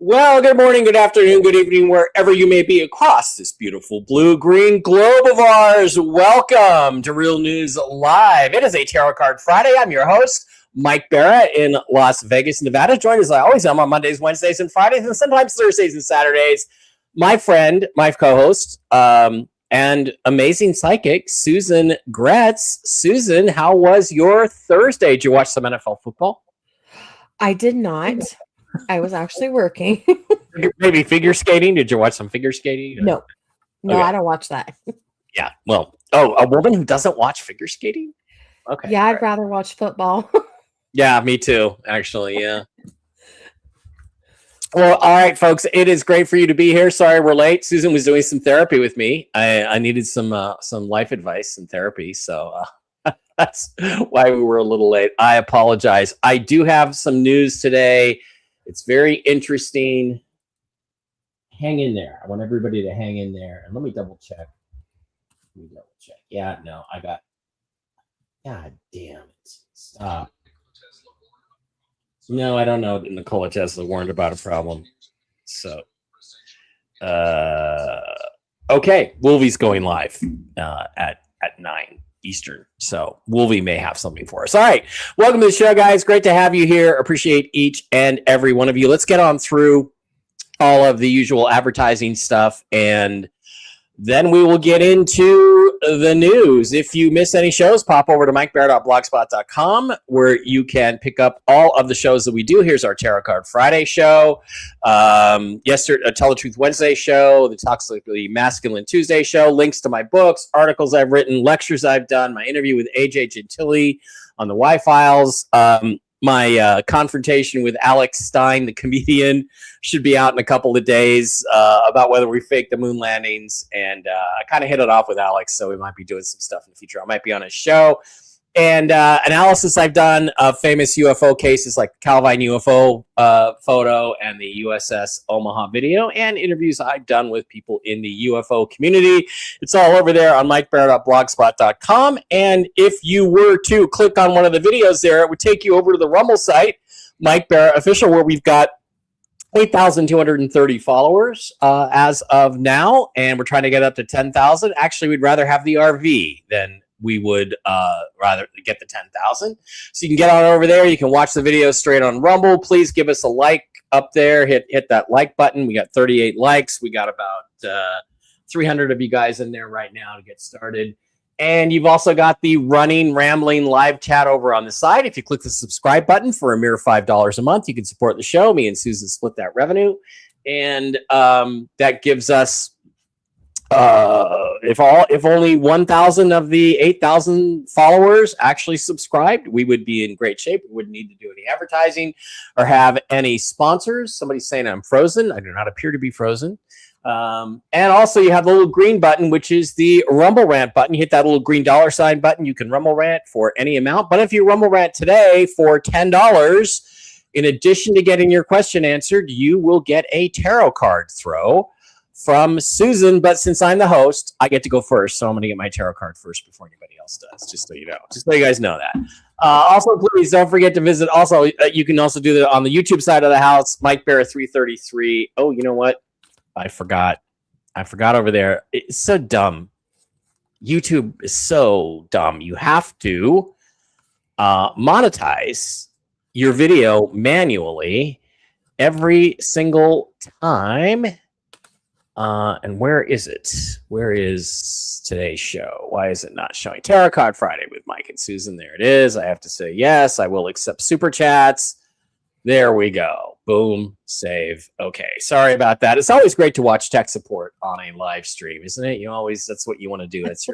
Well, good morning, good afternoon, good evening, wherever you may be across this beautiful blue-green globe of ours. Welcome to Real News Live. It is a Tarot Card Friday. I'm your host, Mike Barrett in Las Vegas, Nevada. Joined as I always am on Mondays, Wednesdays, and Fridays, and sometimes Thursdays and Saturdays. My friend, my co-host, and amazing psychic, Susan Gretz. Susan, how was your Thursday? Did you watch some NFL football? I did not. I was actually working. Maybe figure skating. Did you watch some figure skating? No, Okay. I don't watch that. Yeah. Well, a woman who doesn't watch figure skating? Okay. Yeah, I'd rather watch football. Yeah, me too, actually. Yeah. Well, all right, folks. It is great for you to be here. Sorry we're late. Susan was doing some therapy with me. I needed some life advice and therapy, so that's why we were a little late. I apologize. I do have some news today. It's very interesting. Hang in there. I want everybody to hang in there. And let me double check. Yeah, no, I got. God damn it. Stop. No, I don't know. Nikola Tesla warned about a problem. So, okay. Wolvie's going live at 9 Eastern. So Wolvie may have something for us. All right. Welcome to the show, guys. Great to have you here. Appreciate each and every one of you. Let's get on through all of the usual advertising stuff, and then we will get into the news. If you miss any shows, pop over to mikebear.blogspot.com where you can pick up all of the shows that we do. Here's our Tarot Card Friday show, yesterday, a Tell the Truth Wednesday show, the Toxically Masculine Tuesday show, links to my books, articles I've written, lectures I've done, my interview with AJ Gentili on the Y-Files, my confrontation with Alex Stein, the comedian, should be out in a couple of days about whether we faked the moon landings. And I kind of hit it off with Alex, so we might be doing some stuff in the future. I might be on his show. And analysis I've done of famous UFO cases like the Calvine UFO photo and the USS Omaha video, and interviews I've done with people in the UFO community. It's all over there on mikebear.blogspot.com. And if you were to click on one of the videos there, it would take you over to the Rumble site, Mike Bear Official, where we've got 8,230 followers as of now, and we're trying to get up to 10,000. Actually, we'd rather have the RV than we would rather get the 10,000. So you can get on over there. You can watch the video straight on Rumble. Please give us a like up there. Hit that like button. We got 38 likes. We got about 300 of you guys in there right now to get started. And you've also got the running, rambling live chat over on the side. If you click the subscribe button for a mere $5 a month, you can support the show. Me and Susan split that revenue. And that gives us, if only 1,000 of the 8,000 followers actually subscribed, we would be in great shape. We wouldn't need to do any advertising or have any sponsors. Somebody's saying I'm frozen. I do not appear to be frozen. And also you have the little green button, which is the Rumble Rant button. You hit that little green $ button. You can Rumble Rant for any amount. But if you Rumble Rant today for $10, in addition to getting your question answered, you will get a tarot card throw from Susan. But since I'm the host, I get to go first. So I'm going to get my tarot card first before anybody else does, just so you know. Just so you guys know that. Also, please don't forget to visit. Also, you can also do that on the YouTube side of the house, Mike Bear 333. Oh, you know what? I forgot over there. It's so dumb. YouTube is so dumb. You have to monetize your video manually every single time. And where is it? Where is today's show? Why is it not showing? Tarot Card Friday with Mike and Susan. There it is. I have to say yes. I will accept super chats. There we go. Boom. Save. Okay. Sorry about that. It's always great to watch tech support on a live stream, isn't it? That's what you want to do. It's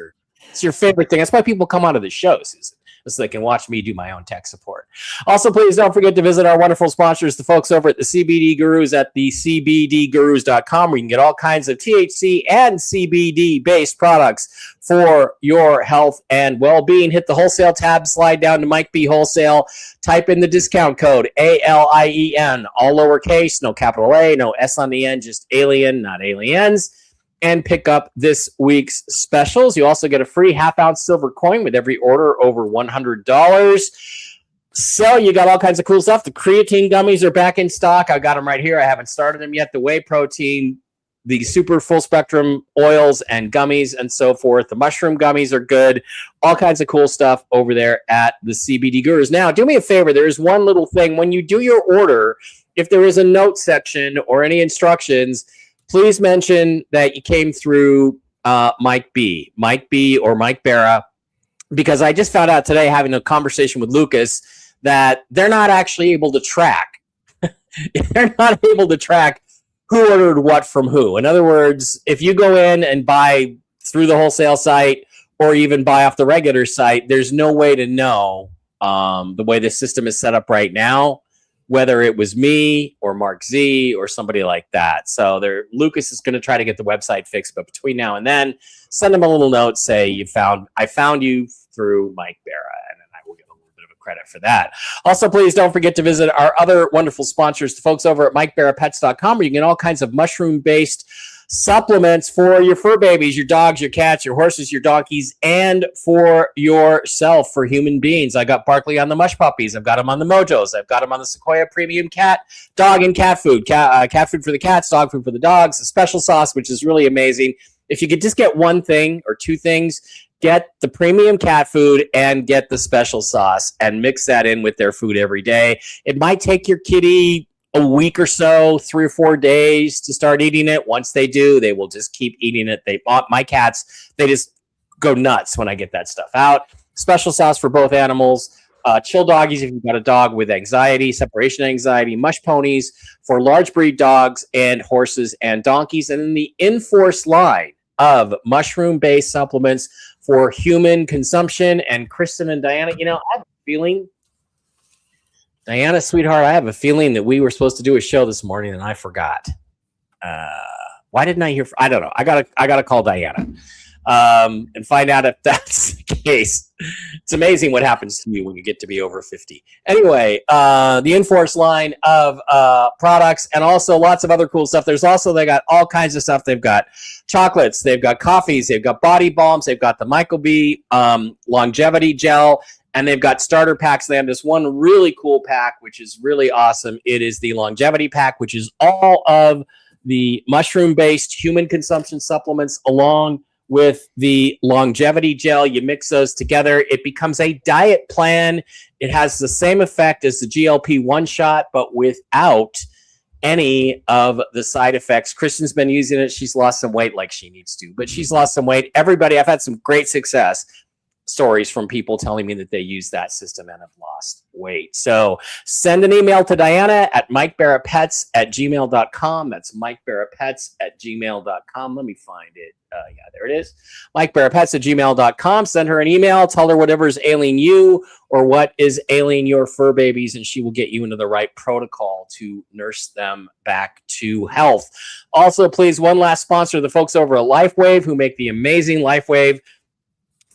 your favorite thing. That's why people come onto the show, Susan, so they can watch me do my own tech support. Also, please don't forget to visit our wonderful sponsors, the folks over at the CBD Gurus at the CBDGurus.com, where you can get all kinds of THC and CBD-based products for your health and well-being. Hit the wholesale tab, slide down to Mike B Wholesale, type in the discount code ALIEN, all lowercase, no capital A, no S on the end, just alien, not aliens, and pick up this week's specials. You also get a free half-ounce silver coin with every order over $100. So you got all kinds of cool stuff. The creatine gummies are back in stock. I got them right here. I haven't started them yet. The whey protein, the super full spectrum oils and gummies and so forth. The mushroom gummies are good. All kinds of cool stuff over there at the CBD Gurus. Now, do me a favor. There is one little thing. When you do your order, if there is a note section or any instructions, please mention that you came through Mike B or Mike Barra, because I just found out today, having a conversation with Lucas, that they're not actually able to track. They're not able to track who ordered what from who. In other words, if you go in and buy through the wholesale site or even buy off the regular site, there's no way to know the way the system is set up right now, whether it was me or Mark Z or somebody like that. So Lucas is going to try to get the website fixed, but between now and then, send him a little note, say I found you through Mike Barra, and then I will get a little bit of a credit for that. Also, please don't forget to visit our other wonderful sponsors, the folks over at MikeBarraPets.com, where you can get all kinds of mushroom-based supplements for your fur babies, your dogs, your cats, your horses, your donkeys, and for yourself, for human beings. I got Barkley on the Mush Puppies. I've got him on the Mojos. I've got him on the Sequoia Premium Dog and Cat Food. Cat food for the cats, dog food for the dogs, a special sauce, which is really amazing. If you could just get one thing or two things, get the premium cat food and get the special sauce and mix that in with their food every day. It might take your kitty a week or so, 3 or 4 days to start eating it. Once they do, they will just keep eating it. My cats, they just go nuts when I get that stuff out. Special sauce for both animals. Chill doggies if you've got a dog with anxiety, separation anxiety. Mush ponies for large breed dogs and horses and donkeys. And then the Enforce line of mushroom-based supplements for human consumption. And Kristen and Diana, I have a feeling, Diana, sweetheart, I have a feeling that we were supposed to do a show this morning and I forgot. Why didn't I hear? I don't know. I gotta call Diana and find out if that's the case. It's amazing what happens to you when you get to be over 50. Anyway, the Enforce line of products and also lots of other cool stuff. They got all kinds of stuff. They've got chocolates, they've got coffees, they've got body balms, they've got the Michael B longevity gel, and they've got starter packs. They have this one really cool pack, which is really awesome. It is the longevity pack, which is all of the mushroom-based human consumption supplements along with the longevity gel. You mix those together, it becomes a diet plan. It has the same effect as the GLP-1 shot, but without any of the side effects. Kristen's been using it. She's lost some weight like she needs to, but she's lost some weight. Everybody, I've had some great success stories from people telling me that they use that system and have lost weight. So send an email to Diana at MikeBarraPets@gmail.com. That's MikeBarraPets@gmail.com. Let me find it. Yeah, there it is. MikeBarraPets@gmail.com. Send her an email. Tell her whatever is ailing you or what is ailing your fur babies, and she will get you into the right protocol to nurse them back to health. Also, please, one last sponsor, the folks over at LifeWave, who make the amazing LifeWave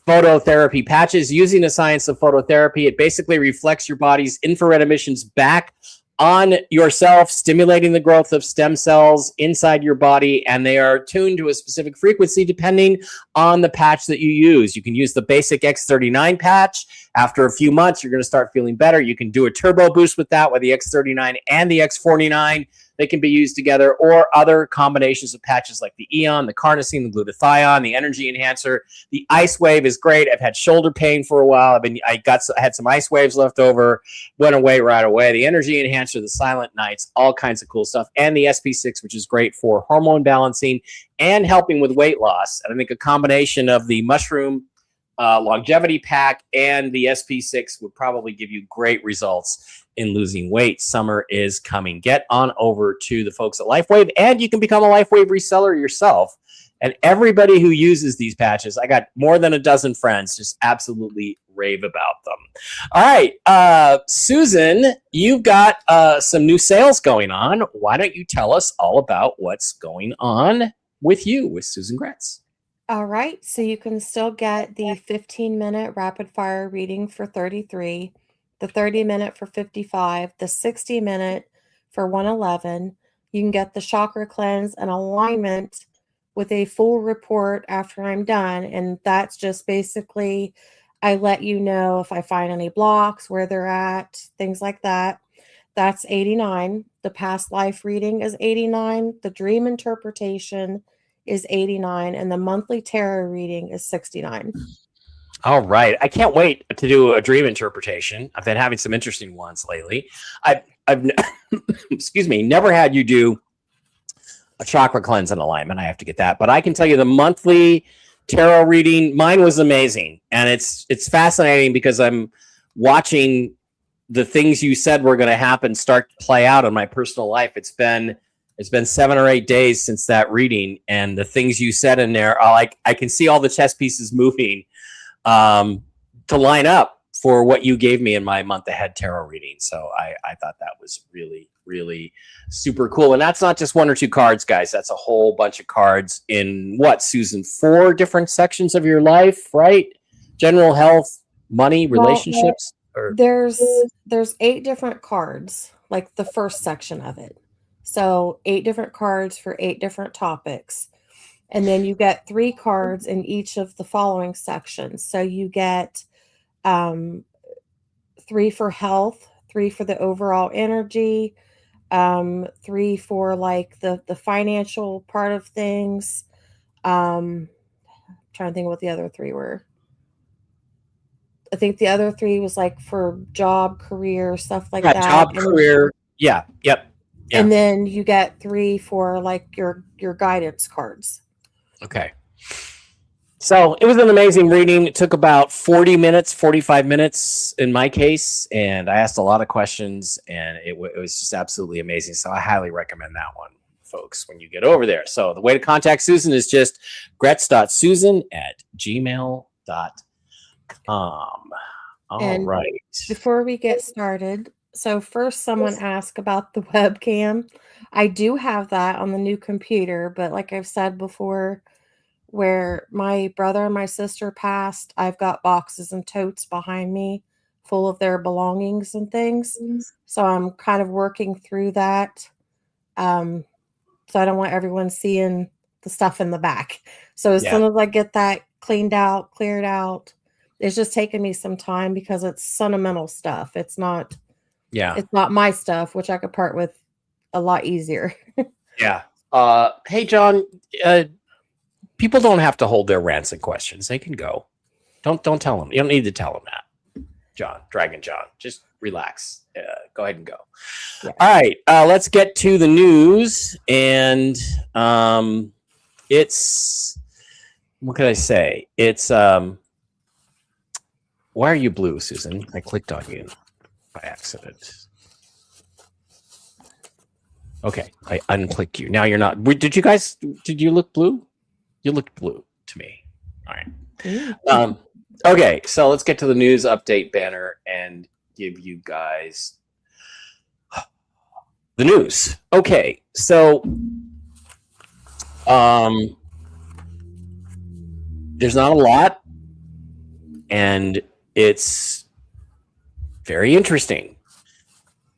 phototherapy patches. Using the science of phototherapy, it basically reflects your body's infrared emissions back on yourself, stimulating the growth of stem cells inside your body, and they are tuned to a specific frequency depending on the patch that you use. You can use the basic X39 patch. After a few months, you're going to start feeling better. You can do a turbo boost with that, with the X39 and the X49. They can be used together, or other combinations of patches like the Eon, the Carnosine, the Glutathione, the Energy Enhancer. The Ice Wave is great. I've had shoulder pain for a while. I had some Ice Waves left over, went away right away. The Energy Enhancer, the Silent Nights, all kinds of cool stuff. And the SP6, which is great for hormone balancing and helping with weight loss. And I think a combination of the mushroom longevity pack and the SP6 would probably give you great results in losing weight. Summer is coming. Get on over to the folks at LifeWave, and you can become a LifeWave reseller yourself. And everybody who uses these patches, I got more than a dozen friends, just absolutely rave about them. All right, Susan, you've got some new sales going on. Why don't you tell us all about what's going on with you, with Susan Gretz? All right, so you can still get the 15-minute rapid fire reading for 33, the 30-minute for 55, the 60-minute for 111. You can get the chakra cleanse and alignment with a full report after I'm done, and that's just basically I let you know if I find any blocks, where they're at, things like that. That's 89. The past life reading is 89. The dream interpretation is 89. And the monthly tarot reading is 69. All right. I can't wait to do a dream interpretation. I've been having some interesting ones lately. I've excuse me, never had you do a chakra cleanse and alignment. I have to get that. But I can tell you the monthly tarot reading, mine was amazing. And it's fascinating because I'm watching the things you said were going to happen start to play out in my personal life. It's been 7 or 8 days since that reading, and the things you said in there are like, I can see all the chess pieces moving to line up for what you gave me in my month ahead tarot reading. So I thought that was really, really super cool. And that's not just 1 or 2 cards, guys. That's a whole bunch of cards in what, Susan, 4 different sections of your life, right? General health, money, relationships. There's 8 different cards, like the first section of it. So 8 different cards for 8 different topics. And then you get 3 cards in each of the following sections. So you get 3 for health, 3 for the overall energy, 3 for like the financial part of things. Trying to think what the other 3 were. I think the other 3 was like for job, career, stuff like that. Job, career. Yeah. Yep. Yeah. And then you get 3 for like your guidance cards. Okay. So it was an amazing reading. It took about 40 minutes, 45 minutes in my case. And I asked a lot of questions, and it was just absolutely amazing. So I highly recommend that one, folks, when you get over there. So the way to contact Susan is just gretz.susan@gmail.com. All right. Before we get started, so first someone asked about the webcam. I do have that on the new computer, but like I've said before, where my brother and my sister passed, I've got boxes and totes behind me full of their belongings and things. So I'm kind of working through that. So I don't want everyone seeing the stuff in the back. So as soon as I get that cleaned out, cleared out, it's just taken me some time because it's sentimental stuff. It's not my stuff, which I could part with a lot easier. Yeah. Hey, John, people don't have to hold their rants and questions. They can go. Don't tell them. You don't need to tell them that. John, Dragon John, just relax. Go ahead and go. Yeah. All right. Let's get to the news. And it's, what can I say? It's, why are you blue, Susan? I clicked on you by accident. Okay. I unclicked you. Now you're not. Did you look blue? You looked blue to me. All right. Okay, so let's get to the news update banner and give you guys the news. Okay, so there's not a lot, and it's very interesting.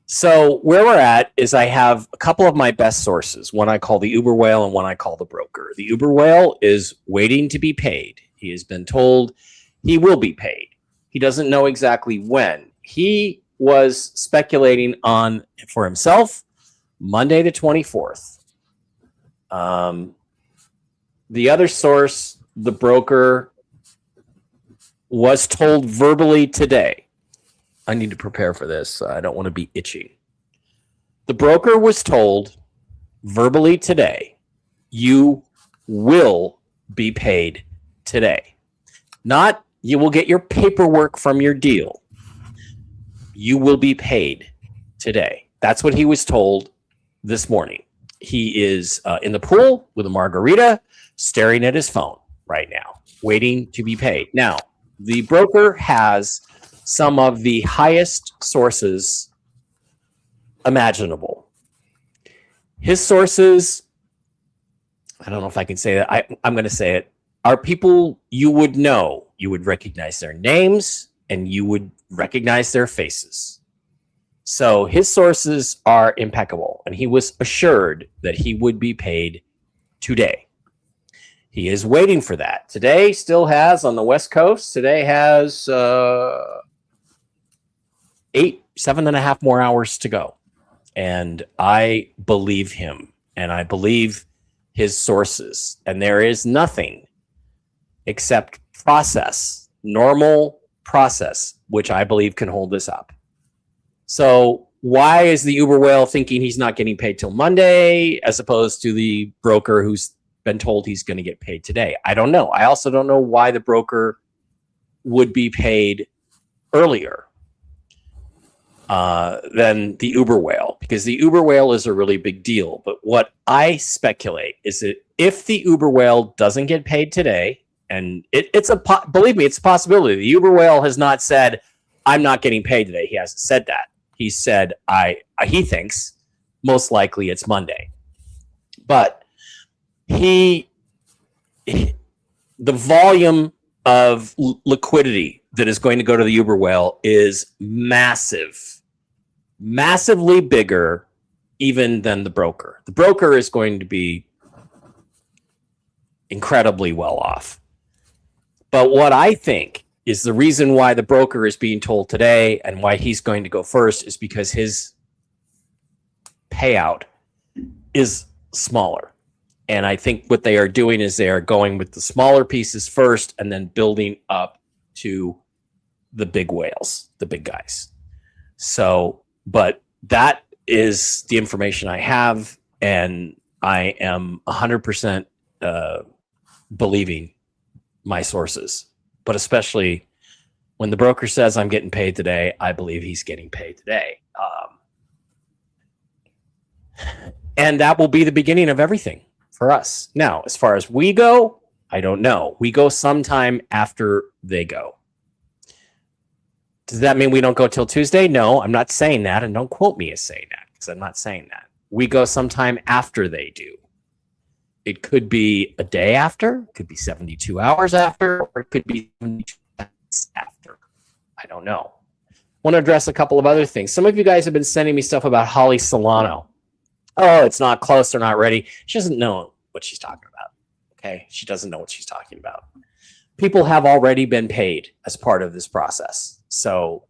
So where we're at is I have a couple of my best sources. One I call the Uber whale and one I call the broker. The Uber whale is waiting to be paid. He has been told he will be paid. He doesn't know exactly when. He was speculating on, for himself, Monday the 24th. The other source, the broker, was told verbally today. I need to prepare for this. I don't want to be itching. The broker was told verbally today, you will be paid today. Not you will get your paperwork from your deal. You will be paid today. That's what he was told this morning. He is in the pool with a margarita, staring at his phone right now, waiting to be paid. Now, the broker has some of the highest sources imaginable. His sources, I don't know if I can say that. I'm going to say it, are people you would know. You would recognize their names and you would recognize their faces. So his sources are impeccable, and he was assured that he would be paid today. He is waiting for that. Today still has, on the West Coast, today has 7.5 more hours to go. And I believe him, and I believe his sources. And there is nothing except process, normal process, which I believe can hold this up. So why is the Uber whale thinking he's not getting paid till Monday as opposed to the broker who's been told he's going to get paid today? I don't know. I also don't know why the broker would be paid earlier than the Uber whale, because the Uber whale is a really big deal. But what I speculate is that if the Uber whale doesn't get paid today, and believe me, it's a possibility. The Uber whale has not said, I'm not getting paid today. He hasn't said that. He said, he thinks most likely it's Monday. But the volume of liquidity that is going to go to the Uber whale is massively bigger even than the broker. The broker is going to be incredibly well off. But what I think is the reason why the broker is being told today and why he's going to go first is because his payout is smaller. And I think what they are doing is they are going with the smaller pieces first and then building up to the big whales, the big guys. So, but that is the information I have, and I am 100% believing my sources. But especially when the broker says I'm getting paid today, I believe he's getting paid today. And that will be the beginning of everything for us. Now, as far as we go, I don't know. We go sometime after they go. Does that mean we don't go till Tuesday? No, I'm not saying that. And don't quote me as saying that, because I'm not saying that. We go sometime after they do. It could be a day after, it could be 72 hours after, or it could be 72 minutes after. I don't know. I want to address a couple of other things. Some of you guys have been sending me stuff about Holly Solano. Oh, it's not close, they're not ready. She doesn't know what she's talking about. Okay? She doesn't know what she's talking about. People have already been paid as part of this process. So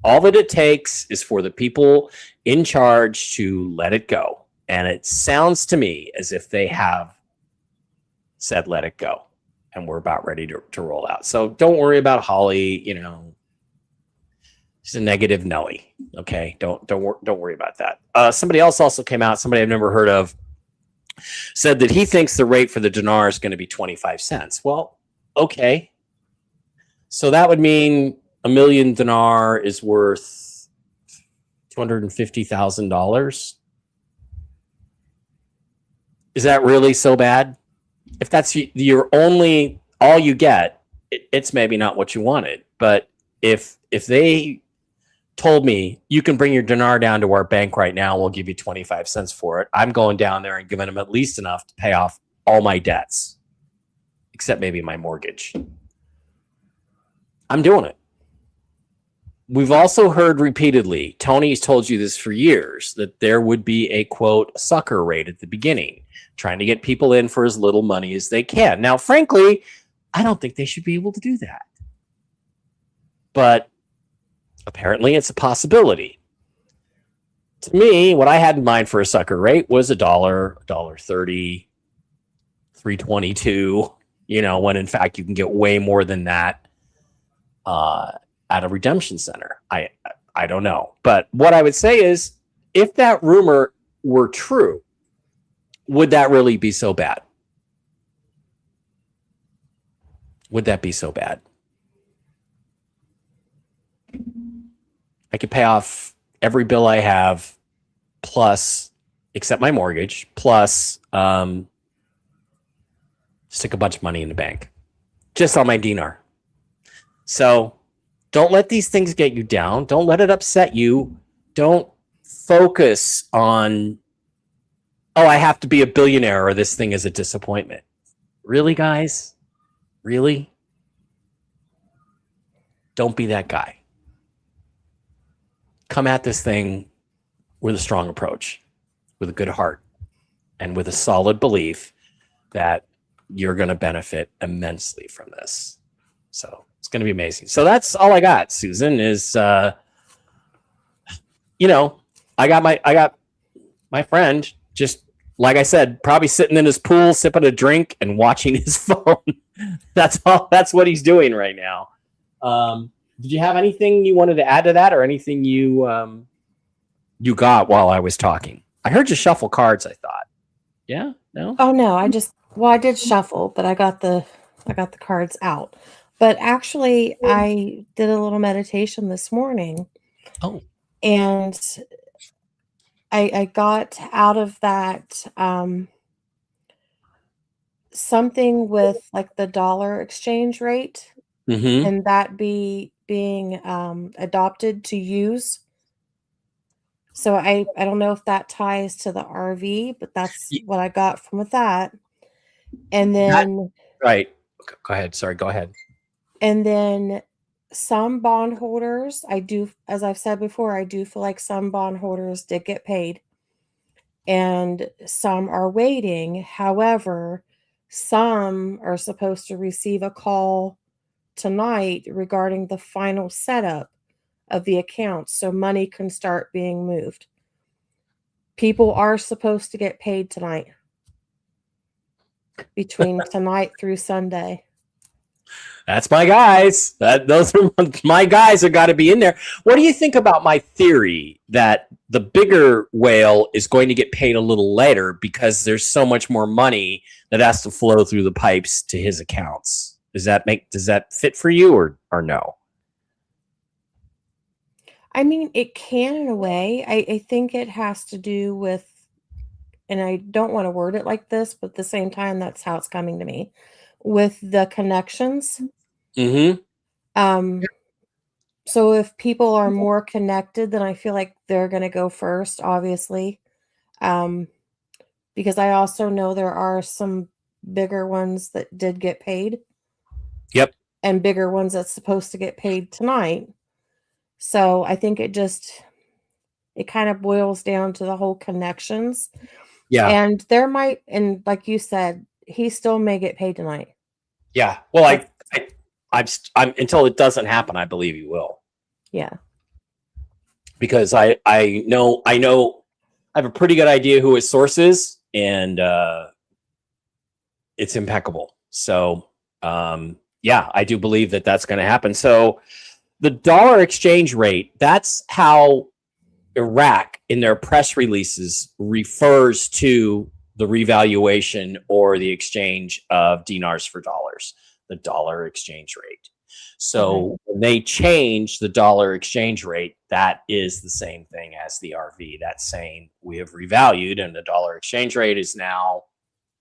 all that it takes is for the people in charge to let it go. And it sounds to me as if they have said, let it go. And we're about ready to roll out. So don't worry about Holly, she's a negative Nelly. Okay. Don't worry about that. Somebody else also came out, somebody I've never heard of, said that he thinks the rate for the dinar is going to be 25 cents. Well, okay. So that would mean a million dinar is worth $250,000. Is that really so bad? If that's all you get, it's maybe not what you wanted. But if they told me you can bring your dinar down to our bank right now, we'll give you 25 cents for it, I'm going down there and giving them at least enough to pay off all my debts, except maybe my mortgage. I'm doing it. We've also heard repeatedly, Tony's told you this for years, that there would be a, quote, sucker rate at the beginning, trying to get people in for as little money as they can. Now, frankly, I don't think they should be able to do that. But apparently it's a possibility. To me, what I had in mind for a sucker rate was $1, $1.30, $3.22, when in fact you can get way more than that at a redemption center. I don't know. But what I would say is, if that rumor were true, would that really be so bad? Would that be so bad? I could pay off every bill I have, plus, except my mortgage, plus stick a bunch of money in the bank, just on my dinar. So don't let these things get you down. Don't let it upset you. Don't focus on, oh, I have to be a billionaire or this thing is a disappointment. Really, guys? Really? Don't be that guy. Come at this thing with a strong approach, with a good heart, and with a solid belief that you're going to benefit immensely from this. So it's going to be amazing. So that's all I got, Susan, is, you know, I got my friend just, like I said, probably sitting in his pool, sipping a drink and watching his phone. That's what he's doing right now. Did you have anything you wanted to add to that, or anything you got while I was talking? I heard you shuffle cards, I thought. Yeah? No? Oh no, I did shuffle, but I got the cards out. But actually I did a little meditation this morning. Oh. And I got out of that something with like the dollar exchange rate, Mm-hmm. and that being adopted to use. So I don't know if that ties to the RV, but that's what I got from with that. And then Right. Go ahead. Sorry, go ahead. And then some bondholders, I do, as I've said before, I do feel like some bondholders did get paid and some are waiting. However, some are supposed to receive a call tonight regarding the final setup of the account so money can start being moved. People are supposed to get paid tonight, between tonight through Sunday. That's my guys. Those are my guys that got to be in there. What do you think about my theory that the bigger whale is going to get paid a little later because there's so much more money that has to flow through the pipes to his accounts? Does that fit for you or no? I mean, it can in a way. I think it has to do with, and I don't want to word it like this, but at the same time, that's how it's coming to me, with the connections. Mm-hmm. So if people are more connected, then I feel like they're going to go first, obviously. Because I also know there are some bigger ones that did get paid. Yep. And bigger ones that's supposed to get paid tonight. So I think it kind of boils down to the whole connections. Yeah. And there might, and like you said, he still may get paid tonight. Yeah. Well, I'm until it doesn't happen, I believe he will. Yeah. Because I know I have a pretty good idea who his source is, and it's impeccable. So yeah, I do believe that that's going to happen. So the dollar exchange rate, that's how Iraq in their press releases refers to the revaluation or the exchange of dinars for dollars, the dollar exchange rate. So when they change the dollar exchange rate, that is the same thing as the RV. That's saying we have revalued, and the dollar exchange rate is now,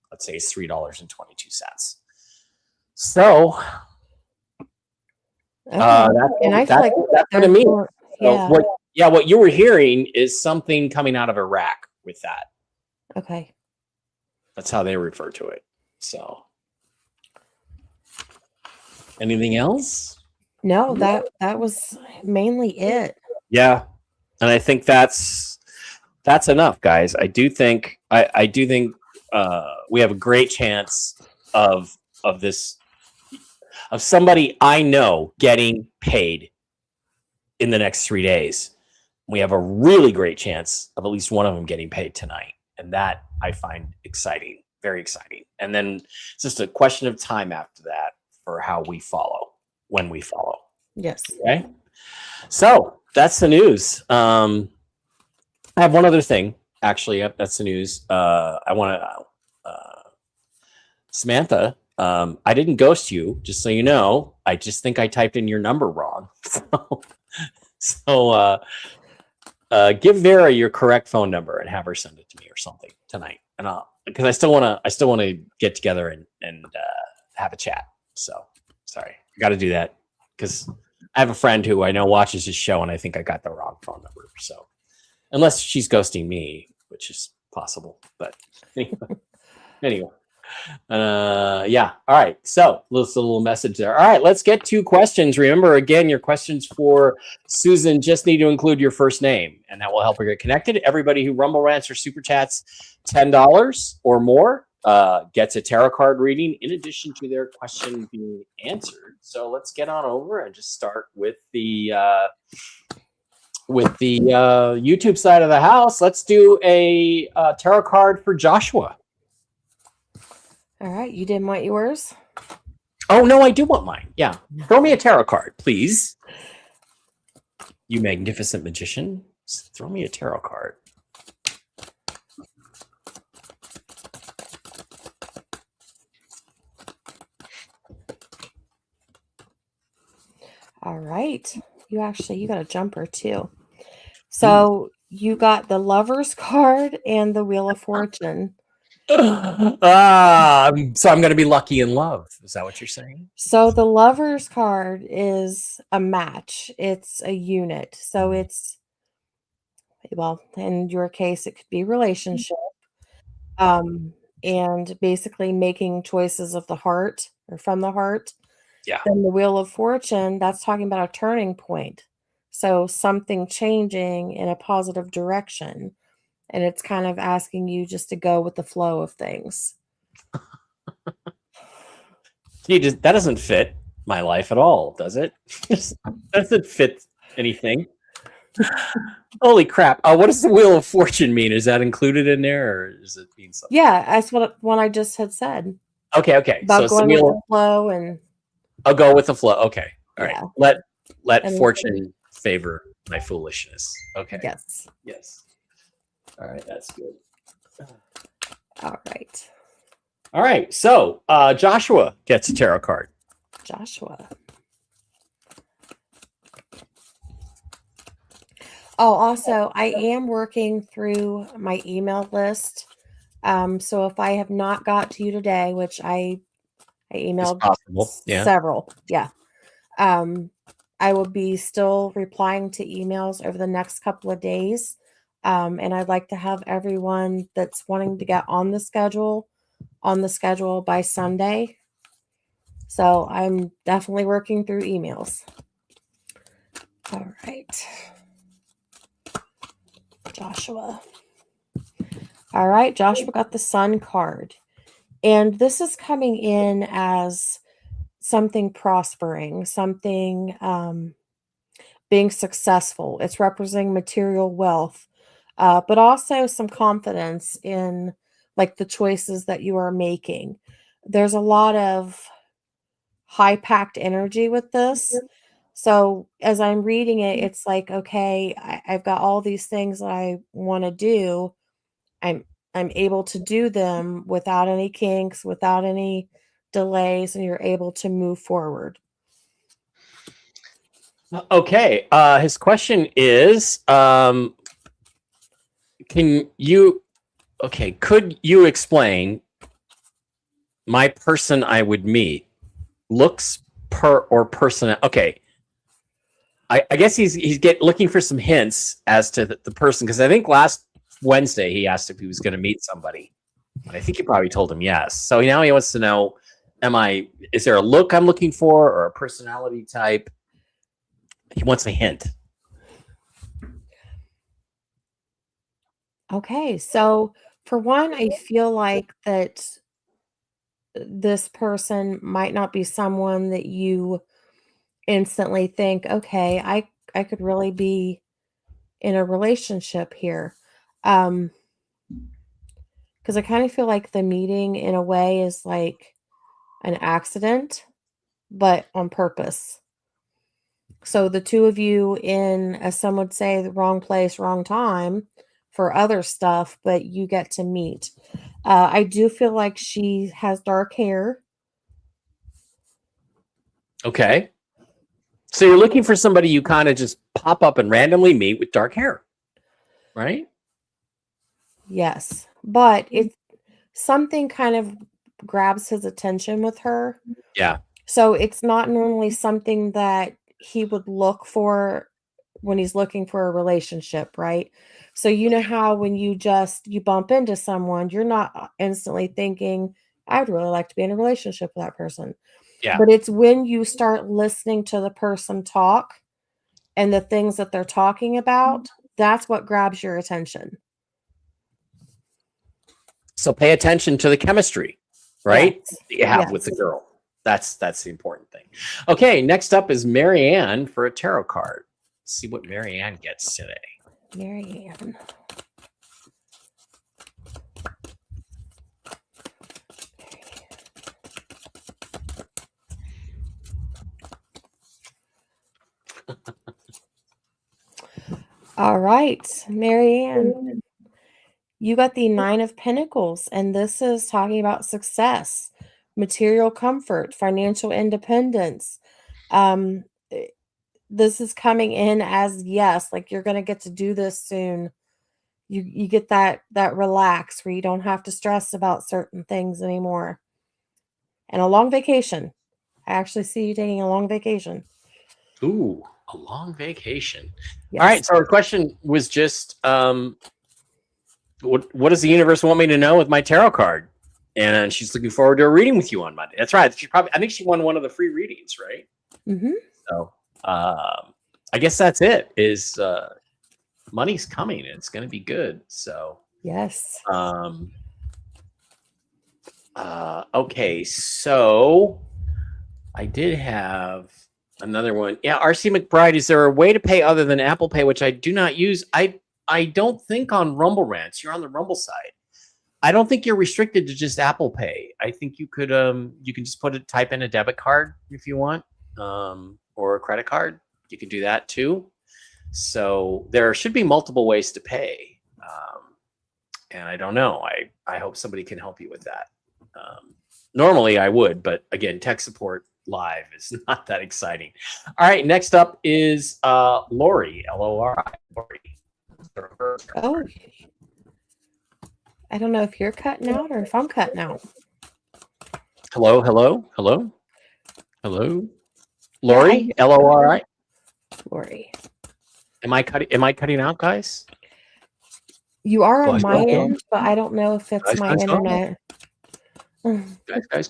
let's say, it's $3.22. So that's what it means. Yeah. So what you were hearing is something coming out of Iraq with that. Okay. That's how they refer to it. So anything else? No, that was mainly it. Yeah. And I think that's enough, guys. I do think we have a great chance of this, of somebody I know getting paid in the next 3 days. We have a really great chance of at least one of them getting paid tonight. And that I find exciting, very exciting. And then it's just a question of time after that for how we follow, when we follow. Yes. Okay. So that's the news. I have one other thing, actually. Yep, that's the news. I want to, Samantha, I didn't ghost you, just so you know. I just think I typed in your number wrong. So give Vera your correct phone number and have her send it to me or something tonight. And because I still want to get together and have a chat. So sorry, I got to do that because I have a friend who I know watches his show, and I think I got the wrong phone number. So unless she's ghosting me, which is possible, but anyway. Yeah. All right. So let's a little message there. All right. Let's get to questions. Remember, again, your questions for Susan just need to include your first name, and that will help her get connected. Everybody who Rumble Rants or Super Chats $10 or more gets a tarot card reading in addition to their question being answered. So let's get on over and just start with the YouTube side of the house. Let's do a tarot card for Joshua. All right, you didn't want yours? Oh, no, I do want mine. Yeah. Throw me a tarot card, please. You magnificent magician. Throw me a tarot card. All right. You got a jumper too. So you got the Lover's card and the Wheel of Fortune. So I'm going to be lucky in love. Is that what you're saying? So the Lover's card is a match. It's a unit. So it's, well, in your case, it could be relationship. And basically making choices of the heart or from the heart. Yeah. Then the Wheel of Fortune, that's talking about a turning point. So something changing in a positive direction. And it's kind of asking you just to go with the flow of things. That doesn't fit my life at all, does it? Doesn't fit anything. Holy crap. What does the Wheel of Fortune mean? Is that included in there, or does it mean something? Yeah, that's what I just had said. Okay. About going with the flow and... I'll go with the flow. Okay. All Yeah. right. Let fortune favor my foolishness. Okay. Yes. All right. That's good. All right. All right. So Joshua gets a tarot card. Joshua. Oh, also, I am working through my email list. So if I have not got to you today, which I emailed several. Yeah. I will be still replying to emails over the next couple of days. And I'd like to have everyone that's wanting to get on the schedule by Sunday. So I'm definitely working through emails. All right. Joshua. All right. Joshua got the Sun card. And this is coming in as something prospering, something being successful. It's representing material wealth, but also some confidence in like the choices that you are making. There's a lot of high packed energy with this. So as I'm reading it, it's like, okay, I've got all these things that I want to do. I'm able to do them without any kinks, without any delays, and you're able to move forward. Okay. His question is, could you explain my person I would meet looks or person? Okay. I guess he's looking for some hints as to the person, because I think last Wednesday he asked if he was going to meet somebody, and I think you probably told him yes. So now he wants to know, is there a look I'm looking for or a personality type? He wants a hint. Okay, so for one, I feel like that this person might not be someone that you instantly think, okay, I could really be in a relationship here. Because I kind of feel like the meeting in a way is like an accident, but on purpose. So the two of you in, as some would say, the wrong place, wrong time for other stuff, but you get to meet. I do feel like she has dark hair. Okay. So you're looking for somebody you kind of just pop up and randomly meet with dark hair, right? Yes. But if something kind of grabs his attention with her. Yeah. So it's not normally something that he would look for when he's looking for a relationship, right? So you know how when you bump into someone, you're not instantly thinking, I'd really like to be in a relationship with that person. Yeah. But it's when you start listening to the person talk and the things that they're talking about, that's what grabs your attention. So pay attention to the chemistry, right? Yes. That you have with the Yes. girl. That's the important thing. Okay, next up is Marianne for a tarot card. Let's see what Marianne gets today. Marianne. All right, Marianne. You got the Nine of Pentacles, and this is talking about success, material comfort, financial independence. Um, eh, this is coming in as yes, like you're going to get to do this soon. You get that relax where you don't have to stress about certain things anymore. And a long vacation. I actually see you taking a long vacation. Ooh, a long vacation. Yes. All right, so our question was just what does the universe want me to know with my tarot card? And she's looking forward to a reading with you on Monday. That's right. I think she won one of the free readings, right? Mm-hmm. So I guess that's it. Is money's coming. It's going to be good. So Yes. Okay, so I did have another one. Yeah, RC McBride, is there a way to pay other than Apple Pay, which I do not use? I don't think on Rumble Rants. You're on the Rumble side. I don't think you're restricted to just Apple Pay. I think you could you can just type in a debit card if you want, or a credit card. You can do that too. So there should be multiple ways to pay. And I don't know. I hope somebody can help you with that. Normally I would, but again, tech support live is not that exciting. All right, next up is Lori, Lori. Lori. Oh, I don't know if you're cutting out or if I'm cutting out. Hello. Lori, Lori. Lori. Am I cutting out, guys? You are on my end, but I don't know if it's my internet. Guys.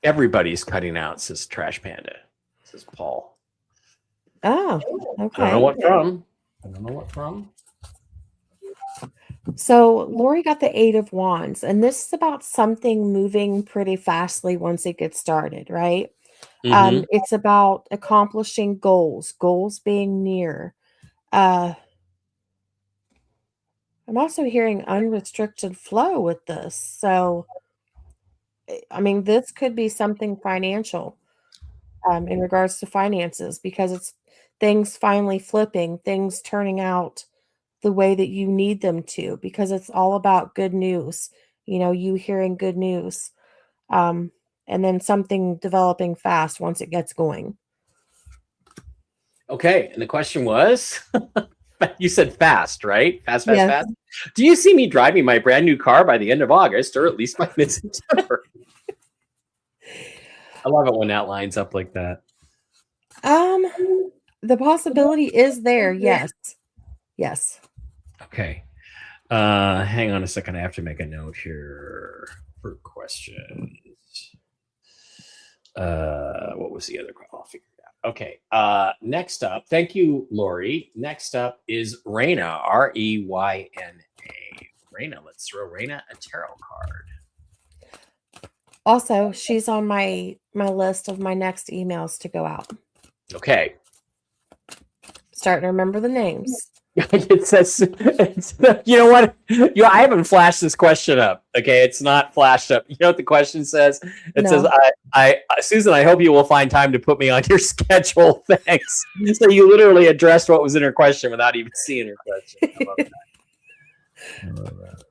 Everybody's cutting out, says Trash Panda. Says Paul. Oh, okay. I don't know what from. So Lori got the Eight of Wands, and this is about something moving pretty fastly once it gets started, right? Mm-hmm. It's about accomplishing goals being near. I'm also hearing unrestricted flow with this. So, I mean, this could be something financial in regards to finances, because it's things finally flipping, things turning out the way that you need them to, because it's all about good news, you hearing good news, and then something developing fast once it gets going. Okay, and the question was, you said fast, right? Fast. Yes. Do you see me driving my brand new car by the end of August, or at least by mid-September? I love it when that lines up like that. The possibility is there. Yes. Okay. Hang on a second. I have to make a note here for questions. What was the other? I'll figure it out. Okay. Next up, thank you, Lori. Next up is Raina, Reyna. Raina, let's throw Raina a tarot card. Also, she's on my list of my next emails to go out. Okay. Starting to remember the names. It says, you know what? I haven't flashed this question up. Okay, it's not flashed up. You know what the question says? It says, Susan, I hope you will find time to put me on your schedule. Thanks. So you literally addressed what was in her question without even seeing her question. I love that.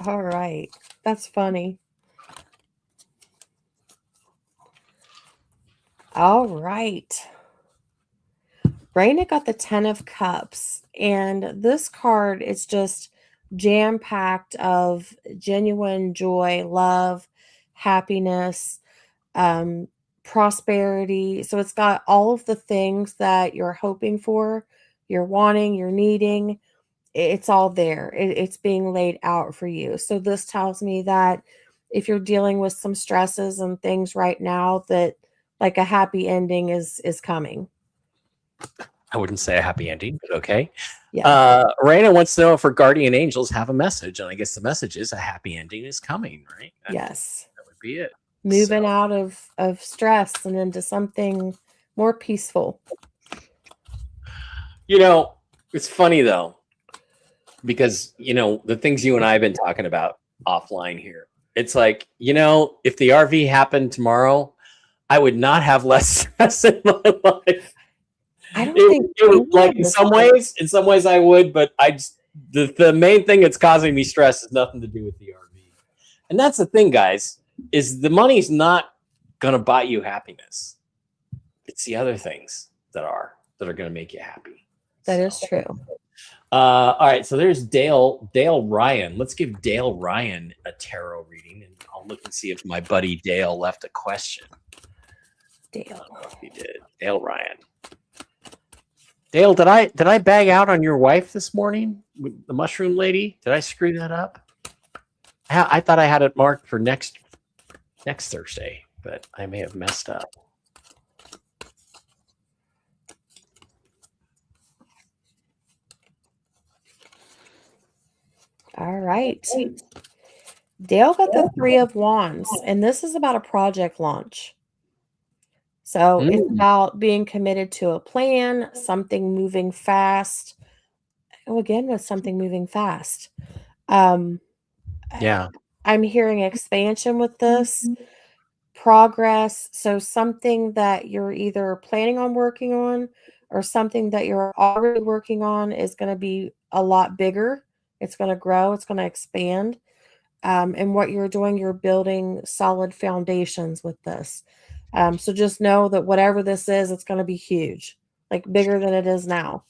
All right. That's funny. All right. Raina got the 10 of Cups, and this card is just jam-packed of genuine joy, love, happiness, prosperity. So it's got all of the things that you're hoping for, you're wanting, you're needing. It's all there. It's being laid out for you. So this tells me that if you're dealing with some stresses and things right now, that like a happy ending is coming. I wouldn't say a happy ending, but okay. Yeah. Raina wants to know if her guardian angels have a message, and I guess the message is a happy ending is coming, right? Yes. That would be it. Moving out of stress and into something more peaceful. You know, it's funny though, because the things you and I have been talking about offline here. It's like, if the RV happened tomorrow, I would not have less stress in my life. I don't think it would, like in some ways I would, but the main thing that's causing me stress has nothing to do with the RV. And that's the thing, guys, is the money's not going to buy you happiness. It's the other things that are going to make you happy. That is true. All right, so there's Dale Ryan. Let's give Dale Ryan a tarot reading, and I'll look and see if my buddy Dale left a question. Dale. He did. Dale Ryan. Dale, did I bag out on your wife this morning with the mushroom lady? Did I screw that up? I thought I had it marked for next Thursday, but I may have messed up. All right. Dale got the 3 of Wands, and this is about a project launch. So it's about being committed to a plan, something moving fast. Oh, again, with something moving fast. Yeah. I'm hearing expansion with this, progress. So something that you're either planning on working on or something that you're already working on is going to be a lot bigger. It's going to grow. It's going to expand. And what you're doing, you're building solid foundations with this. So just know that whatever this is, it's going to be huge, like bigger than it is now.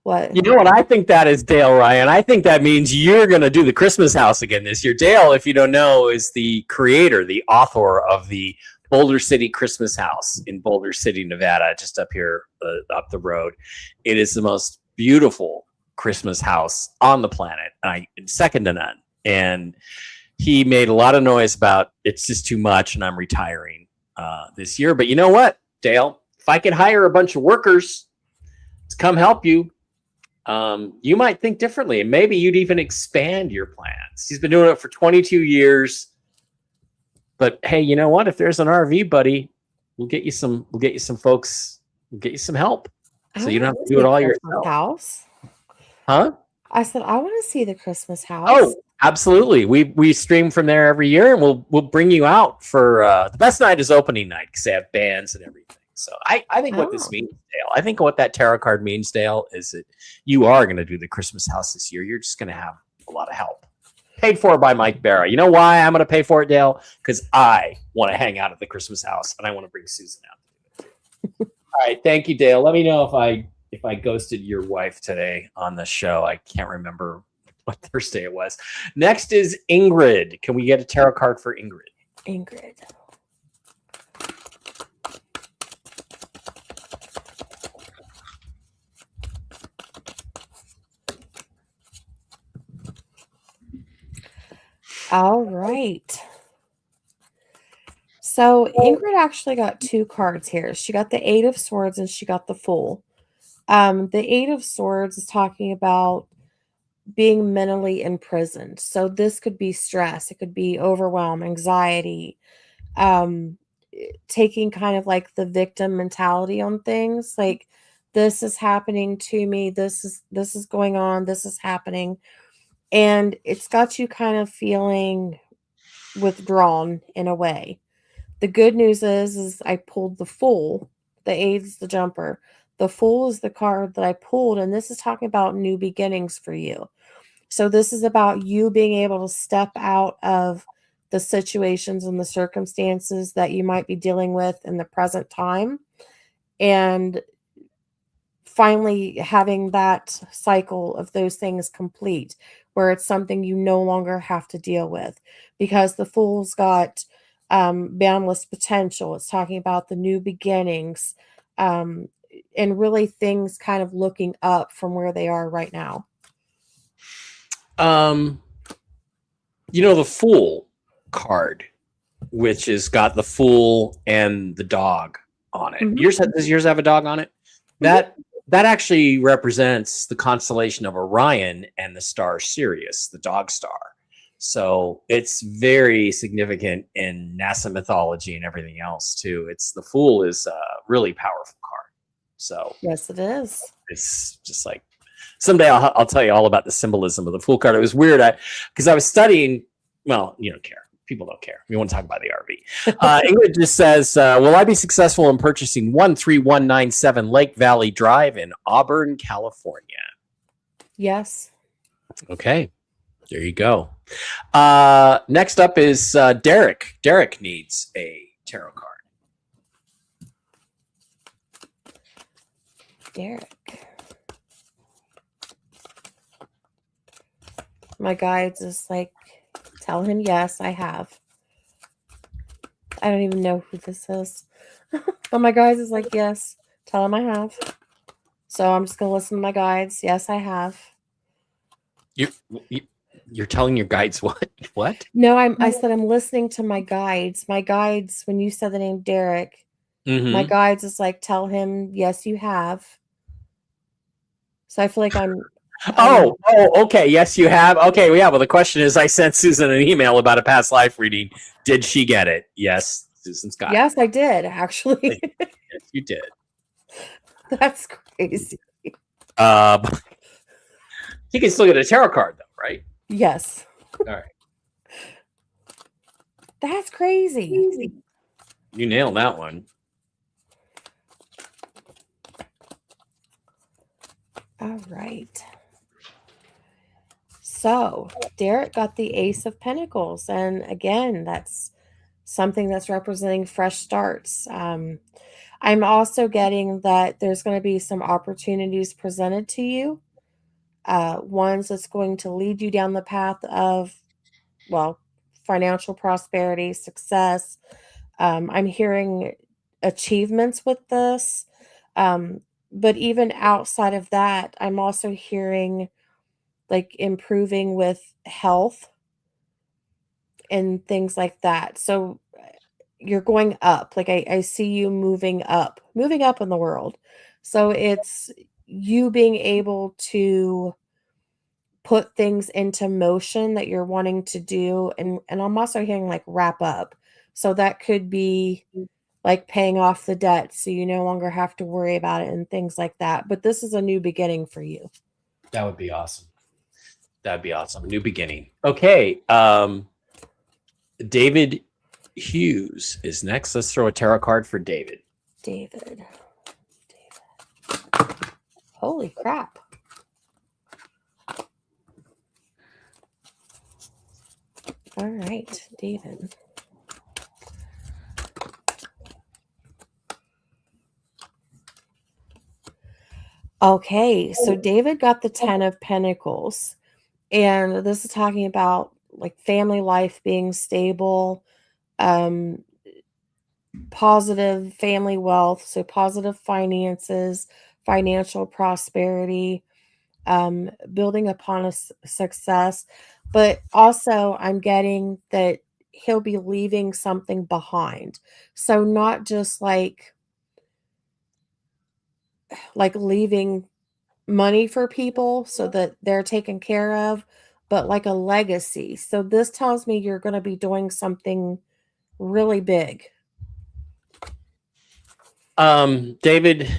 What? You know what I think that is, Dale Ryan? I think that means you're going to do the Christmas house again this year. Dale, if you don't know, is the creator, the author of the Boulder City Christmas House in Boulder City, Nevada, just up here, up the road. It is the most beautiful Christmas house on the planet, second to none. And he made a lot of noise about it's just too much and I'm retiring this year. But you know what, Dale? If I could hire a bunch of workers to come help you, you might think differently, and maybe you'd even expand your plans. He's been doing it for 22 years. But hey, you know what? If there's an RV buddy, we'll get you some folks, we'll get you some help. So you don't have to do it all yourself. House? Huh? I said, I want to see the Christmas house. Oh, absolutely. We stream from there every year, and we'll bring you out for the best night is opening night because they have bands and everything. So I think what this means, Dale, I think what that tarot card means, Dale, is that you are going to do the Christmas house this year. You're just going to have a lot of help. Paid for by Mike Barra. You know why I'm going to pay for it, Dale? Because I want to hang out at the Christmas house, and I want to bring Susan out. All right. Thank you, Dale. Let me know if I ghosted your wife today on the show. I can't remember what Thursday it was. Next is Ingrid. Can we get a tarot card for Ingrid? Ingrid. All right. So Ingrid actually got 2 cards here. She got the 8 of Swords and she got the Fool. The 8 of Swords is talking about being mentally imprisoned. So this could be stress. It could be overwhelm, anxiety, taking kind of like the victim mentality on things. Like, this is happening to me. This is going on. This is happening. And it's got you kind of feeling withdrawn in a way. The good news is I pulled the Fool. The 8 is the jumper. The Fool is the card that I pulled, and this is talking about new beginnings for you. So this is about you being able to step out of the situations and the circumstances that you might be dealing with in the present time, and finally having that cycle of those things complete, where it's something you no longer have to deal with, because the Fool's got boundless potential. It's talking about the new beginnings, and really things kind of looking up from where they are right now. The Fool. card, which has got the Fool and the dog on it. Does yours have a dog on it? That actually represents the constellation of Orion and the star Sirius, the dog star. So it's very significant in NASA mythology and everything else too. The Fool is a really powerful card. So yes, it is. It's just like someday I'll tell you all about the symbolism of the Fool card. It was weird because I was studying. Well, you don't care. People don't care. We want to talk about the RV. Ingrid just says, will I be successful in purchasing 13197 Lake Valley Drive in Auburn, California? Yes. Okay. There you go. Next up is Derek. Derek needs a tarot card. Derek. My guides is like, tell him yes, I have. I don't even know who this is. But my guides is like, yes, tell him I have. So I'm just going to listen to my guides. Yes, I have. You're telling your guides what? What? No, I said I'm listening to my guides. My guides, when you said the name Derek, my guides is like, tell him yes, you have. So I feel like I'm. Oh, okay. Yes, you have. Okay, well, yeah. Well, the question is, I sent Susan an email about a past life reading. Did she get it? Yes, Susan's got it. Yes, I did, actually. Yes, you did. That's crazy. You can still get a tarot card, though, right? Yes. All right. That's crazy. You nailed that one. All right. So Derek got the Ace of Pentacles. And again, that's something that's representing fresh starts. I'm also getting that there's going to be some opportunities presented to you. Ones that's going to lead you down the path of, well, financial prosperity, success. I'm hearing achievements with this. But even outside of that, I'm also hearing like improving with health and things like that. So you're going up. Like I see you moving up in the world. So it's you being able to put things into motion that you're wanting to do. And I'm also hearing like wrap up. So that could be like paying off the debt so you no longer have to worry about it and things like that. But this is a new beginning for you. That would be awesome. That'd be awesome. New beginning. Okay. David Hughes is next. Let's throw a tarot card for David. David. Holy crap. All right, David. Okay, so David got the 10 of Pentacles, and this is talking about like family life being stable, positive family wealth, so positive finances, financial prosperity, building upon a success. But also I'm getting that he'll be leaving something behind. So not just like leaving money for people so that they're taken care of, but like a legacy. So this tells me you're going to be doing something really big. David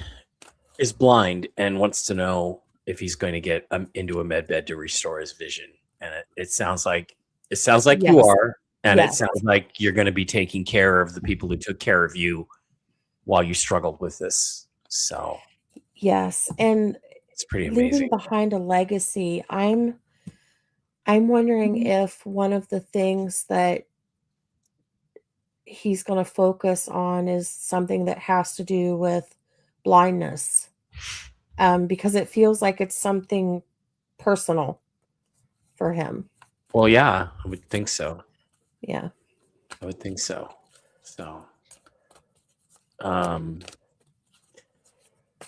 is blind and wants to know if he's going to get into a med bed to restore his vision. And it sounds like Yes. you are. And Yes. it sounds like you're going to be taking care of the people who took care of you while you struggled with this. So Yes. And it's pretty leaving amazing. behind a legacy, I'm wondering if one of the things that he's going to focus on is something that has to do with blindness, because it feels like it's something personal for him. Well, yeah, I would think so. Yeah. I would think so. So,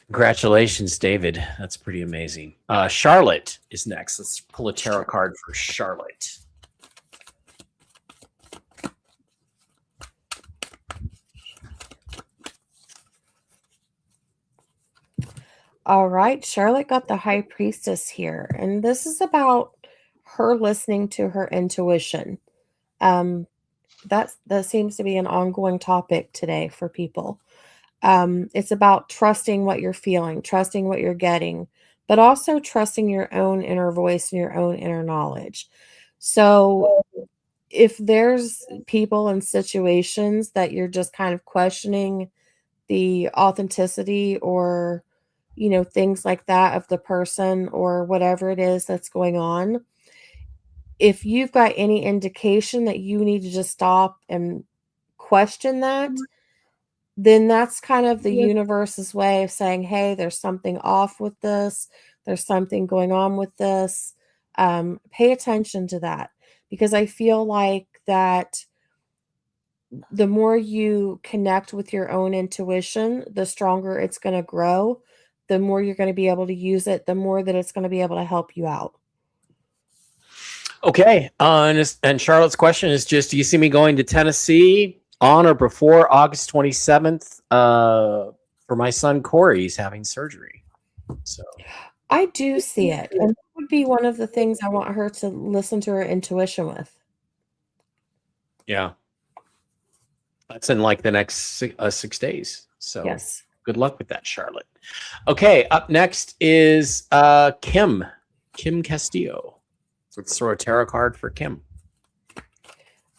congratulations, David. That's pretty amazing. Charlotte is next. Let's pull a tarot card for Charlotte. All right, Charlotte got the High Priestess here, and this is about her listening to her intuition. Um, that seems to be an ongoing topic today for people. It's about trusting what you're feeling, trusting what you're getting, but also trusting your own inner voice and your own inner knowledge. So, if there's people and situations that you're just kind of questioning the authenticity or things like that of the person or whatever it is that's going on, if you've got any indication that you need to just stop and question that, then that's kind of the universe's way of saying, hey, there's something off with this, there's something going on with this. Pay attention to that, because I feel like that the more you connect with your own intuition, the stronger it's going to grow, the more you're going to be able to use it, the more that it's going to be able to help you out. Okay. And Charlotte's question is just, do you see me going to Tennessee on or before August 27th for my son Corey's having surgery? So I do see it. And that would be one of the things I want her to listen to her intuition with. yeah, that's in like the next 6 days. So Yes. good luck with that, Charlotte. Okay, up next is Kim Castillo. So let's throw a tarot card for Kim.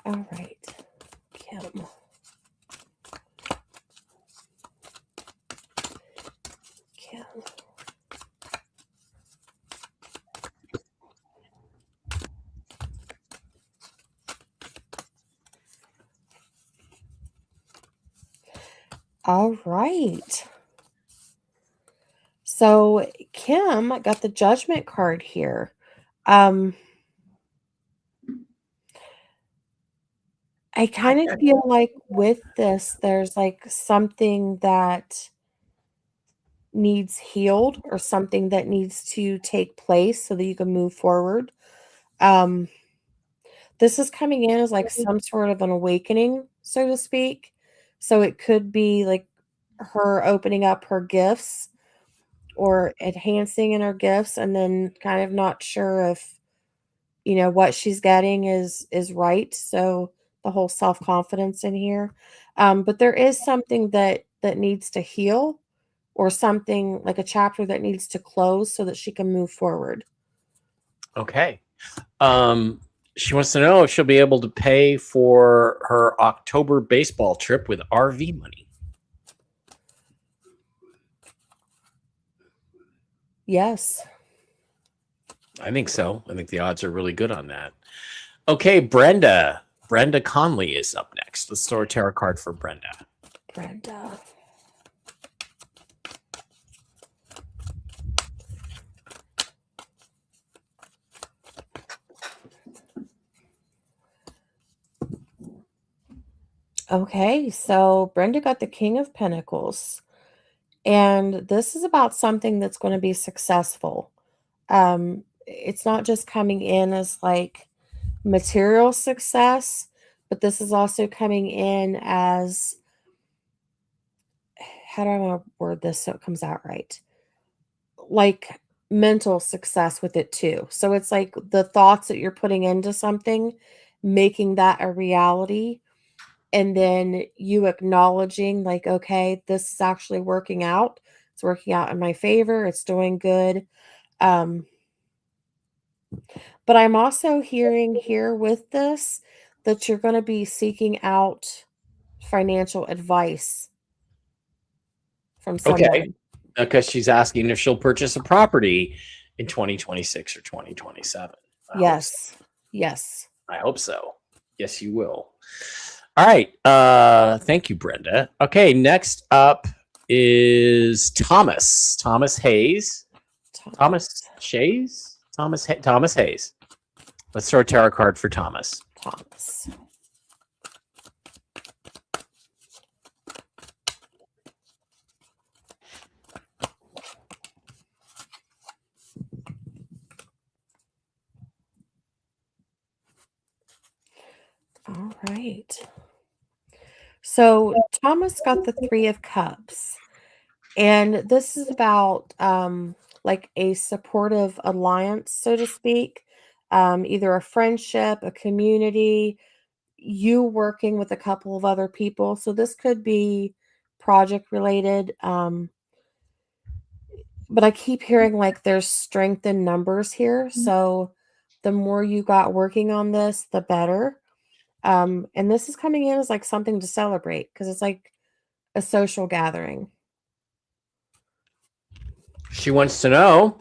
All right. Kim. Kim. All right. So Kim got the Judgment card here. I kind of feel like with this, there's like something that needs healed or something that needs to take place so that you can move forward. This is coming in as like some sort of an awakening, so to speak. So it could be like her opening up her gifts or enhancing in her gifts, and then kind of not sure if what she's getting is right. So the whole self-confidence in here. But there is something that needs to heal, or something like a chapter that needs to close so that she can move forward. Okay. She wants to know if she'll be able to pay for her October baseball trip with RV money. Yes. I think so. I think the odds are really good on that. Okay, Brenda. Brenda Conley is up next. Let's throw a tarot card for Brenda. Brenda. Okay, so Brenda got the King of Pentacles. And this is about something that's going to be successful. It's not just coming in as like material success, but this is also coming in as, how do I want to word this so it comes out right? Like mental success with it too. So it's like the thoughts that you're putting into something, making that a reality, and then you acknowledging like, okay, this is actually working out. It's working out in my favor. It's doing good. Um, but I'm also hearing here with this that you're going to be seeking out financial advice from Okay. someone. Because she's asking if she'll purchase a property in 2026 or 2027. Yes. Yes. I hope so. Yes, you will. All right. Thank you, Brenda. Okay, next up is Thomas. Thomas Hayes. Thomas Shays? Thomas Hayes. Let's throw a tarot card for Thomas. Thomas. All right. So Thomas got the Three of Cups. And this is about like a supportive alliance, so to speak, either a friendship, a community, you working with a couple of other people. So this could be project related. But I keep hearing like there's strength in numbers here. So the more you got working on this, the better. And this is coming in as like something to celebrate because it's like a social gathering. She wants to know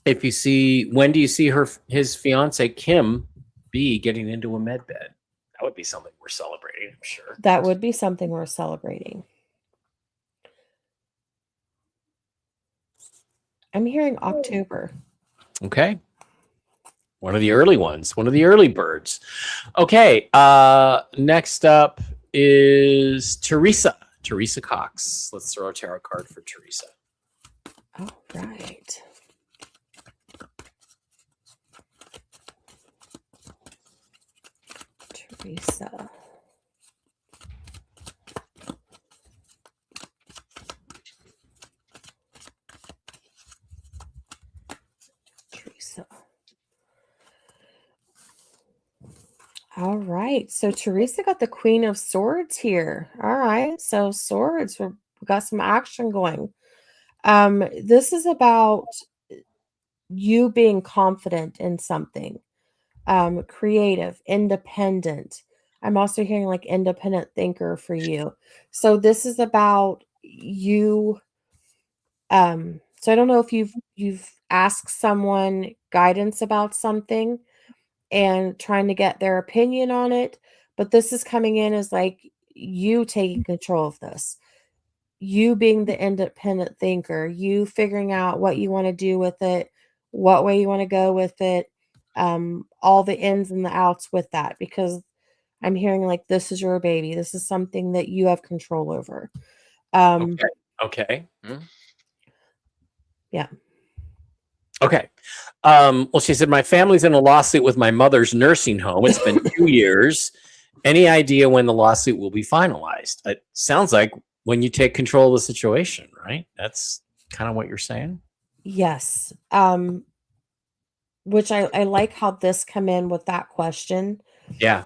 if you see, when do you see his fiance Kim B getting into a med bed? That would be something we're celebrating, I'm sure. That would be something we're celebrating. I'm hearing October. Okay. One of the early ones, one of the early birds. Okay. Next up is Teresa. Teresa Cox. Let's throw a tarot card for Teresa. All right. Teresa. Teresa. All right. So Teresa got the Queen of Swords here. All right. So swords, we got some action going. This is about you being confident in something, creative, independent. I'm also hearing like independent thinker for you. So this is about you. So I don't know if you've asked someone guidance about something and trying to get their opinion on it, but this is coming in as like you taking control of this, you being the independent thinker, you figuring out what you want to do with it, what way you want to go with it, all the ins and the outs with that, because I'm hearing like this is your baby. This is something that you have control over. Okay. Okay. Yeah. Okay. Well, she said, my family's in a lawsuit with my mother's nursing home. It's been 2 years. Any idea when the lawsuit will be finalized? It sounds like when you take control of the situation, right? That's kind of what you're saying. Yes. Which I like how this come in with that question, Yeah.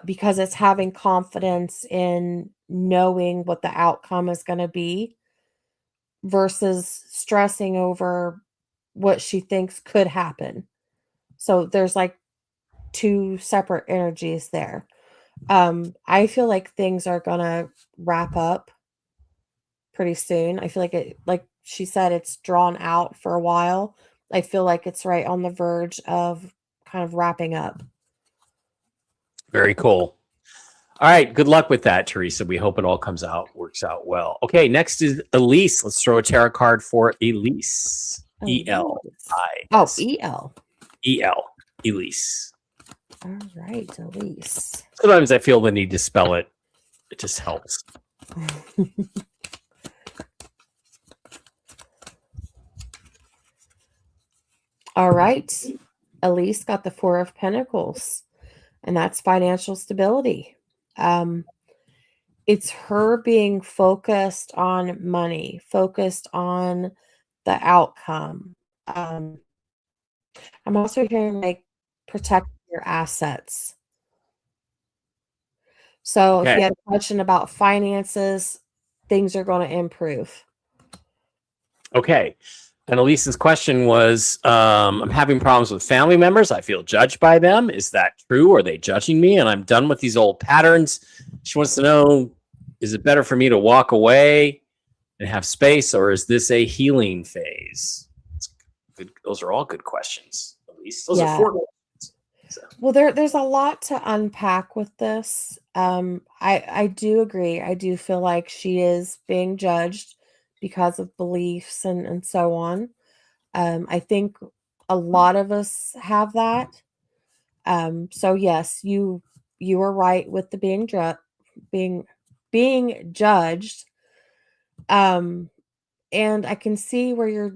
because it's having confidence in knowing what the outcome is going to be versus stressing over what she thinks could happen. So there's like two separate energies there. I feel like things are going to wrap up pretty soon. I feel like it, like she said, it's drawn out for a while. I feel like it's right on the verge of kind of wrapping up. Very cool. All right. Good luck with that, Teresa. We hope it all works out well. Okay. Next is Elise. Let's throw a tarot card for Elise. E-L-I. Oh, E-L. E-L. Elise. All right, Elise. Sometimes I feel the need to spell it. It just helps. All right. Elise got the Four of Pentacles, and that's financial stability. It's her being focused on money, focused on the outcome. I'm also hearing like protecting your assets. So if Okay. you had a question about finances, things are going to improve. Okay. And Elise's question was, I'm having problems with family members. I feel judged by them. Is that true? Are they judging me? And I'm done with these old patterns. She wants to know, is it better for me to walk away and have space, or is this a healing phase? Good. Those are all good questions, Elise. Those are 4 questions. So. Well, there's a lot to unpack with this. I do agree. I do feel like she is being judged because of beliefs and so on. I think a lot of us have that. So yes, you were right with the being being judged. And I can see where you're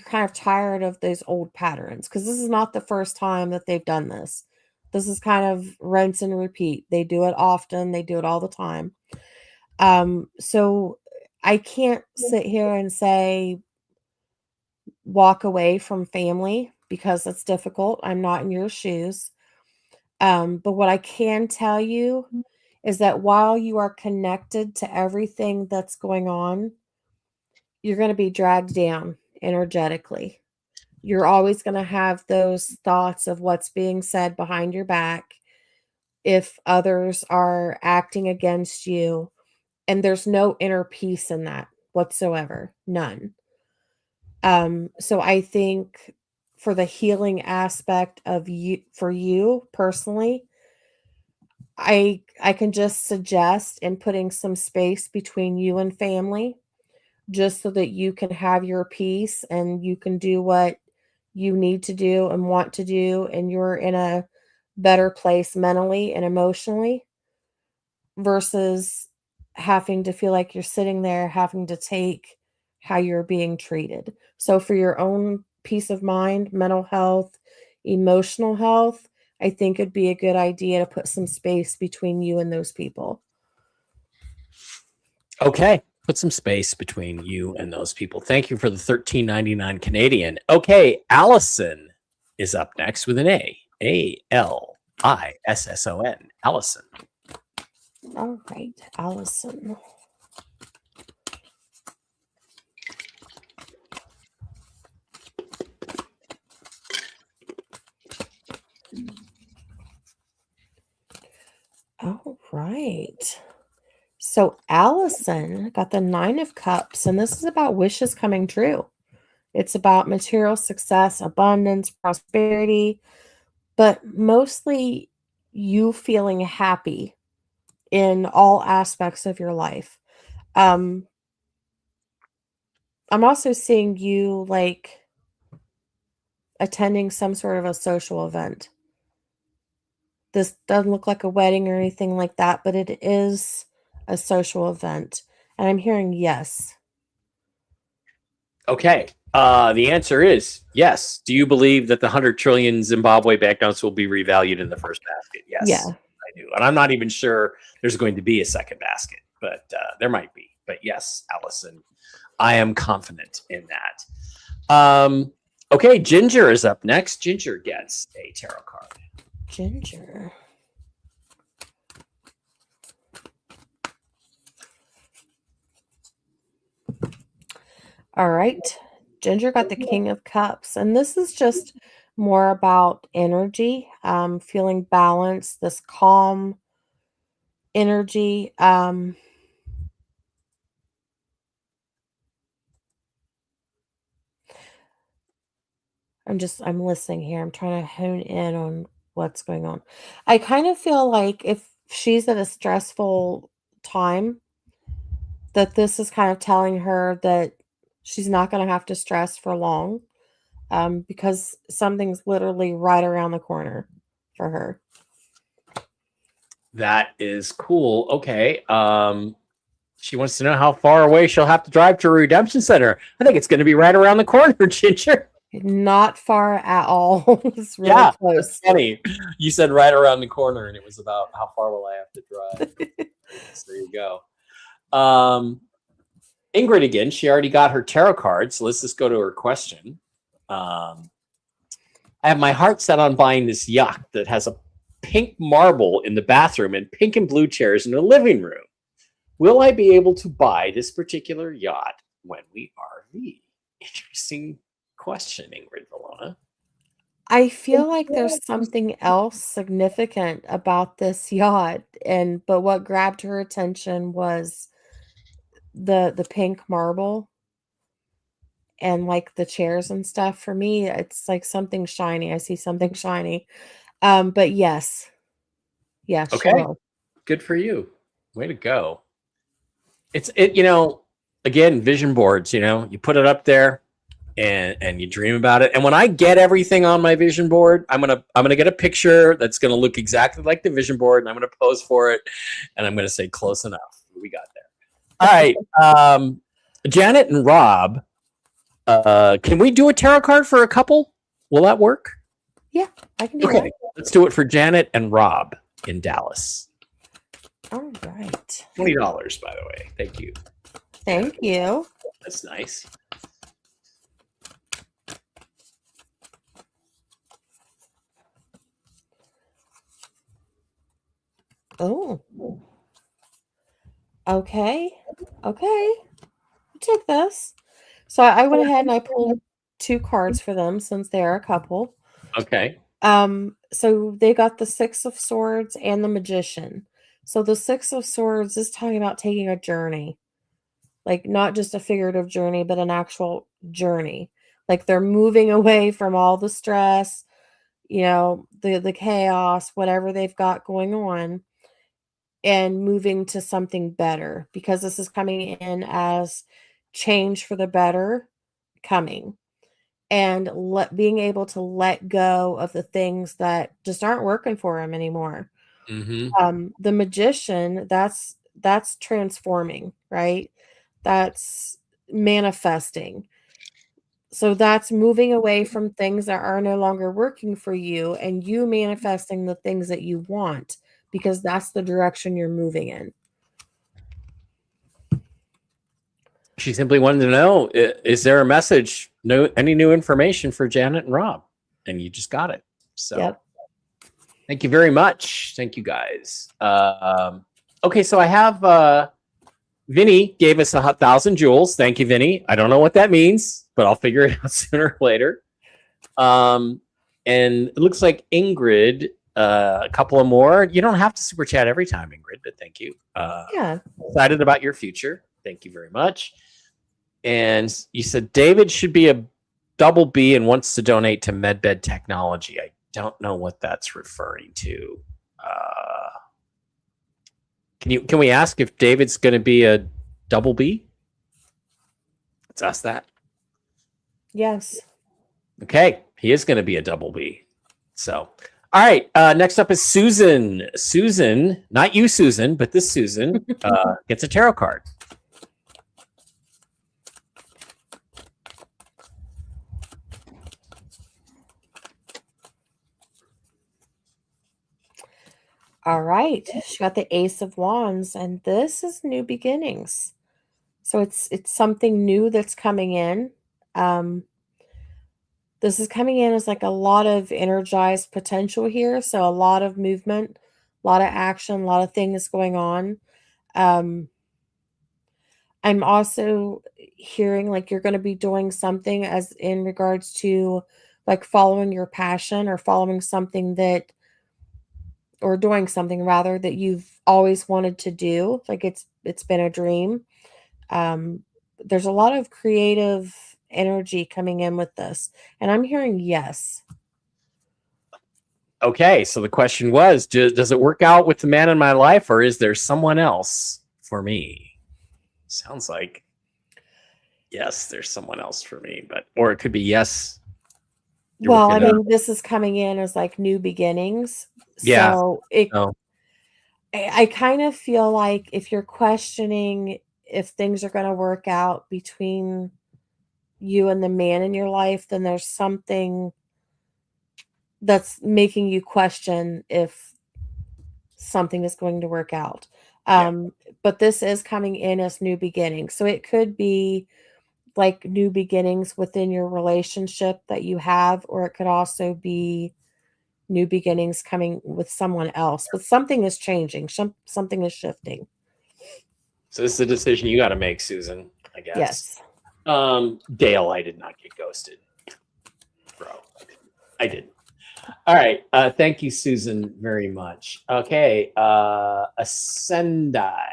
kind of tired of those old patterns, because this is not the first time that they've done this. This is kind of rinse and repeat. They do it often, they do it all the time. So I can't sit here and say walk away from family because that's difficult. I'm not in your shoes. But what I can tell you is that while you are connected to everything that's going on, you're going to be dragged down energetically. You're always going to have those thoughts of what's being said behind your back if others are acting against you. And there's no inner peace in that whatsoever. None. So I think for the healing aspect of you, for you personally, I can just suggest in putting some space between you and family just so that you can have your peace and you can do what you need to do and want to do and you're in a better place mentally and emotionally versus having to feel like you're sitting there having to take how you're being treated. So for your own peace of mind, mental health, emotional health, I think it'd be a good idea to put some space between you and those people. Okay. Put some space between you and those people. Thank you for the $13.99 Canadian. Okay. Allison is up next with an A. Alisson. Allison. All right, Allison. All right. So Allison got the 9 of Cups, and this is about wishes coming true. It's about material success, abundance, prosperity, but mostly you feeling happy in all aspects of your life. Um, I'm also seeing you like attending some sort of a social event. This doesn't look like a wedding or anything like that, but it is a social event. And I'm hearing yes. Okay. The answer is yes. Do you believe that the 100 trillion Zimbabwe banknotes will be revalued in the first basket? Yes, Yeah. I do. And I'm not even sure there's going to be a second basket, but there might be. But yes, Allison, I am confident in that. Okay, Ginger is up next. Ginger gets a tarot card. Ginger. All right. Ginger got the King of Cups. And this is just more about energy, feeling balanced, this calm energy. I'm listening here. I'm trying to hone in on what's going on. I kind of feel like if she's at a stressful time, that this is kind of telling her that she's not going to have to stress for long, because something's literally right around the corner for her. That is cool. Okay. She wants to know how far away she'll have to drive to a redemption center. I think it's going to be right around the corner, Ginger. Not far at all. It's really close. Funny. You said right around the corner, and it was about how far will I have to drive? So there you go. Ingrid again. She already got her tarot card, so let's just go to her question. I have my heart set on buying this yacht that has a pink marble in the bathroom and pink and blue chairs in the living room. Will I be able to buy this particular yacht when we RV? Interesting question, Ingrid Valona. I feel like there's something else significant about this yacht, but what grabbed her attention was the pink marble and like the chairs and stuff. For me, it's like something shiny. I see something shiny. But yes. Yes, she Okay. will. Good for you. Way to go. Again, vision boards, you put it up there and you dream about it. And when I get everything on my vision board, I'm gonna get a picture that's gonna look exactly like the vision board, and I'm gonna pose for it, and I'm gonna say close enough. We got there. All right. Janet and Rob, can we do a tarot card for a couple? Will that work? Yeah, I can do Okay, that. let's do it for Janet and Rob in Dallas. All right. $20, by the way. Thank you. Thank you. That's nice. Oh, okay. Okay. I'll take this. So I went ahead and I pulled 2 cards for them since they are a couple. Okay. So they got the 6 of Swords and the Magician. So the 6 of Swords is talking about taking a journey. Like not just a figurative journey, but an actual journey. Like they're moving away from all the stress, the chaos, whatever they've got going on, and moving to something better because this is coming in as change for the better coming, and being able to let go of the things that just aren't working for him anymore. Mm-hmm. The Magician, that's transforming, right? That's manifesting. So that's moving away from things that are no longer working for you and you manifesting the things that you want because that's the direction you're moving in. She simply wanted to know, is there a message, any new information for Janet and Rob? And you just got it. So Yep. thank you very much. Thank you guys. Okay, so I have Vinny gave us 1,000 joules. Thank you, Vinny. I don't know what that means, but I'll figure it out sooner or later. And it looks like Ingrid, a couple of more. You don't have to super chat every time, Ingrid, but thank you. Yeah. Excited about your future. Thank you very much. And you said David should be a double B and wants to donate to MedBed Technology. don't know what that's referring to. Can we ask if David's going to be a double B? Let's ask that. Yes. Okay, he is going to be a double B. So, all right. Next up is Susan. Susan, not you, Susan, but this Susan gets a tarot card. All right. She got the Ace of Wands, and this is new beginnings. So it's something new that's coming in. This is coming in as like a lot of energized potential here. So a lot of movement, a lot of action, a lot of things going on. I'm also hearing like you're going to be doing something as in regards to like following your passion or following something that, or doing something rather that you've always wanted to do. Like it's been a dream. There's a lot of creative energy coming in with this, and I'm hearing yes. Okay, so the question was, does it work out with the man in my life, or is there someone else for me? Sounds like yes, there's someone else for me, or it could be yes. Well, I mean, this is coming in as like new beginnings. Yeah. So I kind of feel like if you're questioning if things are going to work out between you and the man in your life, then there's something that's making you question if something is going to work out. But this is coming in as new beginnings. So it could be like new beginnings within your relationship that you have, or it could also be new beginnings coming with someone else. But something is changing, something is shifting. So this is a decision you got to make, Susan, I guess. Yes. Dale, I did not get ghosted. Bro, I didn't. All right. Thank you, Susan, very much. Okay. Ascendai.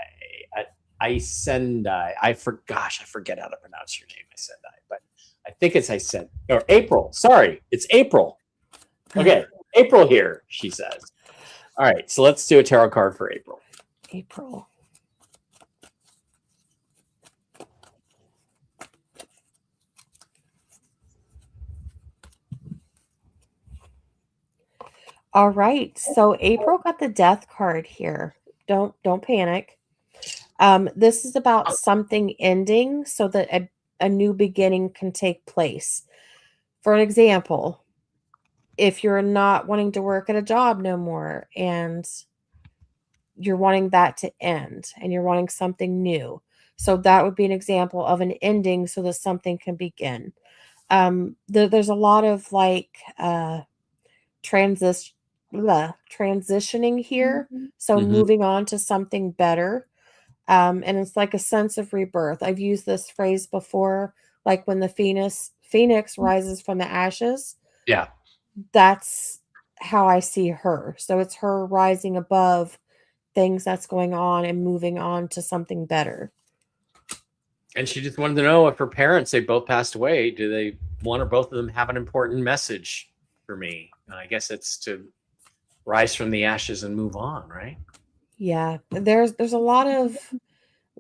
Isendai. I forget how to pronounce your name, Isendai, but I think it's or April. Sorry, it's April. Okay, April here, she says. All right, so let's do a tarot card for April. April. All right, so April got the Death card here. Don't panic. This is about something ending so that a new beginning can take place. For an example, if you're not wanting to work at a job no more and you're wanting that to end and you're wanting something new. So that would be an example of an ending so that something can begin. There's a lot of like transis transitioning here. So Hmm. moving on to something better. And it's like a sense of rebirth. I've used this phrase before, like when the phoenix rises from the ashes. Yeah. That's how I see her. So it's her rising above things that's going on and moving on to something better. And she just wanted to know if her parents, they both passed away, do they, one or both of them, have an important message for me? And I guess it's to rise from the ashes and move on, right? Yeah, there's a lot of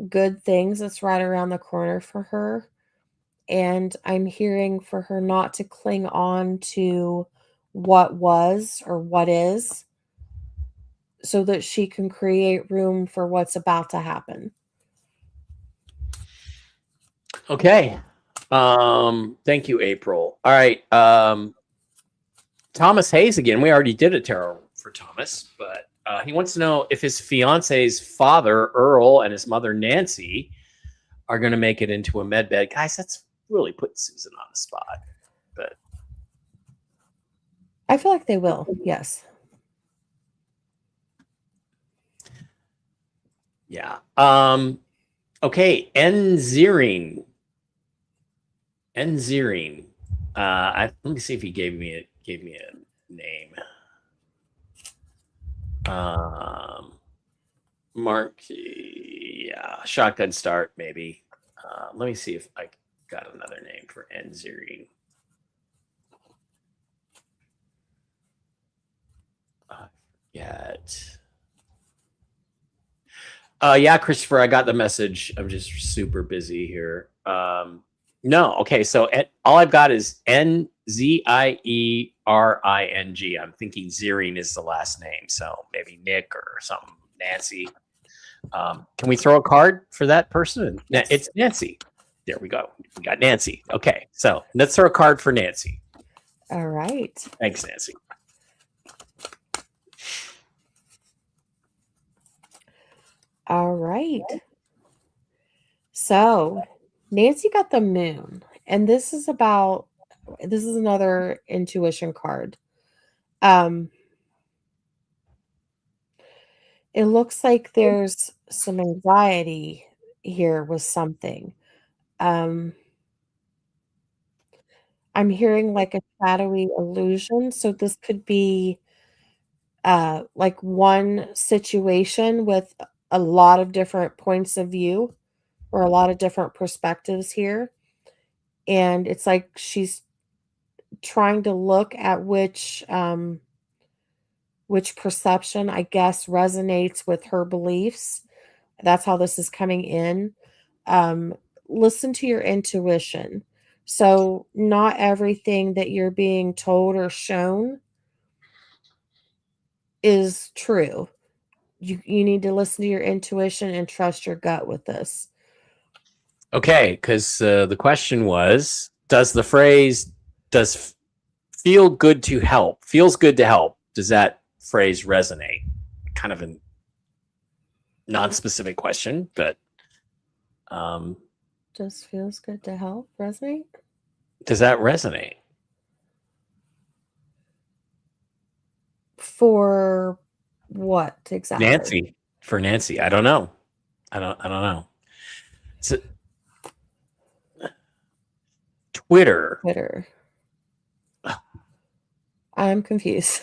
good things that's right around the corner for her, and I'm hearing for her not to cling on to what was or what is so that she can create room for what's about to happen. Okay. Thank you, April. All right. Thomas Hayes again. We already did a tarot for Thomas, but he wants to know if his fiance's father, Earl, and his mother, Nancy, are going to make it into a med bed. Guys, that's really putting Susan on the spot. But I feel like they will. Yes. yeah. Okay. Enzirine. Enzirine. Let me see if he gave me a name. Mark, yeah, shotgun start maybe. Let me see if I got another name for Enzirine. Yet. Yeah, Christopher, I got the message. I'm just super busy here. No, okay, so all I've got is Nziering. I'm thinking Zering is the last name, so maybe Nick or something, Nancy. Can we throw a card for that person? Yes. It's Nancy. There we go. We got Nancy. Okay, so let's throw a card for Nancy. All right. Thanks, Nancy. All right. So Nancy got the moon, and this is another intuition card. It looks like there's some anxiety here with something. Um, I'm hearing like a shadowy illusion. So this could be like one situation with a lot of different points of view or a lot of different perspectives here. And it's like she's trying to look at which perception I guess resonates with her beliefs. That's how this is coming in. Um, Listen to your intuition. So, not everything that you're being told or shown is true. You need to listen to your intuition and trust your gut with this. Okay, because the question was, does the phrase "does feel good to help" feels good to help? Does that phrase resonate? Kind of a non-specific question, but Just feels good to help resonate. does that resonate? For what exactly? Nancy, for Nancy, I don't know. I don't know. It's Twitter. I'm confused.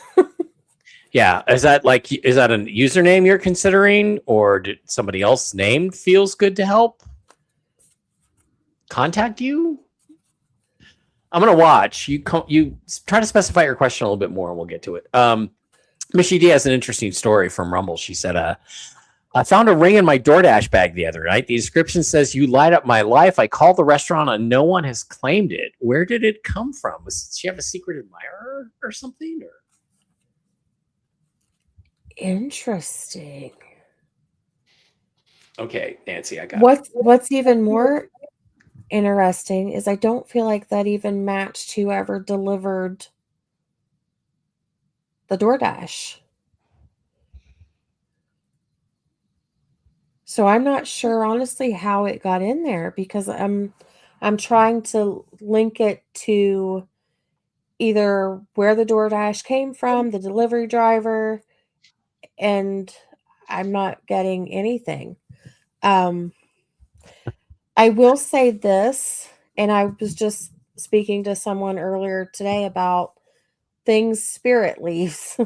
Yeah, is that a username you're considering, or did somebody else named feels good to help contact you? I'm gonna watch you. You try to specify your question a little bit more, and we'll get to it. Michie D has an interesting story from Rumble. She said, I found a ring in my DoorDash bag the other night. The description says, "You light up my life." I called the restaurant and no one has claimed it. Where did it come from? Does she have a secret admirer or something? Or Interesting. okay, Nancy, I got What's even more interesting is I don't feel like that even matched whoever delivered the DoorDash. So I'm not sure honestly how it got in there because I'm trying to link it to either where the DoorDash came from, the delivery driver, and I'm not getting anything. Um, I will say this, and I was just speaking to someone earlier today about things spirit leaves.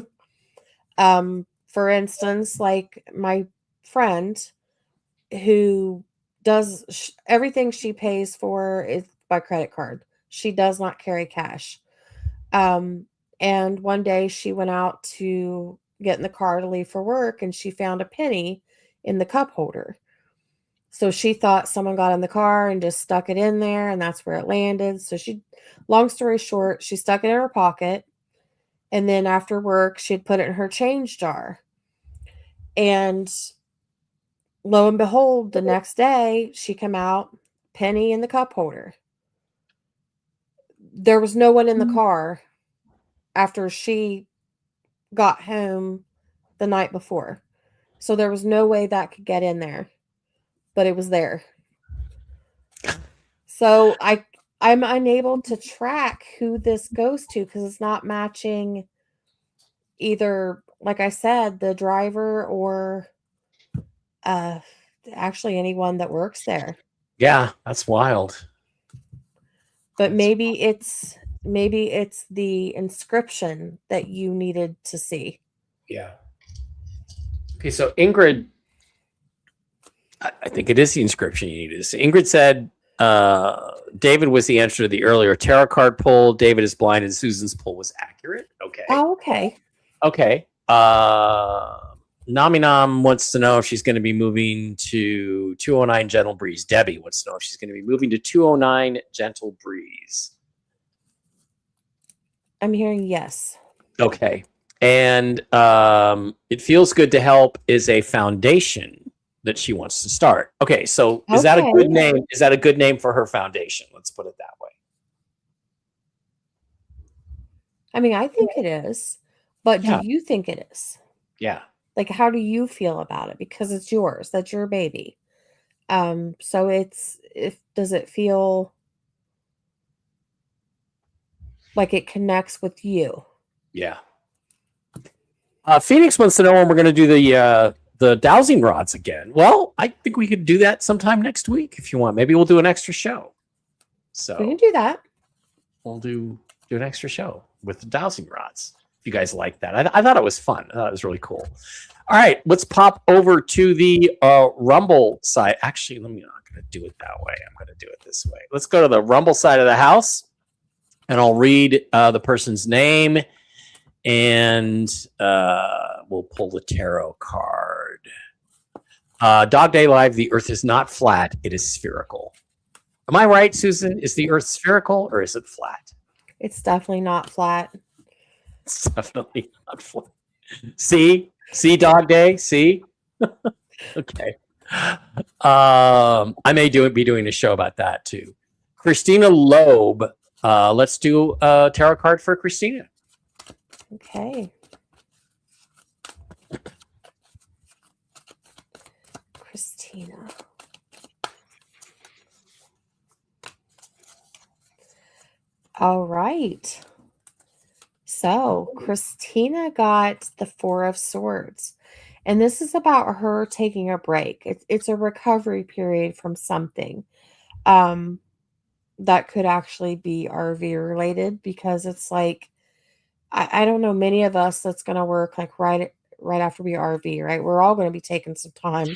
For instance, like my friend who does everything she pays for is by credit card. She does not carry cash. Um, and one day she went out to get in the car to leave for work and she found a penny in the cup holder. So she thought someone got in the car and just stuck it in there and that's where it landed. So long story short, she stuck it in her pocket and then after work, she'd put it in her change jar. And lo and behold, the next day she come out, penny in the cup holder. There was no one in the car after she got home the night before. So there was no way that could get in there, but it was there. So I'm unable to track who this goes to because it's not matching either, like I said, the driver or uh actually anyone that works there. Yeah, that's wild. But That's, maybe it's the inscription that you needed to see. yeah. Okay, so Ingrid, I think it is the inscription you needed to see. Ingrid said David was the answer to the earlier tarot card pull. David is blind and Susan's pull was accurate. Okay. Oh, okay. Okay. Naminam wants to know if she's going to be moving to 209 Gentle Breeze. Debbie wants to know if she's going to be moving to 209 Gentle Breeze. I'm hearing yes. Okay. And it feels good to help is a foundation that she wants to start. Okay, so is that a good name? Is that a good name for her foundation? Let's put it that way. I mean, I think it is. But do you think it is? Yeah. Like, how do you feel about it? Because it's yours. That's your baby. So does it feel like it connects with you? Yeah. Phoenix wants to know when we're going to do the dowsing rods again. Well, I think we could do that sometime next week if you want. Maybe we'll do an extra show. So we can do that. We'll do an extra show with the dowsing rods. If you guys like that, I thought it was fun. I thought it was really cool. All right, let's pop over to the Rumble side. Actually, I'm not going to do it that way. I'm going to do it this way. Let's go to the Rumble side of the house, and I'll read the person's name, and we'll pull the tarot card. Dog Day Live, the Earth is not flat. It is spherical. Am I right, Susan? Is the Earth spherical or is it flat? It's definitely not flat. It's definitely not flat. See, Dog Day. See. Okay. I may be doing a show about that too. Christina Loeb. Let's do a tarot card for Christina. Okay. Christina. All right. So Christina got the Four of Swords. And this is about her taking a break. It's a recovery period from something. That could actually be RV related because it's like, I don't know, many of us that's going to work like right after we RV, right? We're all going to be taking some time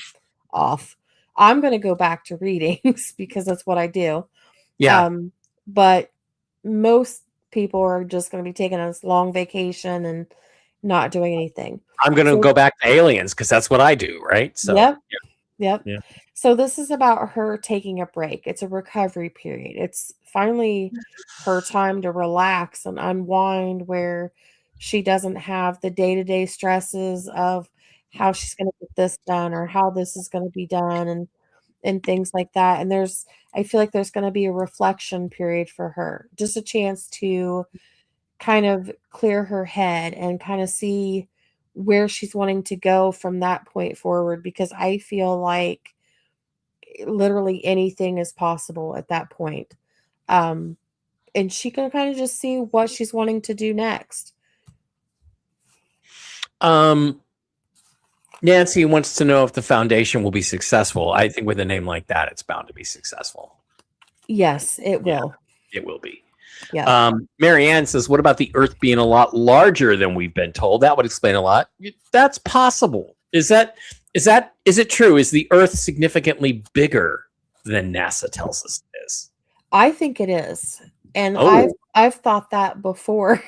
off. I'm going to go back to readings because that's what I do. Yeah. But most people are just going to be taking a long vacation and not doing anything. I'm going to go back to aliens because that's what I do, right? So. Yep. Yeah. So this is about her taking a break. It's a recovery period. It's finally her time to relax and unwind where she doesn't have the day-to-day stresses of how she's going to get this done or how this is going to be done and things like that. And I feel like there's going to be a reflection period for her. Just a chance to kind of clear her head and kind of see where she's wanting to go from that point forward, because I feel like literally anything is possible at that point. Um, and she can kind of just see what she's wanting to do next. Nancy wants to know if the foundation will be successful. I think with a name like that, it's bound to be successful. Yes, it will. It will be. Yeah. Marianne says, what about the Earth being a lot larger than we've been told? That would explain a lot. That's possible. Is it true? Is the Earth significantly bigger than NASA tells us it is? I think it is. And Oh. I've thought that before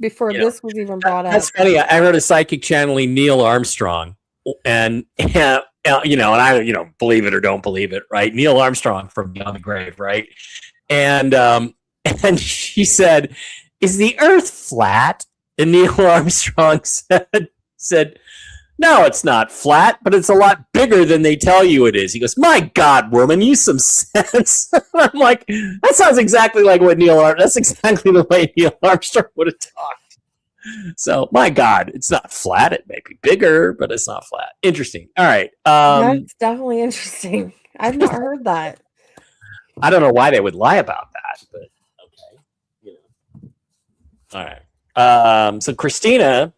this was even brought up. That's funny. I heard a psychic channeling Neil Armstrong, and and I believe it or don't believe it, right? Neil Armstrong from Beyond the Grave, right? And and she said, "Is the Earth flat?" And Neil Armstrong said, "No, it's not flat, but it's a lot bigger than they tell you it is." He goes, "My God, woman, use some sense." I'm like, that sounds exactly like what that's exactly the way Neil Armstrong would have talked. So, my God, it's not flat. It may be bigger, but it's not flat. Interesting. All right. That's definitely interesting. I've not heard that. I don't know why they would lie about that, but okay. All right. So Christina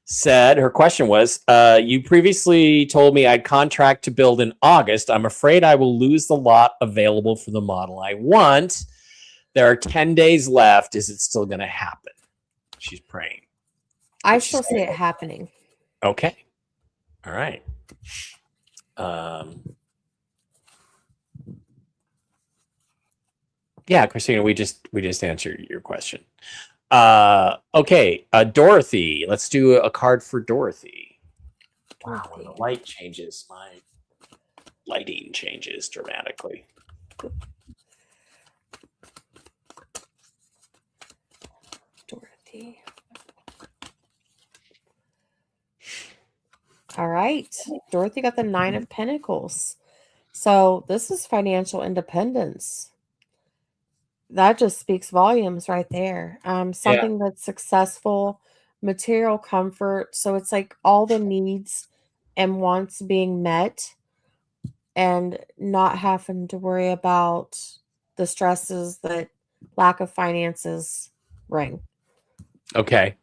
said her question was, you previously told me I'd contract to build in August. I'm afraid I will lose the lot available for the model I want. There are 10 days left. Is it still going to happen? She's praying. I still see it happening. Okay. All right. Yeah, Christina, we just answered your question. Okay, Dorothy. Let's do a card for Dorothy. Wow, when the light changes, my lighting changes dramatically. Dorothy. All right. Dorothy got the 9 of Pentacles. So this is financial independence. That just speaks volumes right there. Something that's successful, material comfort. So it's like all the needs and wants being met and not having to worry about the stresses that lack of finances bring. Okay.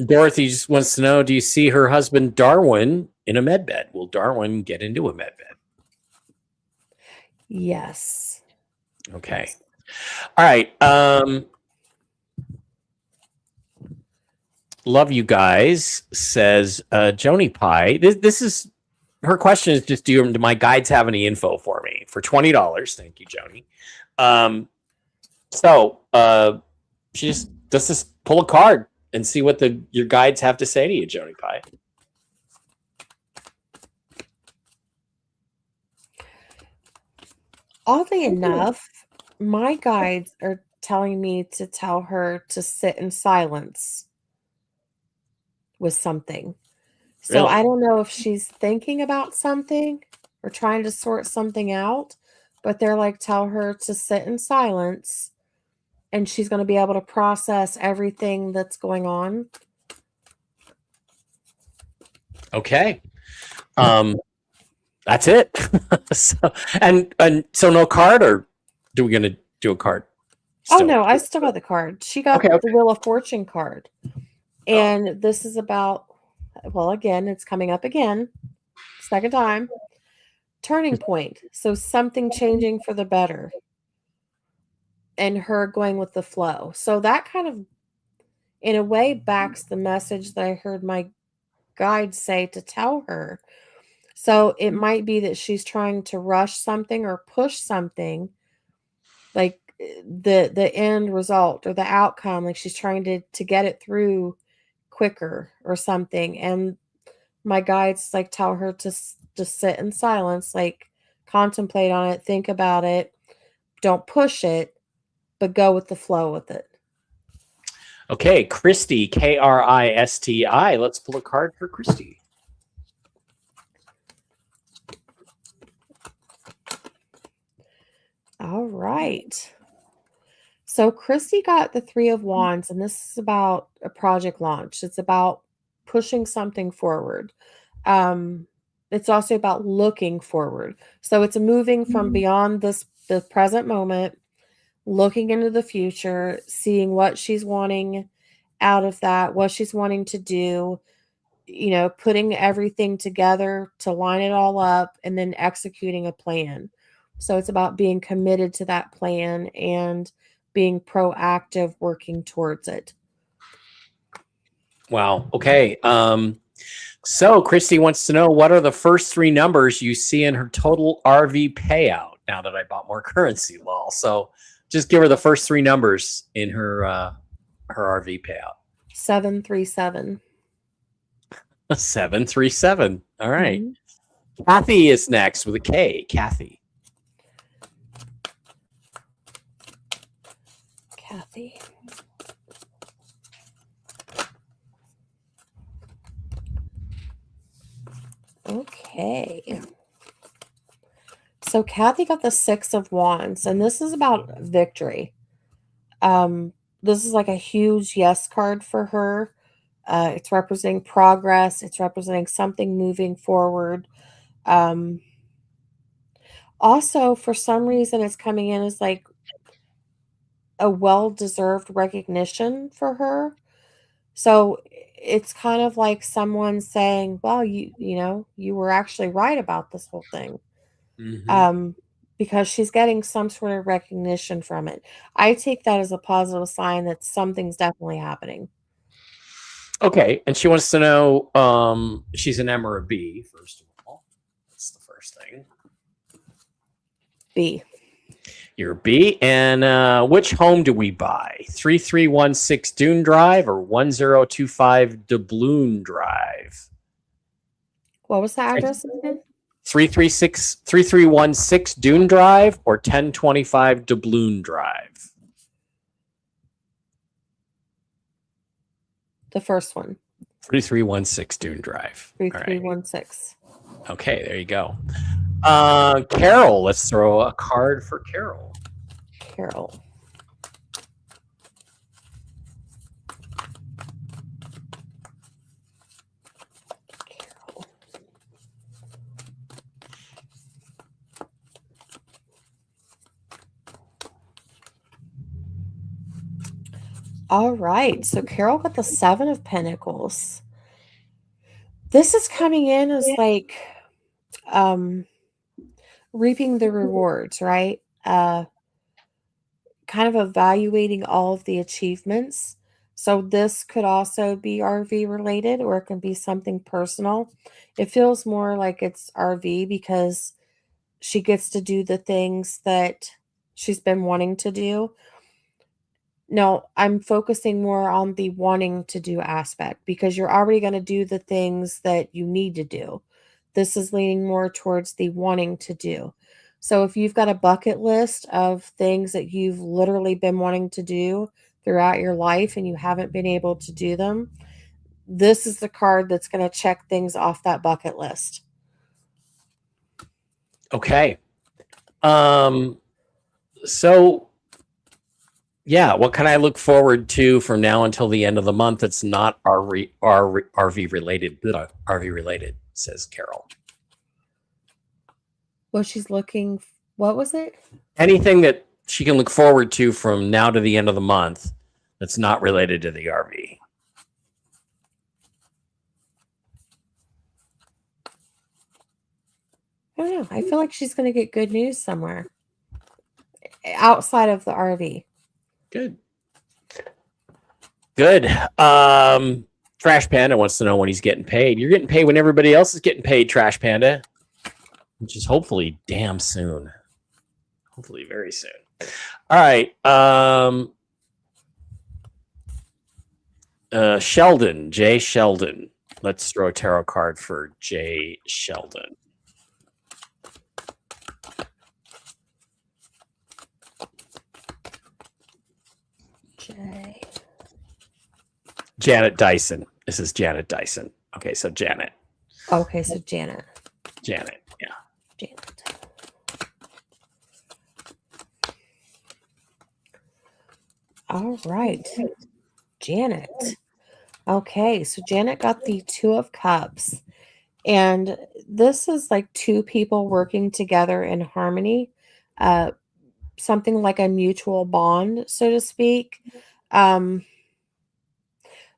Dorothy just wants to know, do you see her husband Darwin in a med bed? Will Darwin get into a med bed? Yes. Okay. All right. Love you guys, says Joni Pie. This is her question is just, do my guides have any info for me? For $20. Thank you, Joni. She just does this, pull a card and see what your guides have to say to you, Joni Pie. Oddly enough, my guides are telling me to tell her to sit in silence with something. So Really? I don't know if she's thinking about something or trying to sort something out, but they're like, tell her to sit in silence and she's going to be able to process everything that's going on. Okay. That's it. So no card, or do we gonna do a card? Still? Oh no, I still got the card. She got the Wheel of Fortune card. And this is about, well, again, it's coming up again. Second time. Turning point. So something changing for the better. And her going with the flow. So that kind of, in a way, backs the message that I heard my guide say to tell her. So it might be that she's trying to rush something or push something, like the end result or the outcome, like she's trying to get it through quicker or something. And my guides like tell her to just sit in silence, like contemplate on it, think about it, don't push it, but go with the flow with it. Okay, Christy, Kristi. Let's pull a card for Christy. All right. So Christy got the 3 of Wands, and this is about a project launch. It's about pushing something forward. It's also about looking forward. So it's moving from beyond the present moment, looking into the future, seeing what she's wanting out of that, what she's wanting to do, putting everything together to line it all up and then executing a plan. So it's about being committed to that plan and being proactive working towards it. Wow. Okay. So Christy wants to know, what are the first 3 numbers you see in her total RV payout now that I bought more currency, lol. So just give her the first 3 numbers in her RV payout. 737. 737. All right. Mm-hmm. Kathy is next with a K. Kathy. Okay. So Kathy got the 6 of Wands, and this is about victory. This is like a huge yes card for her. It's representing progress. It's representing something moving forward. Also, for some reason, it's coming in as like a well-deserved recognition for her. So it's kind of like someone saying, well, you were actually right about this whole thing. Mm-hmm. Because she's getting some sort of recognition from it. I take that as a positive sign that something's definitely happening. Okay. And she wants to know, she's an M or a B, first of all. That's the first thing. B. You're B. And which home do we buy? 3316 Dune Drive or 1025 Doubloon Drive? What was the address again? 3316 Dune Drive or 1025 Doubloon Drive? The first one. 3316 Dune Drive. 3316. Right. Okay, there you go. Carol, let's throw a card for Carol. Carol. All right, so Carol got the 7 of Pentacles. This is coming in as like reaping the rewards, right? Kind of evaluating all of the achievements. So this could also be RV related, or it can be something personal. It feels more like it's RV because she gets to do the things that she's been wanting to do. No, I'm focusing more on the wanting to do aspect because you're already going to do the things that you need to do. This is leaning more towards the wanting to do. So if you've got a bucket list of things that you've literally been wanting to do throughout your life and you haven't been able to do them, this is the card that's going to check things off that bucket list. Okay. So yeah, what can I look forward to from now until the end of the month that's not RV related, says Carol. Well, she's looking, what was it? Anything that she can look forward to from now to the end of the month that's not related to the RV. I don't know. I feel like she's going to get good news somewhere outside of the RV. Good. Trash Panda wants to know when he's getting paid. You're getting paid when everybody else is getting paid, Trash Panda, which is hopefully damn soon. Hopefully very soon. All right. Sheldon, Jay Sheldon. Let's throw a tarot card for Jay Sheldon. Janet Dyson. This is Janet Dyson. Okay, so Janet. Okay, so Janet. Janet, yeah. Janet. All right. Janet. Okay, so Janet got the Two of Cups, and this is like two people working together in harmony, uh, something like a mutual bond, so to speak. Um,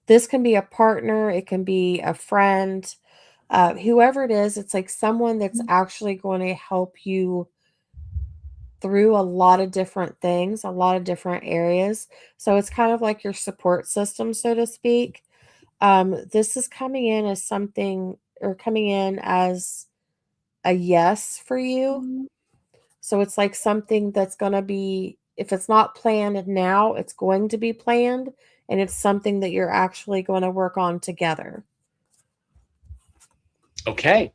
this can be a partner, it can be a friend, whoever it is. It's like someone that's actually going to help you through a lot of different things, a lot of different areas. So it's kind of like your support system, so to speak. This is coming in as something, or coming in as a yes for you. So it's like something that's going to be, if it's not planned now, it's going to be planned. And it's something that you're actually going to work on together. Okay.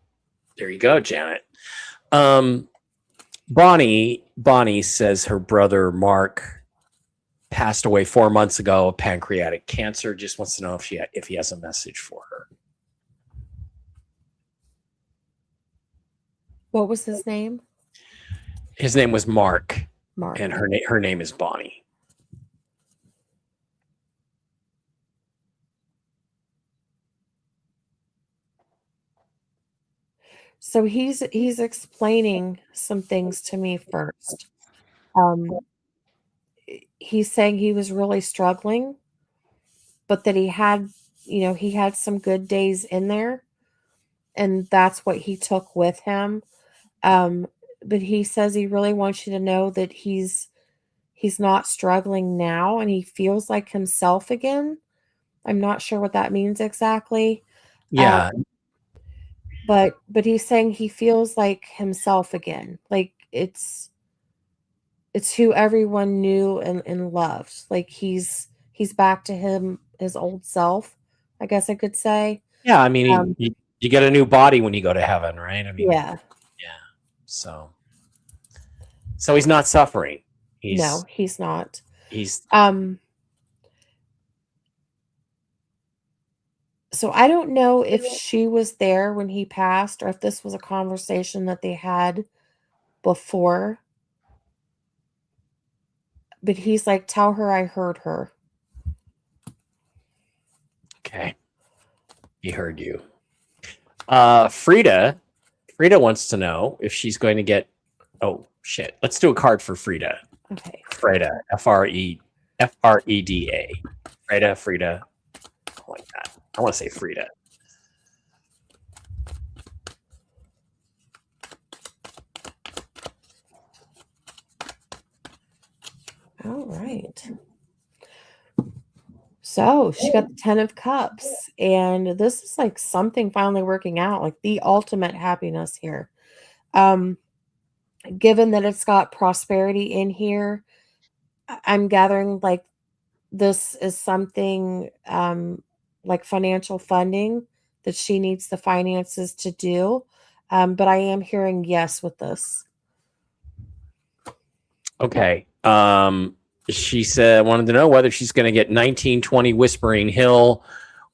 There you go, Janet. Um, Bonnie says her brother Mark passed away 4 months ago of pancreatic cancer. Just wants to know if he has a message for her. What was his name? His name was Mark, Mark. and her name is Bonnie. So he's explaining some things to me first. Um, he's saying he was really struggling, but that he had some good days in there, and that's what he took with him. Um, but he says he really wants you to know that he's not struggling now, and he feels like himself again. I'm not sure what that means exactly. Uh, Yeah, but he's saying he feels like himself again. Like it's who everyone knew and loved. Like he's back to his old self, I guess I could say. yeah. I mean, Um, you get a new body when you go to heaven, right? I mean, yeah, yeah. So he's not suffering. no, He's he's not. he's Um, so I don't know if she was there when he passed or if this was a conversation that they had before. But he's like, tell her I heard her. okay. He heard you. Frida wants to know if she's going to get. Oh shit! Let's do a card for Frida. Okay. Frida, Freda. Frida. I like that. I want to say Frida. All right. So she got the Ten of Cups, and this is like something finally working out, like the ultimate happiness here. Um, given that it's got prosperity in here, I'm gathering like this is something like financial funding that she needs the finances to do. But I am hearing yes with this. Okay. She said wanted to know whether she's going to get 1920 Whispering Hill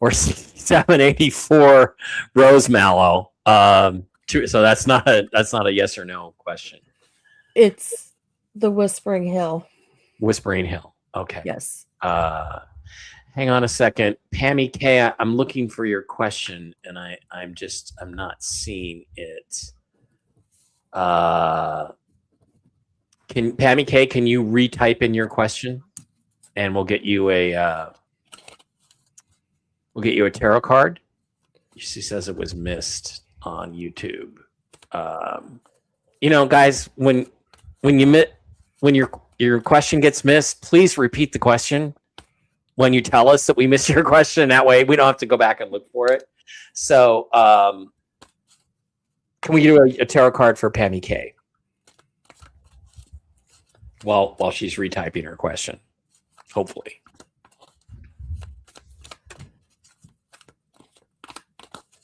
or 784 Rose Mallow. So that's not a yes or no question. It's the Whispering Hill. Whispering Hill. Okay. Yes. Hang on a second, Pammy K. I'm looking for your question, and I'm not seeing it. Can Pammy K? Can you retype in your question, and we'll get you a tarot card. She says it was missed on YouTube. Guys, when your question gets missed, please repeat the question when you tell us that we missed your question. That way, we don't have to go back and look for it. So, can we do a tarot card for Pammy K? While she's retyping her question, hopefully.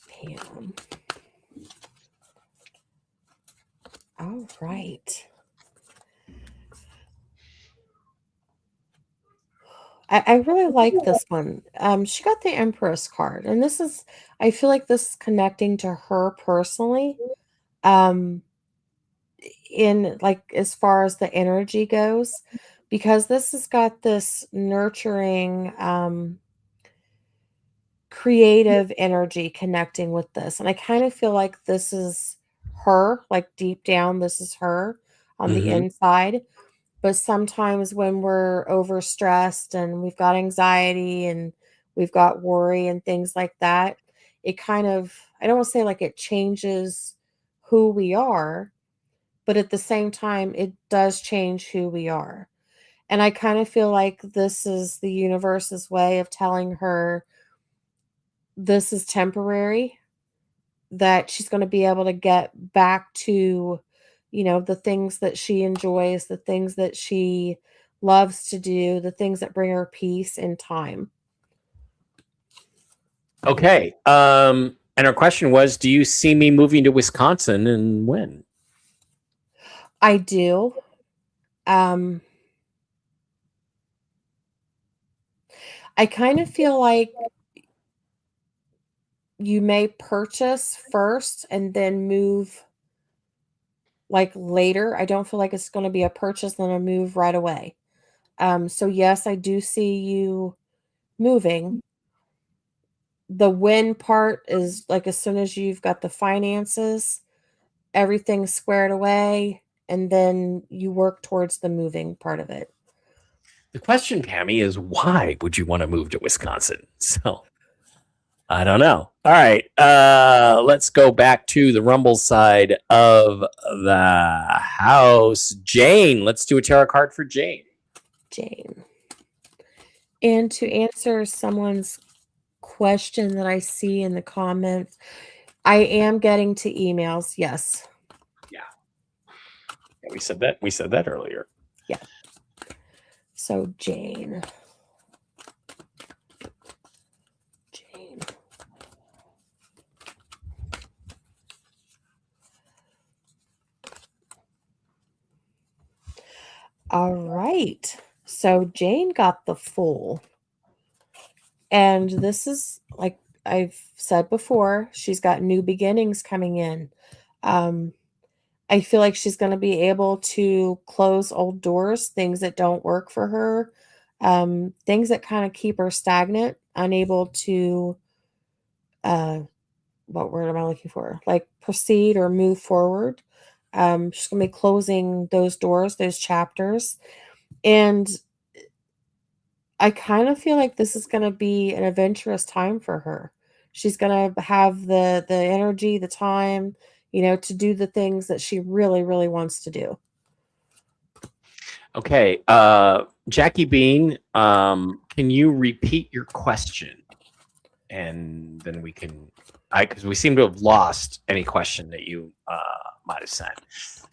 Pam. All right. I really like this one. She got the Empress card, and I feel like this is connecting to her personally. Um, in like as far as the energy goes, because this has got this nurturing, creative energy connecting with this. And I kind of feel like this is her, like deep down, this is her on the Mm-hmm. inside. But sometimes when we're overstressed and we've got anxiety and we've got worry and things like that, it kind of, I don't want to say like it changes who we are, but at the same time, it does change who we are. And I kind of feel like this is the universe's way of telling her this is temporary, that she's going to be able to get back to, the things that she enjoys, the things that she loves to do, the things that bring her peace in time. Okay. And our question was, do you see me moving to Wisconsin and when? I do. Um, I kind of feel like you may purchase first and then move like later. I don't feel like it's going to be a purchase and a move right away. So yes, I do see you moving. The win part is like as soon as you've got the finances, everything's squared away, and then you work towards the moving part of it. The question, Pammy, is why would you want to move to Wisconsin? So I don't know. All right. Let's go back to the Rumble side of the house. Jane, let's do a tarot card for Jane. Jane. And to answer someone's question that I see in the comments, I am getting to emails. Yes. Yeah, we said that. We said that earlier. Yeah. So Jane. All right. So Jane got the Fool. And this is like I've said before, she's got new beginnings coming in. I feel like she's going to be able to close old doors, things that don't work for her, things that kind of keep her stagnant, unable to, what word am I looking for? Like proceed or move forward. She's going to be closing those doors, those chapters. And I kind of feel like this is going to be an adventurous time for her. She's going to have the energy, the time, to do the things that she really, really wants to do. Okay. Jackie Bean, can you repeat your question? And then we can, because we seem to have lost any question that you might have sent.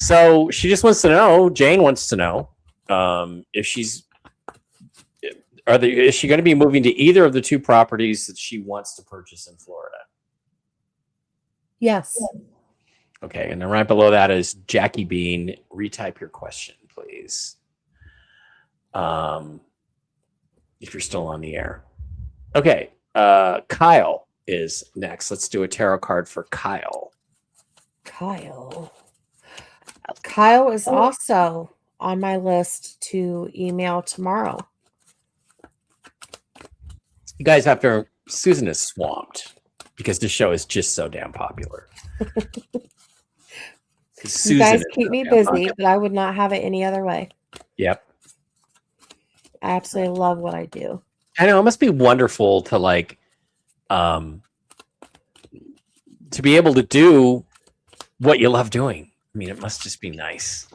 So she just wants to know, Jane wants to know, if she's, is she going to be moving to either of the two properties that she wants to purchase in Florida? Yes. Okay, and then right below that is Jackie Bean. Retype your question, please. If you're still on the air. Okay, Kyle is next. Let's do a tarot card for Kyle. Kyle is also on my list to email tomorrow. You guys have to, Susan is swamped because this show is just so damn popular. You guys keep me busy, but I would not have it any other way. Yep. I absolutely love what I do. I know, it must be wonderful to like, to be able to do what you love doing. I mean, it must just be nice.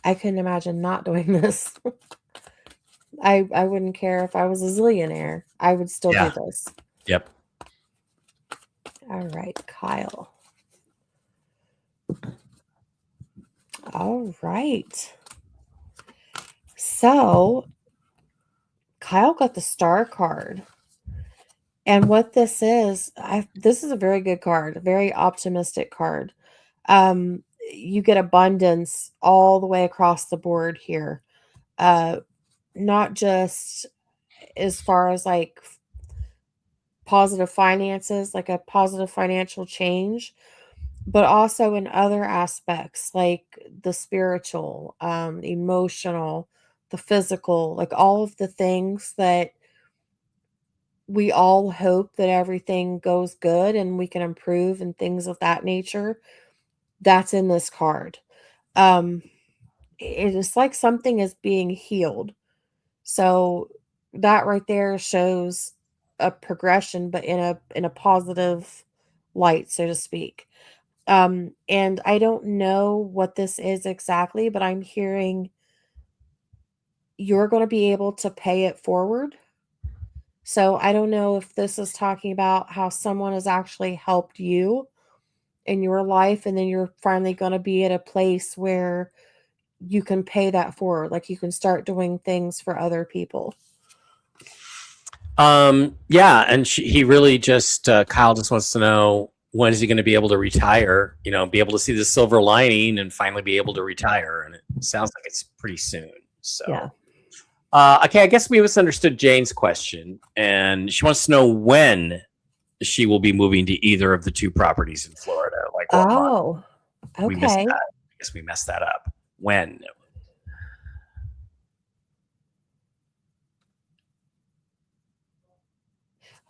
I couldn't imagine not doing this. I wouldn't care if I was a zillionaire. I would still do this. Yep. All right, Kyle. All right. So Kyle got the Star card. And what this is, this is a very good card, a very optimistic card. You get abundance all the way across the board here. Not just as far as like positive finances, like a positive financial change, but also in other aspects like the spiritual, emotional, the physical, like all of the things that we all hope that everything goes good and we can improve and things of that nature. That's in this card. Um, it is like something is being healed. So that right there shows a progression, but in a positive light, so to speak. And I don't know what this is exactly, but I'm hearing you're going to be able to pay it forward. So I don't know if this is talking about how someone has actually helped you in your life, and then you're finally going to be at a place where you can pay that forward. Like you can start doing things for other people. Yeah, and he really just Kyle just wants to know, when is he going to be able to retire? You know, be able to see the silver lining and finally be able to retire. And it sounds like it's pretty soon. So, Yeah. Okay, I guess we misunderstood Jane's question, and she wants to know when she will be moving to either of the two properties in Florida. Like what month? Oh, We missed okay. that. I guess we messed that up. When?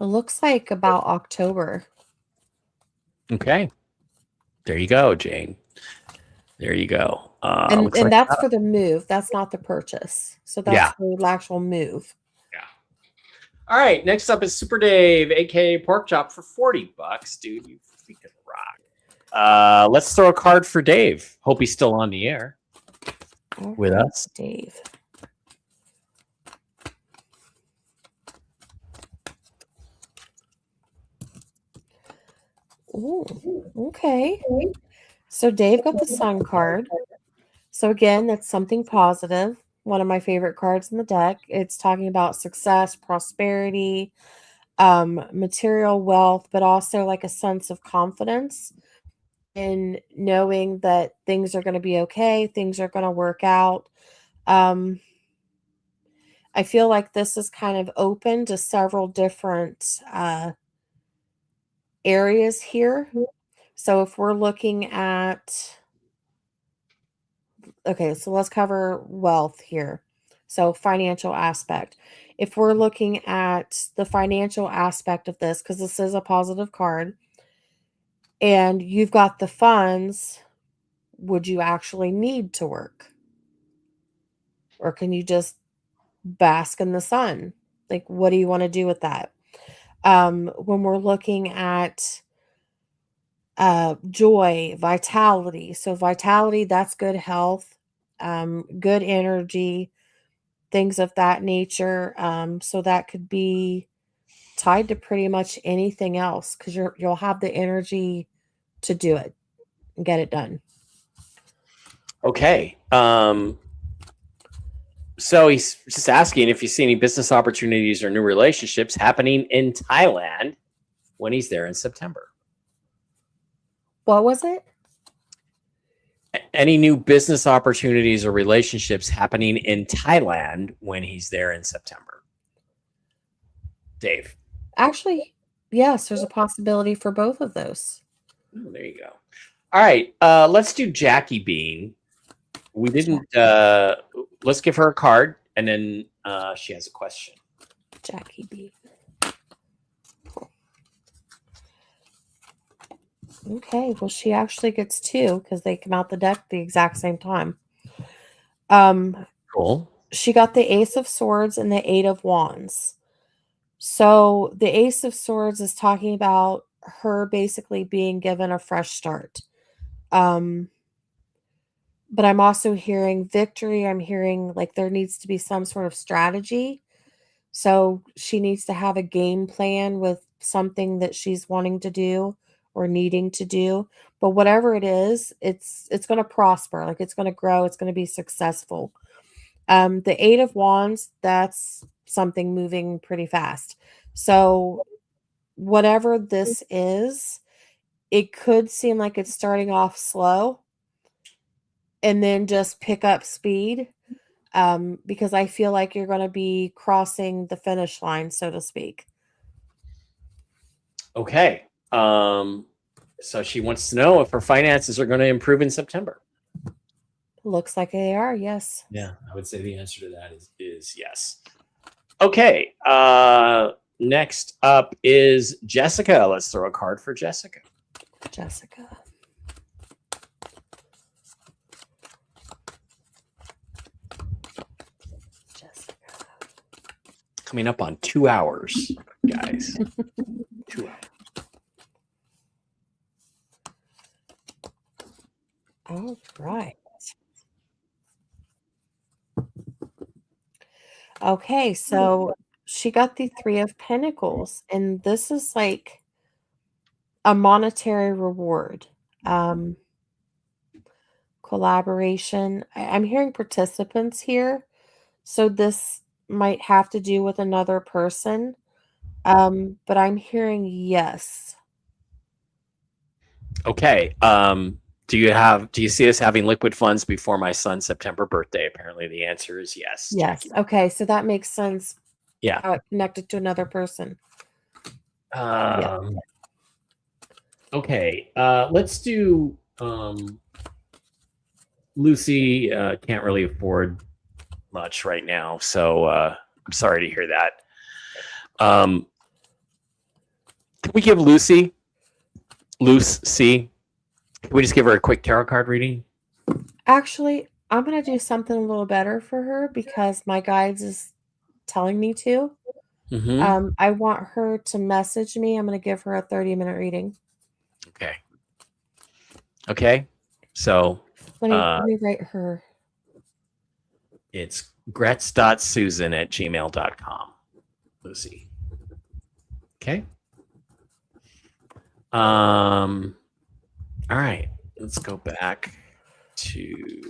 It looks like about October. Okay, there you go, Jane. There you go. And Looks like that's for the move. That's not the purchase. So that's yeah. the actual move. Yeah. All right. Next up is Super Dave, aka Pork Chop, for $40. Dude, you freaking rock. Let's throw a card for Dave. Hope he's still on the air with us. Dave. Ooh, okay. So Dave got the Sun card. So again, that's something positive. One of my favorite cards in the deck. It's talking about success, prosperity, material wealth, but also like a sense of confidence in knowing that things are going to be okay, things are going to work out. Um, I feel like this is kind of open to several different areas here. So if we're looking at, okay, so let's cover wealth here. So financial aspect. If we're looking at the financial aspect of this, because this is a positive card, and you've got the funds, would you actually need to work? Or can you just bask in the sun? Like, what do you want to do with that? When we're looking at joy, vitality. So, vitality, that's good health, good energy, things of that nature. So, that could be tied to pretty much anything else because you'll have the energy to do it and get it done. Okay. So he's just asking if you see any business opportunities or new relationships happening in Thailand when he's there in September. What was it? Any new business opportunities or relationships happening in Thailand when he's there in September? Dave. Actually, yes, there's a possibility for both of those. Oh, there you go. All right. Let's do Jackie Bean. We didn't. Let's give her a card, and then she has a question. Jackie B. Okay, well, she actually gets two because they come out the deck the exact same time. Cool. She got the Ace of Swords and the Eight of Wands. So the Ace of Swords is talking about her basically being given a fresh start. But I'm also hearing victory. I'm hearing like there needs to be some sort of strategy. So she needs to have a game plan with something that she's wanting to do or needing to do. But whatever it is, it's going to prosper. Like it's going to grow. It's going to be successful. The Eight of Wands, that's something moving pretty fast. So whatever this is, it could seem like it's starting off slow and then just pick up speed. Because I feel like you're going to be crossing the finish line, so to speak. Okay. So she wants to know if her finances are going to improve in September. Looks like they are, yes. Yeah, I would say the answer to that is yes. Okay. Next up is Jessica. Let's throw a card for Jessica. Jessica. Coming up on 2 hours, guys. 2 hours. All right. Okay, so she got the Three of Pentacles, and this is like a monetary reward. Collaboration. I'm hearing participants here, so this might have to do with another person. But I'm hearing yes. Okay. Do you see us having liquid funds before my son's September birthday? Apparently the answer is yes. Yes. Jackie. Okay, so that makes sense. Yeah. How it connected to another person. Okay. Let's do Lucy can't really afford much right now, so I'm sorry to hear that. Can we give Lucy? Can we just give her a quick tarot card reading? Actually, I'm going to do something a little better for her because my guides is telling me to. Mm-hmm. I want her to message me. I'm going to give her a 30-minute reading. Okay. Okay. So Let me write her. It's gretz.susan@gmail.com. Lucy. Okay. All right. Let's go back to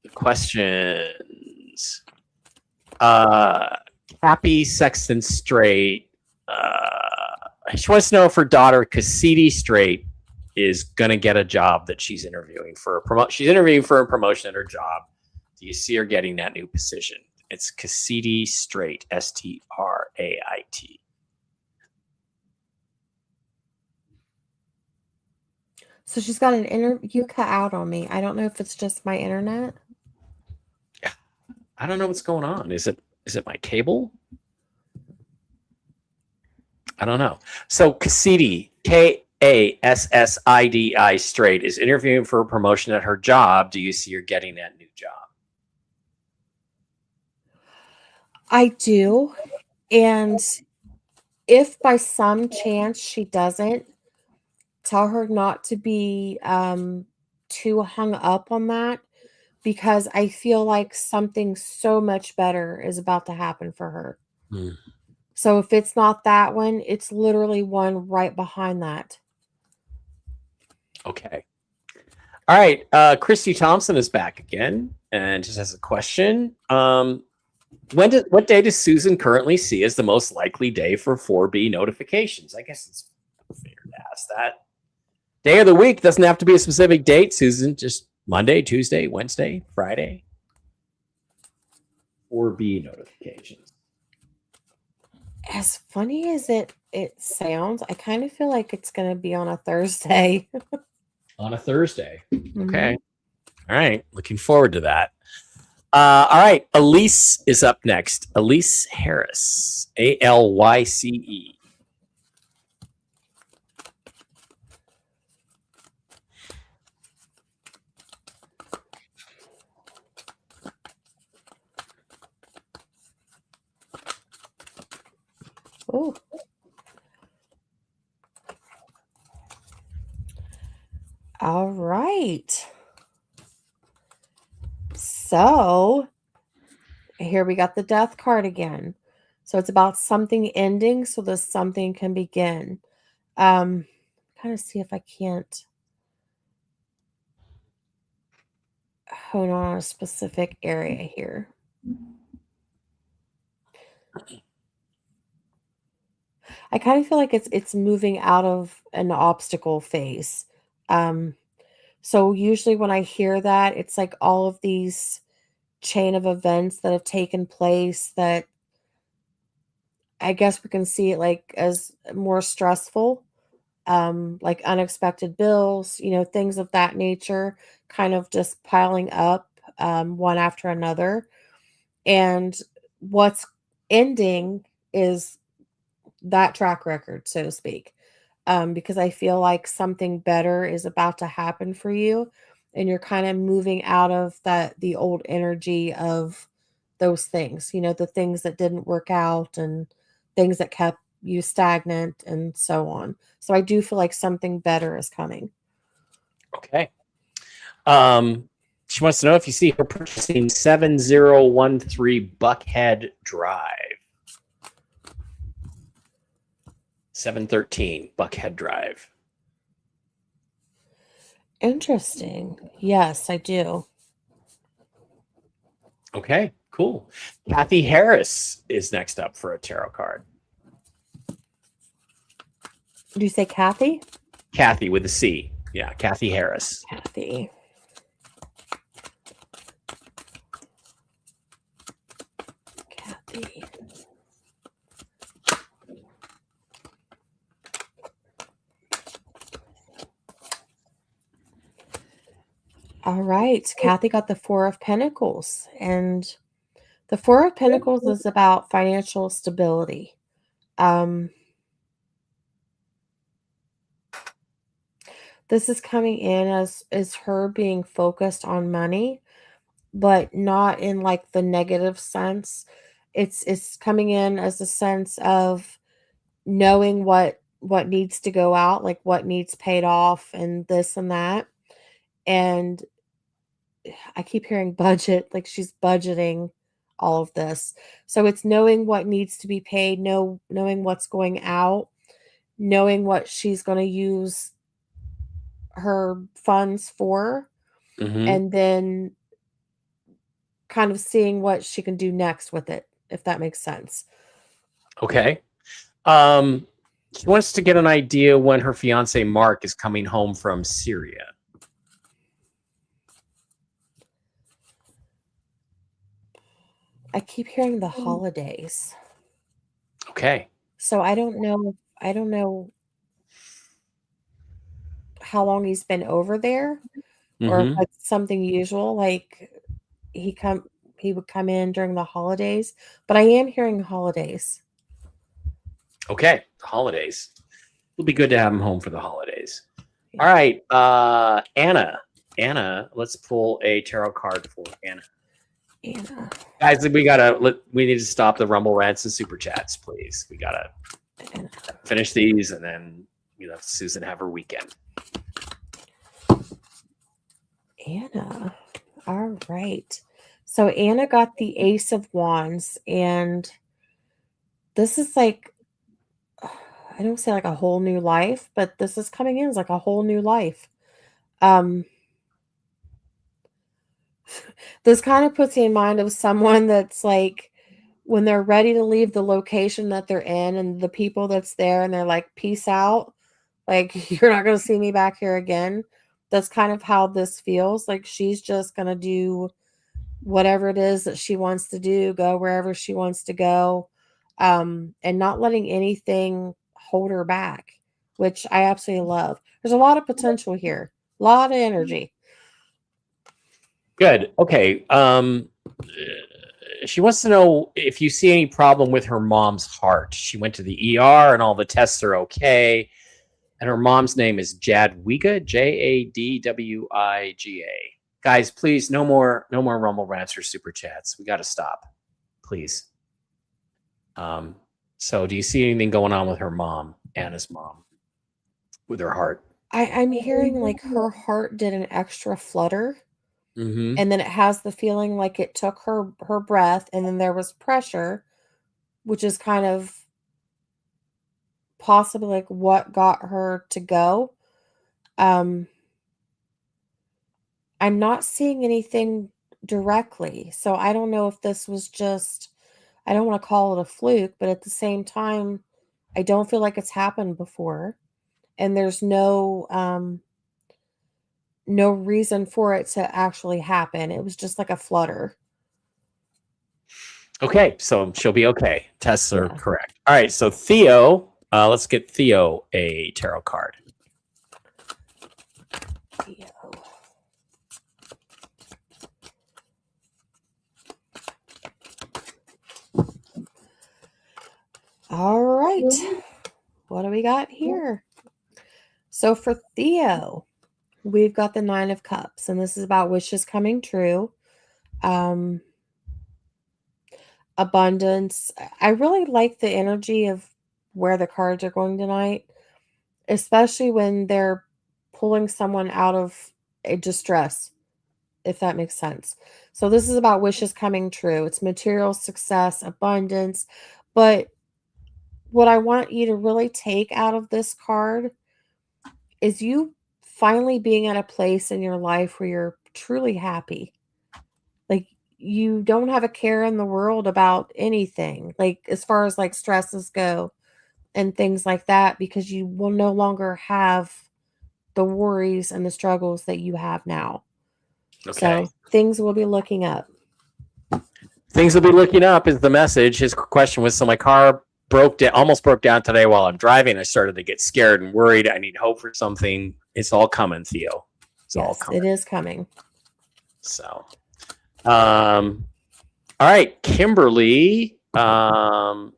the questions. Cappy Sexton Straight. She wants to know if her daughter Cassidy Straight is gonna get a job that she's interviewing for. She's interviewing for a promotion at her job. Do you see her getting that new position? It's Cassidy Straight, Strait. So she's got an you cut out on me. I don't know if it's just my internet. Yeah. I don't know what's going on. Is it my cable? I don't know. So Cassidy, Kassidi Straight, is interviewing for a promotion at her job. Do you see her getting that new job? I do. And if by some chance she doesn't, tell her not to be too hung up on that, because I feel like something so much better is about to happen for her. So if it's not that one, it's literally one right behind that. Okay. All right. Christy Thompson is back again and just has a question. What day does Susan currently see as the most likely day for 4B notifications? I guess it's fair to ask that. Day of the week doesn't have to be a specific date, Susan. Just Monday, Tuesday, Wednesday, Friday. 4B notifications. As funny as it sounds, I kind of feel like it's going to be on a Thursday. On a Thursday. Mm-hmm. Okay. All right. Looking forward to that. All right. Elise is up next. Elise Harris. Allyce. Oh. All right. So here we got the death card again. So it's about something ending so that something can begin. Kind of see if I can't hone on a specific area here. I kind of feel like it's moving out of an obstacle phase. So usually when I hear that, it's like all of these chain of events that have taken place that I guess we can see it like as more stressful, like unexpected bills, things of that nature, kind of just piling up one after another. And what's ending is that track record, so to speak. Because I feel like something better is about to happen for you, and you're kind of moving out of the old energy of those things, the things that didn't work out and things that kept you stagnant and so on. So I do feel like something better is coming. Okay. She wants to know if you see her purchasing 7013 Buckhead Drive. 713 Buckhead Drive. Interesting. Yes, I do. Okay, cool. Kathy Harris is next up for a tarot card. Did you say Kathy? Kathy with a C. Yeah, Kathy Harris. Kathy. Kathy. All right. Kathy got the Four of Pentacles. And the Four of Pentacles is about financial stability. This is coming in as her being focused on money, but not in like the negative sense. It's coming in as a sense of knowing what needs to go out, like what needs paid off and this and that. And I keep hearing budget, like she's budgeting all of this. So it's knowing what needs to be paid, knowing what's going out, knowing what she's going to use her funds for, and then kind of seeing what she can do next with it, if that makes sense. Okay. She wants to get an idea when her fiance Mark is coming home from Syria. I keep hearing the holidays. Okay. So I don't know how long he's been over there, or if it's something usual, like he would come in during the holidays, but I am hearing holidays. Okay. Holidays. It'll be good to have him home for the holidays. Yeah. All right. Anna. Anna, let's pull a tarot card for Anna. Anna. Guys, we need to stop the Rumble rants and super chats, please. We gotta finish these, and then Susan have her weekend. Anna. All right. So Anna got the Ace of Wands, and this is like, I don't say like a whole new life, but this is coming in as like a whole new life. This kind of puts me in mind of someone that's like, when they're ready to leave the location that they're in and the people that's there, and they're like, peace out. Like, you're not going to see me back here again. That's kind of how this feels. Like she's just going to do whatever it is that she wants to do, go wherever she wants to go, and not letting anything hold her back, which I absolutely love. There's a lot of potential here, a lot of energy. Good. Okay. She wants to know if you see any problem with her mom's heart. She went to the ER and all the tests are okay. And her mom's name is Jadwiga, Jadwiga. Guys, please, no more Rumble rants or super chats. We got to stop, please. So do you see anything going on with her mom, Anna's mom, with her heart? I'm hearing like her heart did an extra flutter. Mm-hmm. And then it has the feeling like it took her breath, and then there was pressure, which is kind of possibly like what got her to go. I'm not seeing anything directly, so I don't know if this was just, I don't want to call it a fluke, but at the same time, I don't feel like it's happened before, and there's no reason for it to actually happen. It was just like a flutter. Okay, so she'll be okay. Tests are correct. All right, so Theo, let's get Theo a tarot card. Theo. All right. What do we got here? So for Theo, we've got the Nine of Cups, and this is about wishes coming true. Abundance. I really like the energy of where the cards are going tonight, especially when they're pulling someone out of a distress, if that makes sense. So this is about wishes coming true. It's material success, abundance. But what I want you to really take out of this card is you finally being at a place in your life where you're truly happy. Like you don't have a care in the world about anything, like as far as like stresses go and things like that, because you will no longer have the worries and the struggles that you have now. Okay. So things will be looking up. Things will be looking up is the message. His question was, so my car almost broke down today while I'm driving. I started to get scared and worried. I need hope for something. It's all coming, Theo. It's all coming. It is coming. So, all right, Kimberly. Can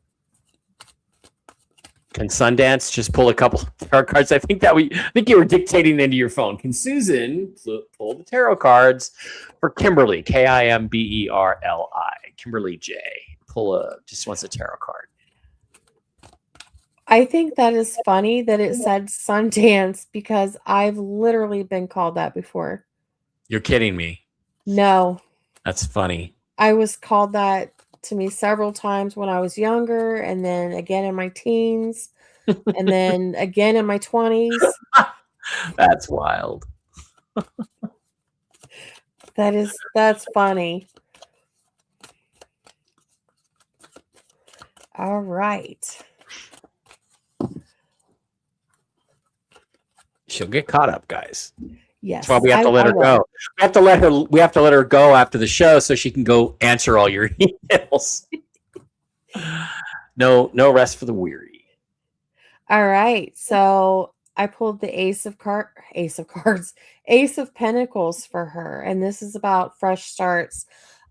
Sundance just pull a couple of tarot cards? I think you were dictating into your phone. Can Susan pull the tarot cards for Kimberly? Kimberli. Kimberly J. Just wants a tarot card. I think that is funny that it said Sundance because I've literally been called that before. You're kidding me. No. That's funny. I was called that to me several times when I was younger, and then again in my teens, and then again in my 20s. That's wild. That's funny. All right. She'll get caught up, guys. Yes. That's why we have to let her go. We have to let her go after the show so she can go answer all your emails. No rest for the weary. All right. So I pulled the Ace of Pentacles for her, and this is about fresh starts.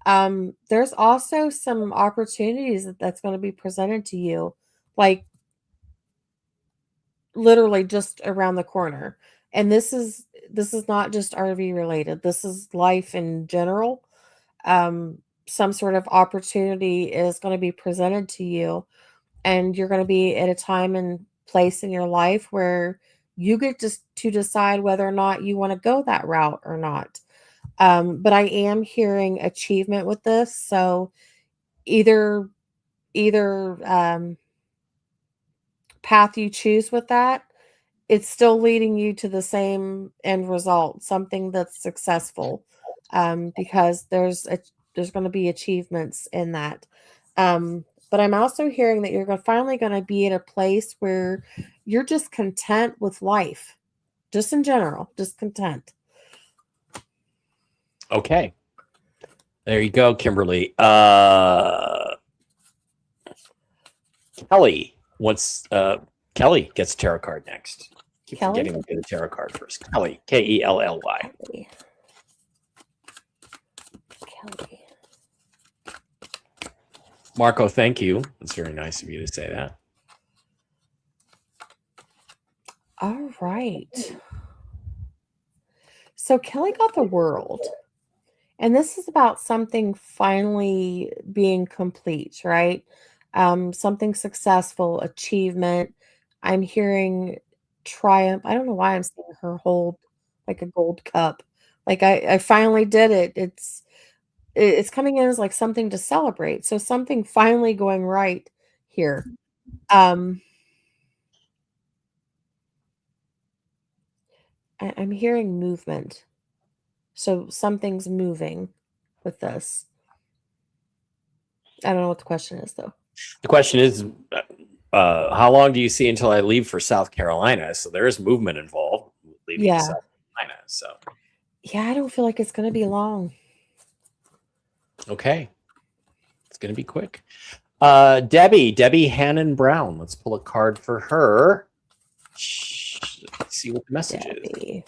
There's also some opportunities that's going to be presented to you, like literally just around the corner. And this is not just RV related. This is life in general. Some sort of opportunity is going to be presented to you, and you're going to be at a time and place in your life where you get to decide whether or not you want to go that route or not. But I am hearing achievement with this. So either path you choose with that, it's still leading you to the same end result, something that's successful, because there's going to be achievements in that. But I'm also hearing that you're finally going to be at a place where you're just content with life, just in general, just content. Okay. There you go, Kimberly. Kelly gets a tarot card next. Keep forgetting to get a tarot card first. Kelly, Kelly. Kelly. Marco, thank you. It's very nice of you to say that. All right. So Kelly got the World. And this is about something finally being complete, right? Something successful, achievement. I'm hearing triumph. I don't know why I'm seeing her hold like a gold cup. Like I finally did it. It's coming in as like something to celebrate. So something finally going right here. I'm hearing movement. So something's moving with this. I don't know what the question is, though. The question is, how long do you see until I leave for South Carolina? So there is movement involved leaving South Carolina. So yeah, I don't feel like it's going to be long. Okay. It's going to be quick. Debbie Hannon Brown. Let's pull a card for her. Let's see what the message is.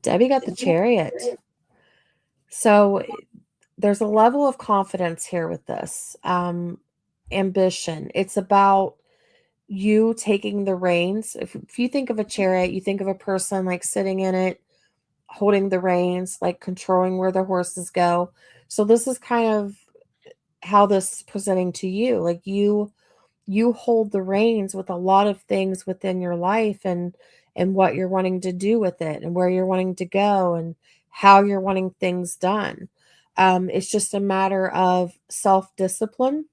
Debbie got the Chariot. So there's a level of confidence here with this. Ambition. It's about you taking the reins. If you think of a chariot, you think of a person like sitting in it, holding the reins, like controlling where the horses go. So this is kind of how this is presenting to you. Like you hold the reins with a lot of things within your life and what you're wanting to do with it and where you're wanting to go and how you're wanting things done. It's just a matter of self-discipline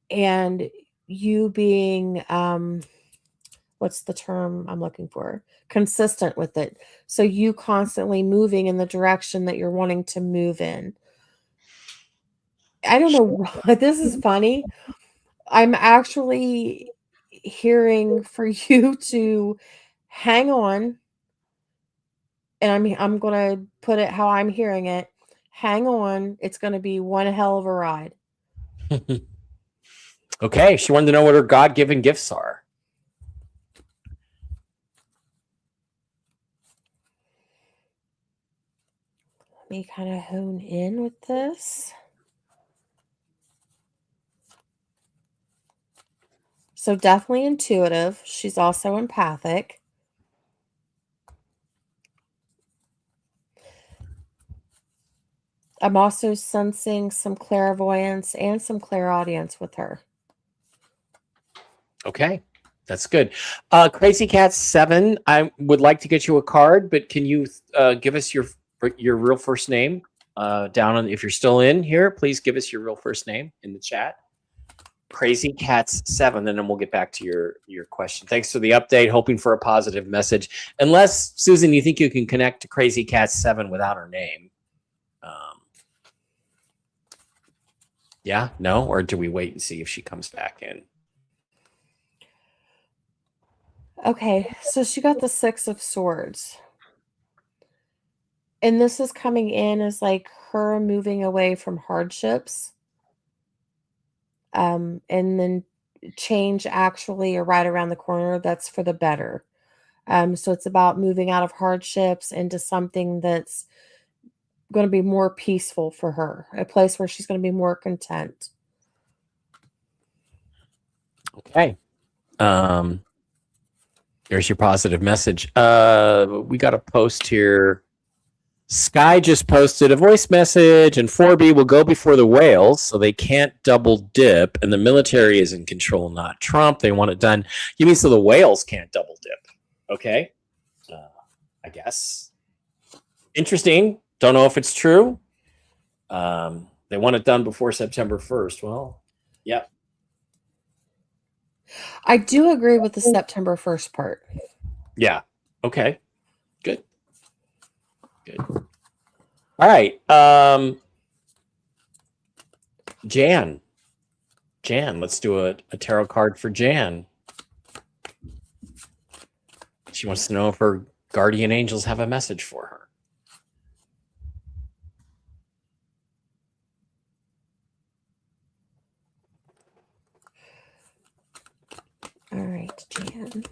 and you being what's the term I'm looking for? Consistent with it. So you constantly moving in the direction that you're wanting to move in. I don't know why this is funny. I'm actually hearing for you to hang on, and I'm going to put it how I'm hearing it. Hang on. It's going to be one hell of a ride. Okay. She wanted to know what her God-given gifts are. Let me kind of hone in with this. So definitely intuitive. She's also empathic. I'm also sensing some clairvoyance and some clairaudience with her. Okay. That's good. Crazy Cat 7, I would like to get you a card, but can you give us your real first name down on, if you're still in here, please give us your real first name in the chat. Crazy Cats 7, and then we'll get back to your question. Thanks for the update. Hoping for a positive message. Unless, Susan, you think you can connect to Crazy Cats 7 without her name. Yeah, no? Or do we wait and see if she comes back in? Okay, so she got the 6 of Swords. And this is coming in as like her moving away from hardships. And then change actually are right around the corner. That's for the better. So it's about moving out of hardships into something that's going to be more peaceful for her, a place where she's going to be more content. Okay. There's your positive message. We got a post here. Sky just posted a voice message, and 4B will go before the whales, so they can't double dip, and the military is in control, not Trump. They want it done. You mean so the whales can't double dip? Okay. I guess. Interesting. Don't know if it's true. They want it done before September 1st. Well, yeah. I do agree with the September 1st part. Yeah. Okay. Good. Good. All right. Jan, let's do a tarot card for Jan. She wants to know if her guardian angels have a message for her. All right, Jan.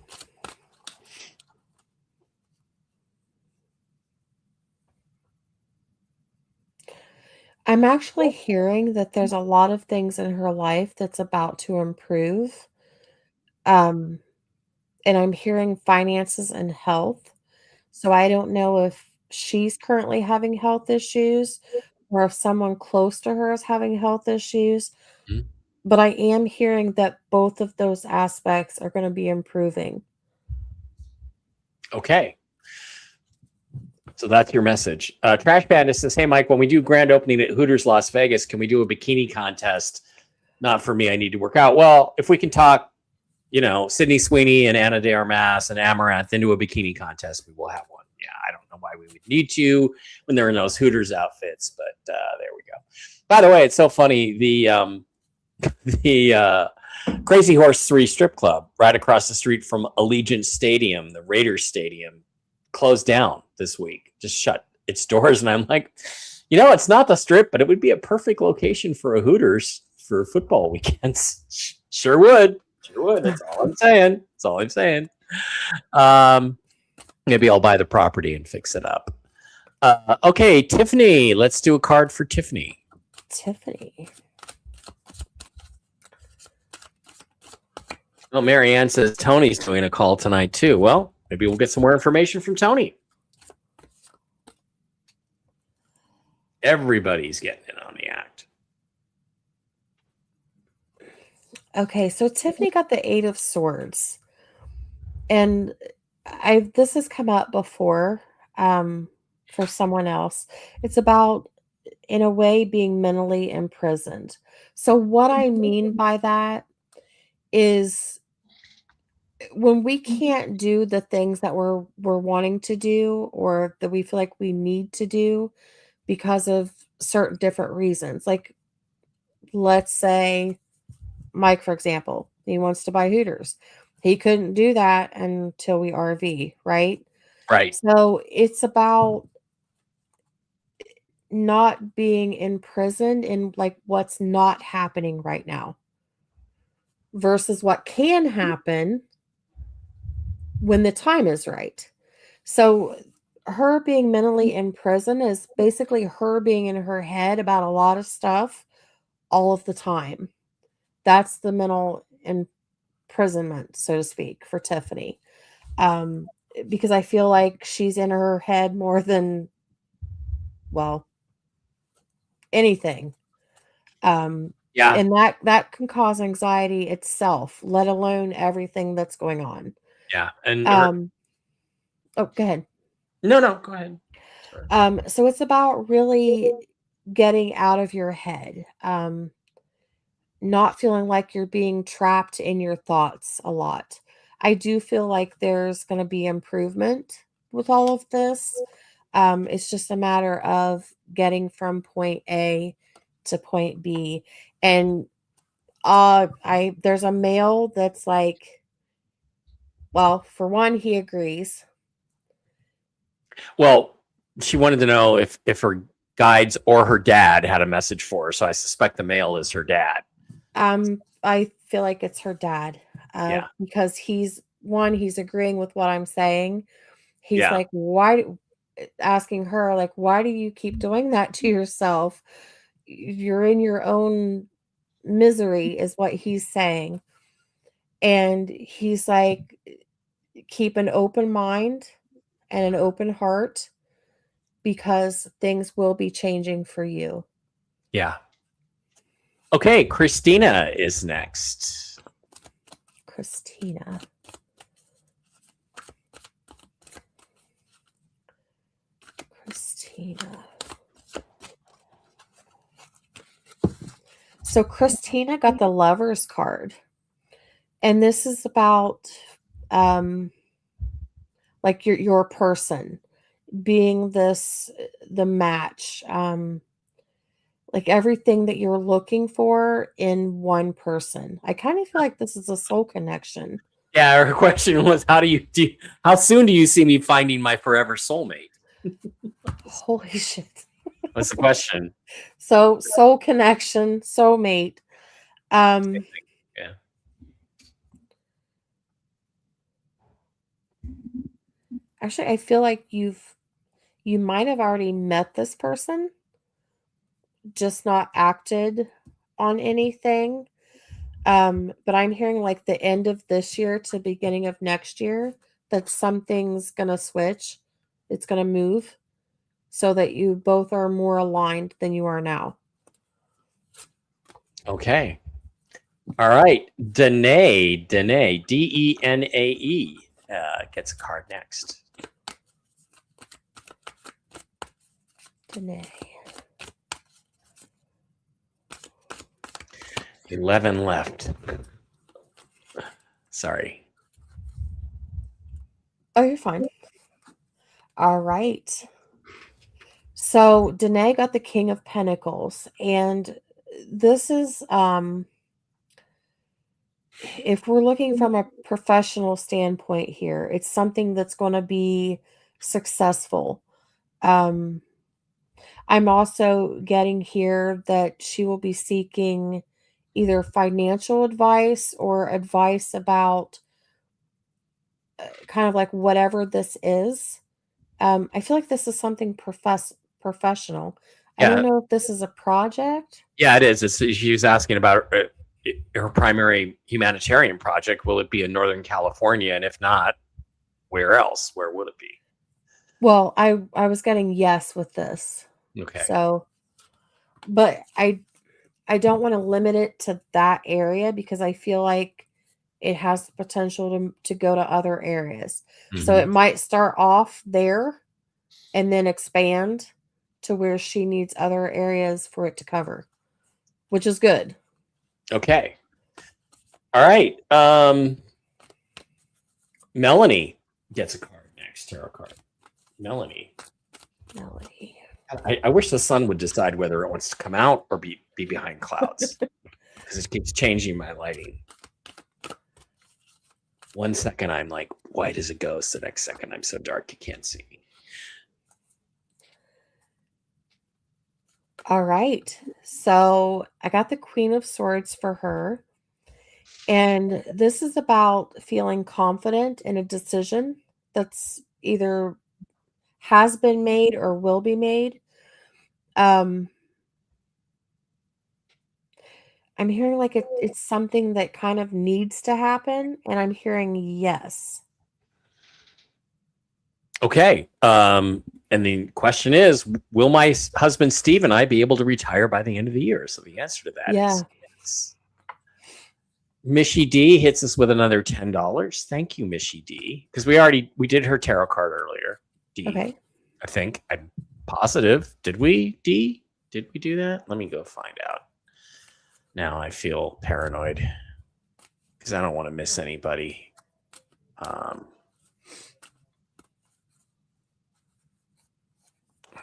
I'm actually hearing that there's a lot of things in her life that's about to improve. And I'm hearing finances and health. So I don't know if she's currently having health issues or if someone close to her is having health issues. Mhm. But I am hearing that both of those aspects are going to be improving. Okay. So that's your message. Trash Bandit says, hey, Mike, when we do grand opening at Hooters Las Vegas, can we do a bikini contest? Not for me. I need to work out. Well, if we can talk, Sydney Sweeney and Anna de Armas and Amaranth into a bikini contest, we will have one. Yeah, I don't know why we would need to when they're in those Hooters outfits, but there we go. By the way, it's so funny. The Crazy Horse 3 strip club right across the street from Allegiant Stadium, the Raiders Stadium, closed down this week, just shut its doors. And I'm like, it's not the strip, but it would be a perfect location for a Hooters for football weekends. Sure would. That's all I'm saying. Maybe I'll buy the property and fix it up. Okay, Tiffany. Let's do a card for Tiffany. Tiffany. Well, Marianne says Tony's doing a call tonight too. Well, maybe we'll get some more information from Tony. Everybody's getting in on the act. Okay, so Tiffany got the Eight of Swords. And this has come up before for someone else. It's about, in a way, being mentally imprisoned. So what I mean by that is when we can't do the things that we're wanting to do or that we feel like we need to do because of certain different reasons. Like, let's say Mike, for example, he wants to buy Hooters. He couldn't do that until we RV, right? Right. So it's about not being imprisoned in like what's not happening right now versus what can happen when the time is right. So her being mentally in prison is basically her being in her head about a lot of stuff all of the time. That's the mental imprisonment, so to speak, for Tiffany. Because I feel like she's in her head more than, well, anything. Yeah. And that can cause anxiety itself, let alone everything that's going on. Yeah. And Oh, go ahead. no, go ahead. Sorry. So it's about really getting out of your head. Not feeling like you're being trapped in your thoughts a lot. I do feel like there's going to be improvement with all of this. It's just a matter of getting from point A to point B. And there's a male that's like, well, for one, he agrees. Well, she wanted to know if her guides or her dad had a message for her. So I suspect the male is her dad. I feel like it's her dad. Yeah. Because he's agreeing with what I'm saying. He's Yeah. like, asking her, like, why do you keep doing that to yourself? You're in your own misery, is what he's saying. And he's like, keep an open mind and an open heart because things will be changing for you. Yeah. Okay, Christina is next. Christina. So Christina got the Lovers card. And this is about like your person being the match, like everything that you're looking for in one person. I kind of feel like this is a soul connection. Yeah, her question was, how soon do you see me finding my forever soulmate? Holy shit. What's the question? So soul connection, soulmate. Yeah. Actually, I feel like you might have already met this person, just not acted on anything. But I'm hearing like the end of this year to beginning of next year that something's gonna switch. It's gonna move so that you both are more aligned than you are now. Okay. All right. Danae, Denae, gets a card next. Danae. 11 left. Sorry. Oh, you're fine. All right. So Danae got the King of Pentacles, and this is if we're looking from a professional standpoint here, it's something that's going to be successful. I'm also getting here that she will be seeking either financial advice or advice about kind of like whatever this is. I feel like this is something professional. I don't Yeah, know if this is a project. yeah, it is. She was asking about her primary humanitarian project. Will it be in Northern California? And if not, where else? Where would it be? Well, I was getting yes with this. Okay. So, but I don't want to limit it to that area because I feel like it has the potential to go to other areas. So it Mhm. might start off there and then expand to where she needs other areas for it to cover, which is good. Okay. All right. Melanie gets a card next. Tarot card. Melanie. Melody. I wish the sun would decide whether it wants to come out or be behind clouds because it keeps changing my lighting. 1 second I'm like white as a ghost. The next second I'm so dark you can't see me. All right. So I got the Queen of Swords for her. And this is about feeling confident in a decision that's either has been made or will be made. Um, I'm hearing like it's something that kind of needs to happen, and I'm hearing yes. Okay. And the question is, will my husband Steve and I be able to retire by the end of the year? So the answer to that is Yeah. yes. Mishy D hits us with another $10. Thank you, Mishy D. Because we did her tarot card earlier. D. Okay. I think. I'm positive. Did we, D? Did we do that? Let me go find out. Now I feel paranoid because I don't want to miss anybody. I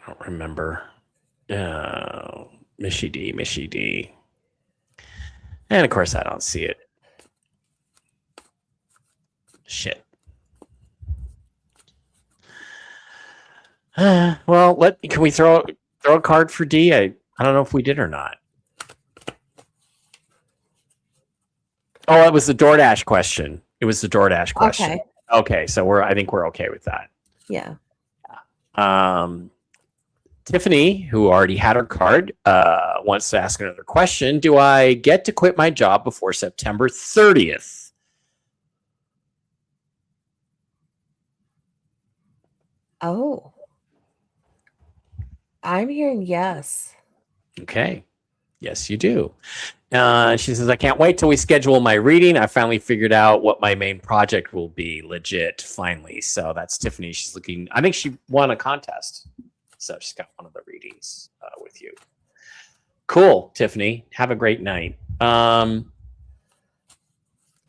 don't remember. Mishy D. And of course, I don't see it. Shit. Well, can we throw a card for D? I don't know if we did or not. Oh, it was the DoorDash question. It was the DoorDash question. Okay. Okay, so I think we're okay with that. Yeah. Tiffany, who already had her card, wants to ask another question. Do I get to quit my job before September 30th? Oh. I'm hearing yes. Okay. Yes, you do. She says, I can't wait till we schedule my reading. I finally figured out what my main project will be. Legit, finally. So that's Tiffany. She's looking, I think she won a contest. So she's got one of the readings with you. Cool, Tiffany. Have a great night.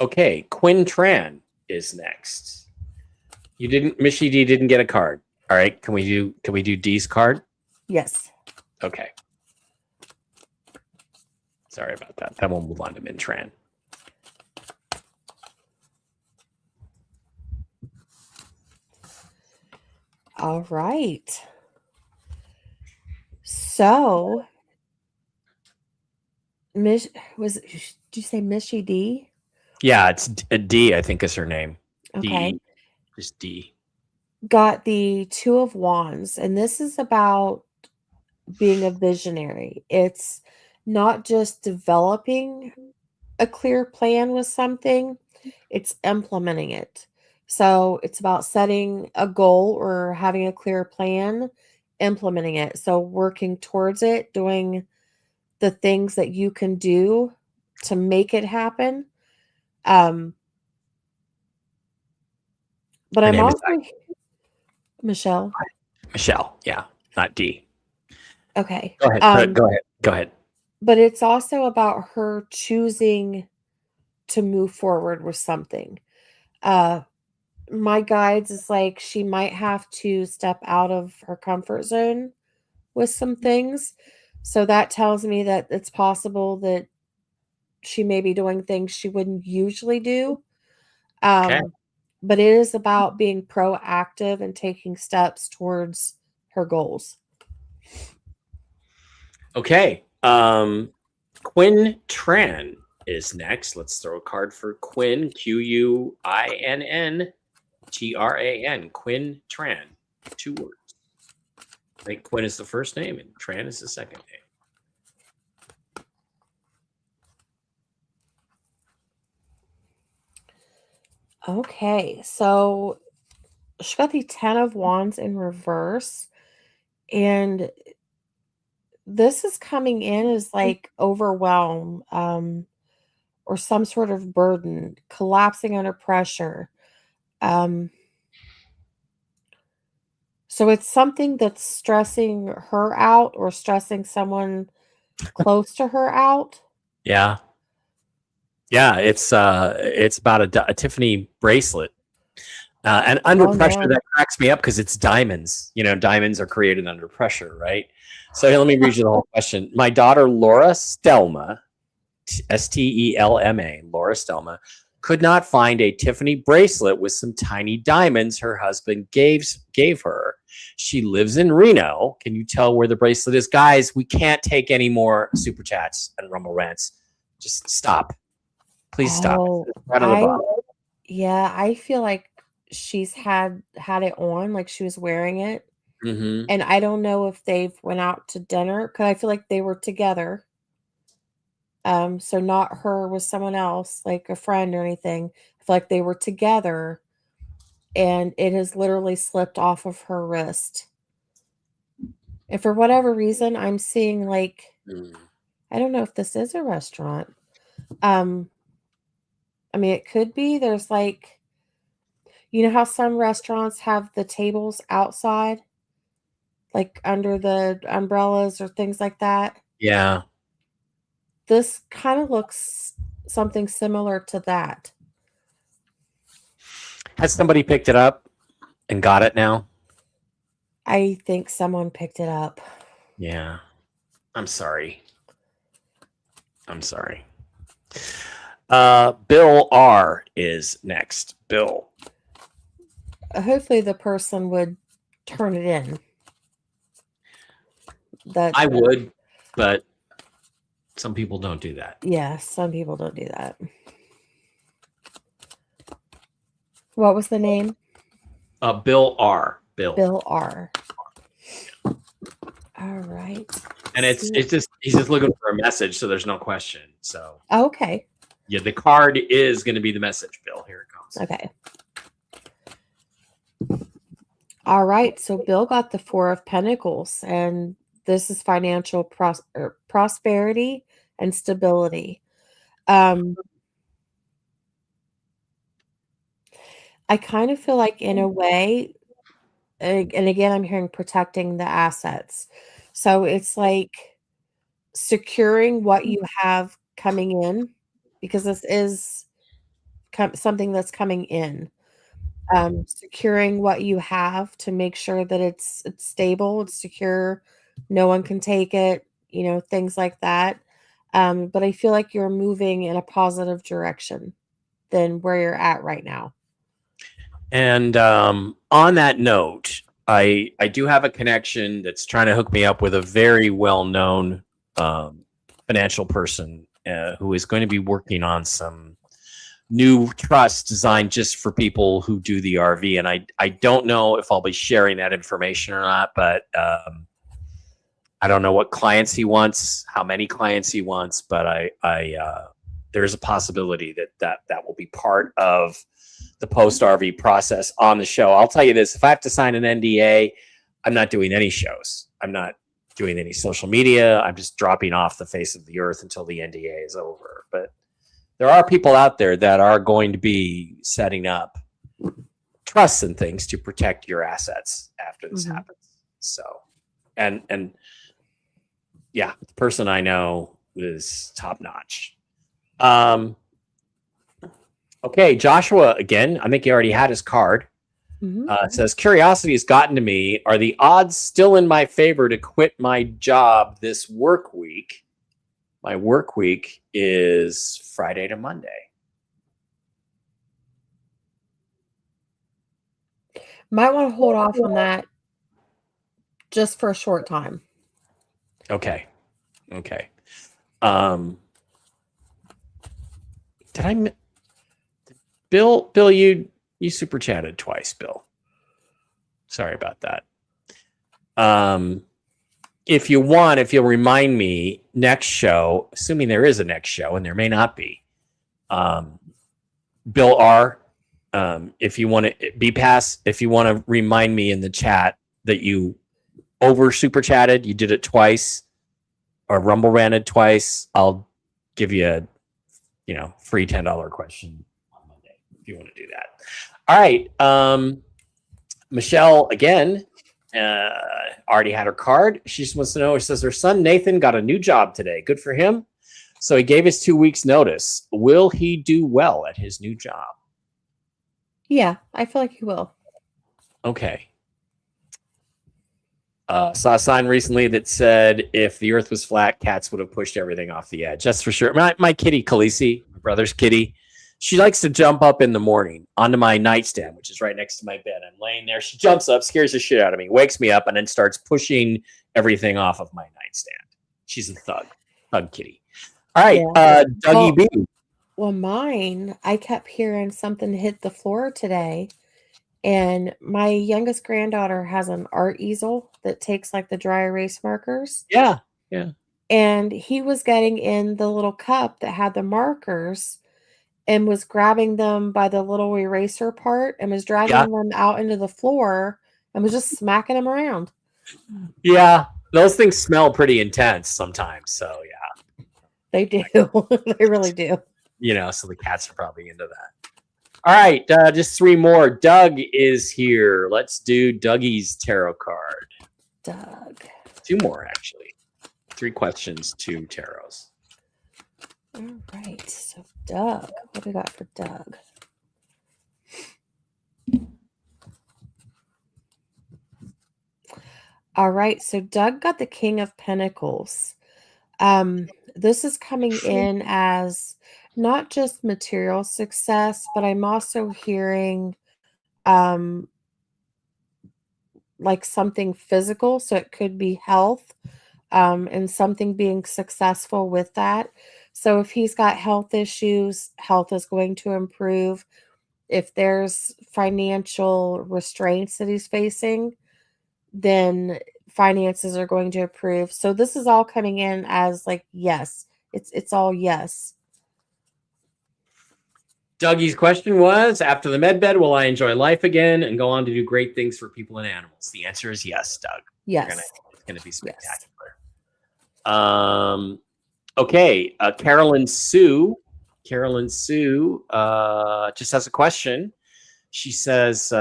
Okay, Quinn Tran is next. Mishy D didn't get a card. All right, can we do D's card? Yes. Okay. Sorry about that. Then we'll move on to Min Tran. All right. So, did you say Mishy D? Yeah, it's D, I think is her name. Okay. D. Just D. Got the Two of Wands, and this is about being a visionary. It's not just developing a clear plan with something, it's implementing it. So it's about setting a goal or having a clear plan, implementing it. So working towards it, doing the things that you can do to make it happen. But Her I'm name is also Michelle. Michelle. Yeah, not D. Okay. Go ahead. Go ahead. But it's also about her choosing to move forward with something. My guides is like she might have to step out of her comfort zone with some things. So that tells me that it's possible that she may be doing things she wouldn't usually do. Okay. But it is about being proactive and taking steps towards her goals. Okay. Quinn Tran is next. Let's throw a card for Quinn. Quinn Tran. Quinn Tran. 2 words. I think Quinn is the first name and Tran is the second name. Okay, so she got the 10 of Wands in reverse, and this is coming in as like overwhelm, or some sort of burden, collapsing under pressure. So it's something that's stressing her out or stressing someone close to her out. Yeah. Yeah, it's about a Tiffany bracelet. And under Oh pressure, no. that cracks me up because it's diamonds. You know, diamonds are created under pressure, right? So here, let me read you the whole question. My daughter, Laura Stelma, Stelma, Laura Stelma, could not find a Tiffany bracelet with some tiny diamonds her husband gave her. She lives in Reno. Can you tell where the bracelet is? Guys, we can't take any more super chats and rumble rants. Just stop. Please stop. Oh, Right on the bottom. yeah, I feel like she's had it on, like she was wearing it. Mm-hmm. And I don't know if they've went out to dinner because I feel like they were together. So not her with someone else, like a friend or anything. I feel like they were together and it has literally slipped off of her wrist. And for whatever reason, I'm seeing like, I don't know if this is a restaurant. I mean, it could be. There's like, you know how some restaurants have the tables outside, like under the umbrellas or things like that? Yeah. This kind of looks something similar to that. Has somebody picked it up and got it now? I think someone picked it up. Yeah. I'm sorry. I'm sorry. Bill R is next. Bill. Hopefully the person would turn it in. I would, but some people don't do that. Yeah, some people don't do that. What was the name? Bill R. Bill R. All right. And it's just he's just looking for a message, so there's no question. So okay. Yeah, the card is going to be the message, Bill. Here it comes. Okay. All right. So Bill got the 4 of Pentacles, and this is financial prosperity and stability. I kind of feel like, in a way, and again, I'm hearing protecting the assets. So it's like securing what you have coming in, because this is something that's coming in. Securing what you have to make sure that it's stable, it's secure, no one can take it, you know, things like that. But I feel like you're moving in a positive direction than where you're at right now. And on that note, I do have a connection that's trying to hook me up with a very well-known financial person who is going to be working on some new trusts designed just for people who do the RV. And I don't know if I'll be sharing that information or not, but I don't know what clients he wants, how many clients he wants, but there's a possibility that will be part of the post RV process on the show. I'll tell you this: if I have to sign an NDA, I'm not doing any shows. I'm not doing any social media. I'm just dropping off the face of the earth until the NDA is over. But there are people out there that are going to be setting up trusts and things to protect your assets after this happens. So, and yeah, the person I know is top notch. Okay, Joshua again. I think he already had his card. It says, curiosity has gotten to me. Are the odds still in my favor to quit my job this work week? My work week is Friday to Monday. Might want to hold off on that just for a short time. Okay. Bill, you super chatted twice, Bill. Sorry about that. If you'll remind me next show, assuming there is a next show, and there may not be, Bill R., if you want to remind me in the chat that you over super chatted, you did it twice, or Rumble ranted twice, I'll give you a free $10 question on Monday if you want to do that. All right. Michelle again already had her card. She just wants to know, she says her son Nathan got a new job today. Good for him. So he gave his 2 weeks notice. Will he do well at his new job? Yeah, I feel like he will. Okay. Saw a sign recently that said if the earth was flat, cats would have pushed everything off the edge. That's for sure. My kitty, Khaleesi, my brother's kitty, she likes to jump up in the morning onto my nightstand, which is right next to my bed. I'm laying there. She jumps up, scares the shit out of me, wakes me up, and then starts pushing everything off of my nightstand. She's a thug kitty. All right, yeah. Dougie B. Well, mine, I kept hearing something hit the floor today. And my youngest granddaughter has an art easel that takes like the dry erase markers. Yeah. And he was getting in the little cup that had the markers and was grabbing them by the little eraser part and was dragging them out into the floor and was just smacking them around. Yeah. Those things smell pretty intense sometimes. So, yeah. They do. They really do. So the cats are probably into that. All right, just 3 more. Doug is here. Let's do Dougie's tarot card. Doug. 2 more, actually. 3 questions, 2 tarots. All right, so Doug. What do we got for Doug? All right, so Doug got the King of Pentacles. This is coming in as not just material success, but I'm also hearing like something physical. So it could be health and something being successful with that. So if he's got health issues, health is going to improve. If there's financial restraints that he's facing, then finances are going to improve. So this is all coming in as like, yes, it's all yes. Dougie's question was, after the medbed, will I enjoy life again and go on to do great things for people and animals? The answer is yes, Doug. Yes. It's going to be spectacular. Yes. Okay. Carolyn Sue just has a question. She says,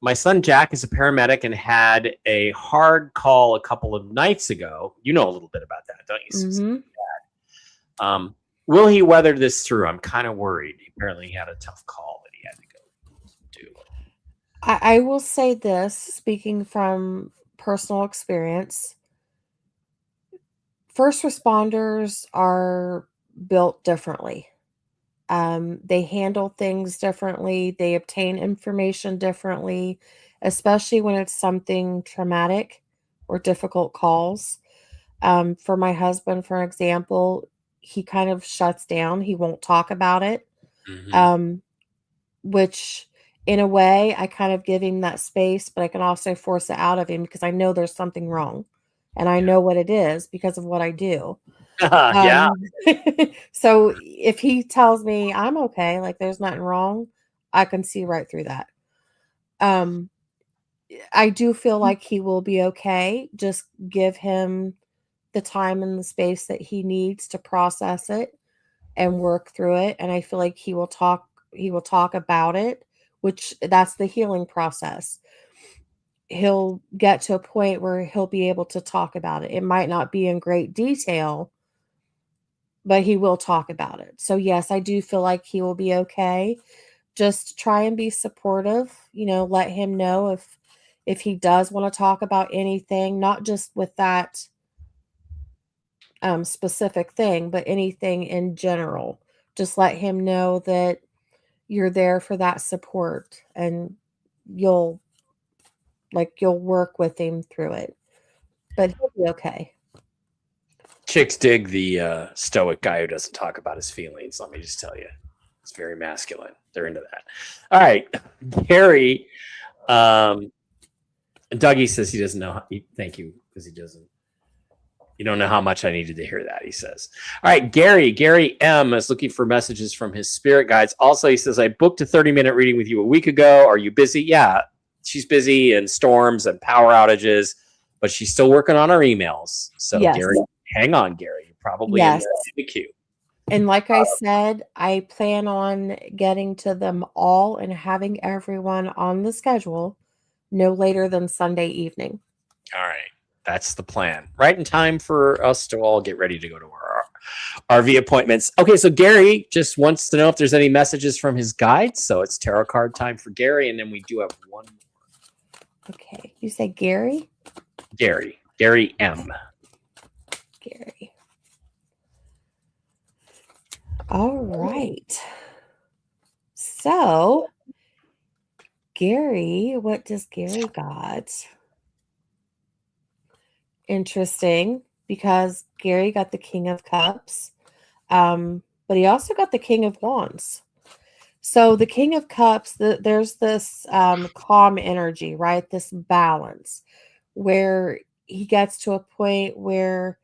my son Jack is a paramedic and had a hard call a couple of nights ago. You know a little bit about that, don't you? Mm-hmm. Will he weather this through? I'm kind of worried. Apparently, he had a tough call that he had to go do. I will say this, speaking from personal experience. First responders are built differently. They handle things differently. They obtain information differently, especially when it's something traumatic or difficult calls. For my husband, for example, he kind of shuts down. He won't talk about it, which in a way I kind of give him that space, but I can also force it out of him because I know there's something wrong and I know what it is because of what I do. Yeah. So if he tells me I'm okay, like there's nothing wrong, I can see right through that. I do feel like he will be okay. Just give him the time and the space that he needs to process it and work through it. And I feel like he will talk about it, which that's the healing process. He'll get to a point where he'll be able to talk about it. It might not be in great detail, but he will talk about it. So yes, I do feel like he will be okay. Just try and be supportive, let him know if he does want to talk about anything, not just with that specific thing, but anything in general. Just let him know that you're there for that support and you'll work with him through it. But he'll be okay. Chicks dig the stoic guy who doesn't talk about his feelings. Let me just tell you. It's very masculine. They're into that. All right. Carrie And Dougie says he doesn't know. Thank you, because he doesn't. You don't know how much I needed to hear that, he says. All right, Gary M is looking for messages from his spirit guides. Also, he says, I booked a 30-minute reading with you a week ago. Are you busy? Yeah, she's busy in storms and power outages, but she's still working on her emails. So, Yes. Gary, hang on, Gary. You're probably Yes. in the queue. And like I said, I plan on getting to them all and having everyone on the schedule no later than Sunday evening. All right. That's the plan. Right in time for us to all get ready to go to our RV appointments. Okay, so Gary just wants to know if there's any messages from his guides. So it's tarot card time for Gary, and then we do have one more. Okay. You say Gary? Gary M. Gary. All right. So, Gary, what does Gary got? Interesting, because Gary got the King of Cups, but he also got the King of Wands. So the King of Cups, there's this calm energy, right? This balance where he gets to a point where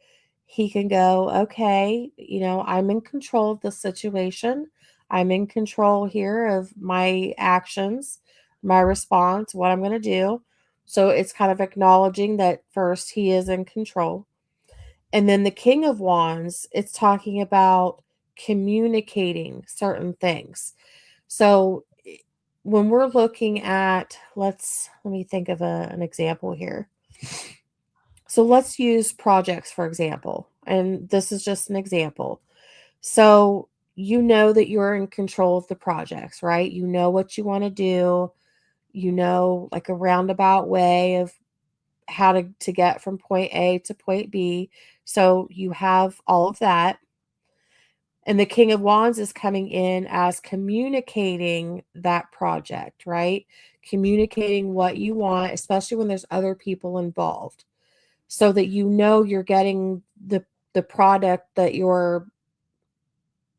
he can go, okay, I'm in control of the situation. I'm in control here of my actions, my response, what I'm going to do. So it's kind of acknowledging that first he is in control. And then the King of Wands, it's talking about communicating certain things. So when we're looking at, let me think of an example here. So let's use projects, for example. And this is just an example. So you know that you're in control of the projects, right? You know what you want to do. You know, like a roundabout way of how to get from point A to point B. So you have all of that. And the King of Wands is coming in as communicating that project, right? Communicating what you want, especially when there's other people involved, so that you're getting the product that you're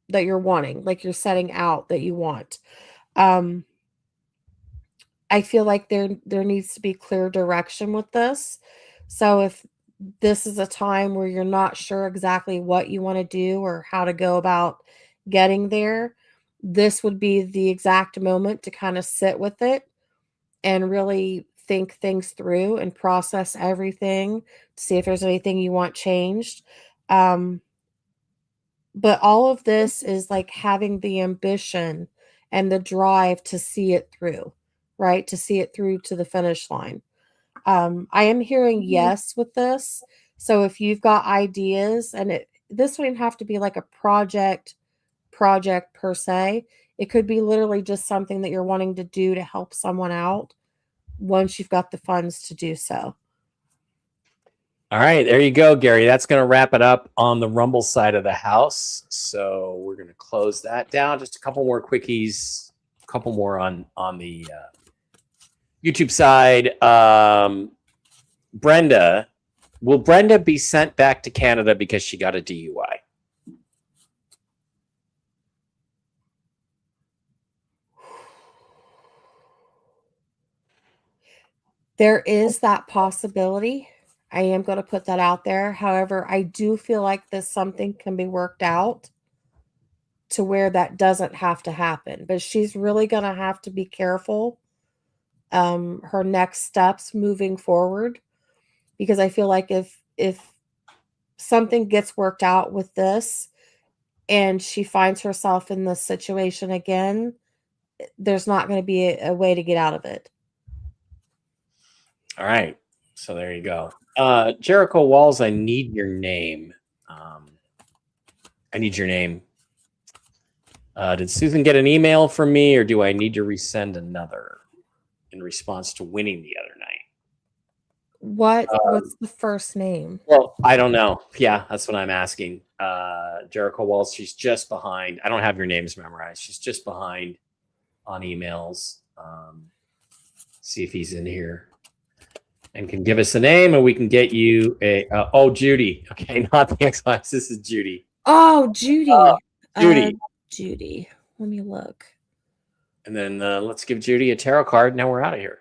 wanting, like you're setting out that you want. I feel like there needs to be clear direction with this. So if this is a time where you're not sure exactly what you want to do or how to go about getting there, this would be the exact moment to kind of sit with it and really think things through and process everything to see if there's anything you want changed. But all of this is like having the ambition and the drive to see it through, right? To see it through to the finish line. I am hearing yes with this. So if you've got ideas, and this wouldn't have to be like a project per se. It could be literally just something that you're wanting to do to help someone out once you've got the funds to do so. All right, there you go, Gary. That's going to wrap it up on the Rumble side of the house. So we're going to close that down. Just a couple more quickies, a couple more on the YouTube side. Brenda, will Brenda be sent back to Canada because she got a DUI? There is that possibility. I am going to put that out there. However, I do feel like this something can be worked out to where that doesn't have to happen. But she's really going to have to be careful her next steps moving forward, because I feel like if something gets worked out with this and she finds herself in this situation again, there's not going to be a way to get out of it. All right. So there you go. Jericho Walls, I need your name. I need your name. Did Susan get an email from me, or do I need to resend another in response to winning the other night? What's the first name? Well, I don't know. Yeah, that's what I'm asking. Jericho Walls, she's just behind. I don't have your names memorized. She's just behind on emails. See if he's in here and can give us a name, and we can get you a. Judy. Okay, not the Xbox. This is Judy. Oh, Judy. Judy. Judy. Let me look. And then let's give Judy a tarot card. Now we're out of here.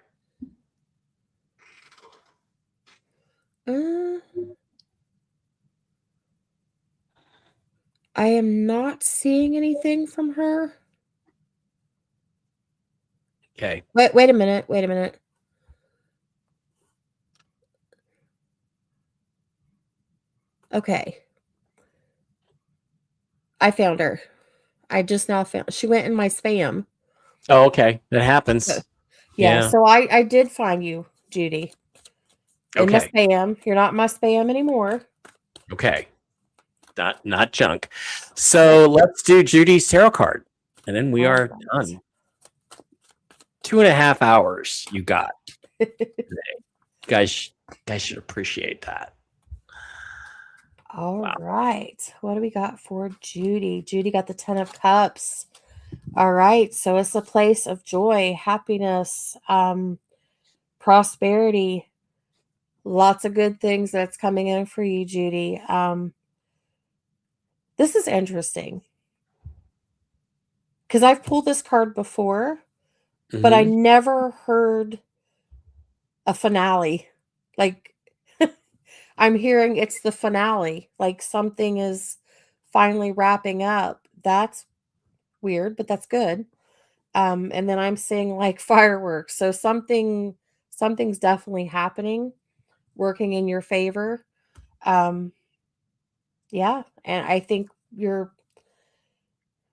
Uh, I am not seeing anything from her. Okay. Wait a minute. Wait a minute. Okay. I found her. I just now found she went in my spam. Oh, okay. That So, happens. yeah, Yeah. so I did find you, Judy, in my Okay. spam. You're not in my spam anymore. Okay. Not junk. Nope. So let's do Judy's tarot card, and then we All are done. 2.5 hours you got. Guys should appreciate that. All Wow. right. What do we got for Judy? Judy got the 10 of Cups. All right. So it's a place of joy, happiness, prosperity, lots of good things that's coming in for you, Judy. This is interesting because I've pulled this card before, but I Mhm. never heard a finale. Like, I'm hearing it's the finale, like something is finally wrapping up. That's weird, but that's good. And then I'm seeing like fireworks. So something's definitely happening, working in your favor. Um, yeah, and I think It's you're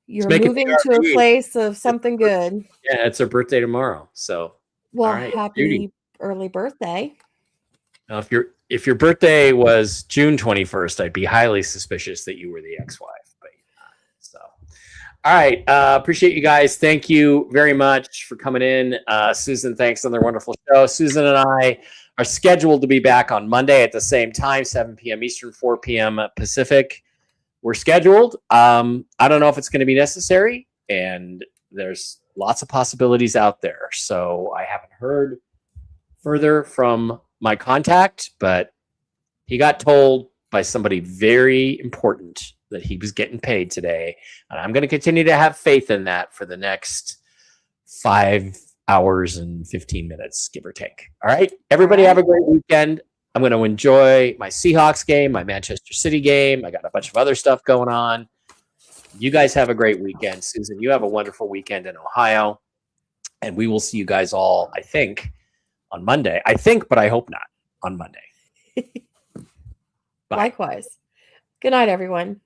making the moving to a RV. place of something good. Yeah, it's her birthday tomorrow. So, all Well, right, Judy. happy early birthday. Now, if your birthday was June 21st, I'd be highly suspicious that you were the ex-wife, but you're not. So, all right. Appreciate you guys. Thank you very much for coming in. Susan, thanks on their wonderful show. Susan and I are scheduled to be back on Monday at the same time, 7 p.m. Eastern, 4 p.m. Pacific. We're scheduled. I don't know if it's going to be necessary, and there's lots of possibilities out there. So I haven't heard further from my contact, but he got told by somebody very important that he was getting paid today. And I'm going to continue to have faith in that for the next 5 hours and 15 minutes, give or take. All right. Everybody have a great weekend. I'm going to enjoy my Seahawks game, my Manchester City game. I got a bunch of other stuff going on. You guys have a great weekend. Susan, you have a wonderful weekend in Ohio. And we will see you guys all, I think, on Monday. I think, but I hope not on Monday. Bye. Likewise. Good night, everyone.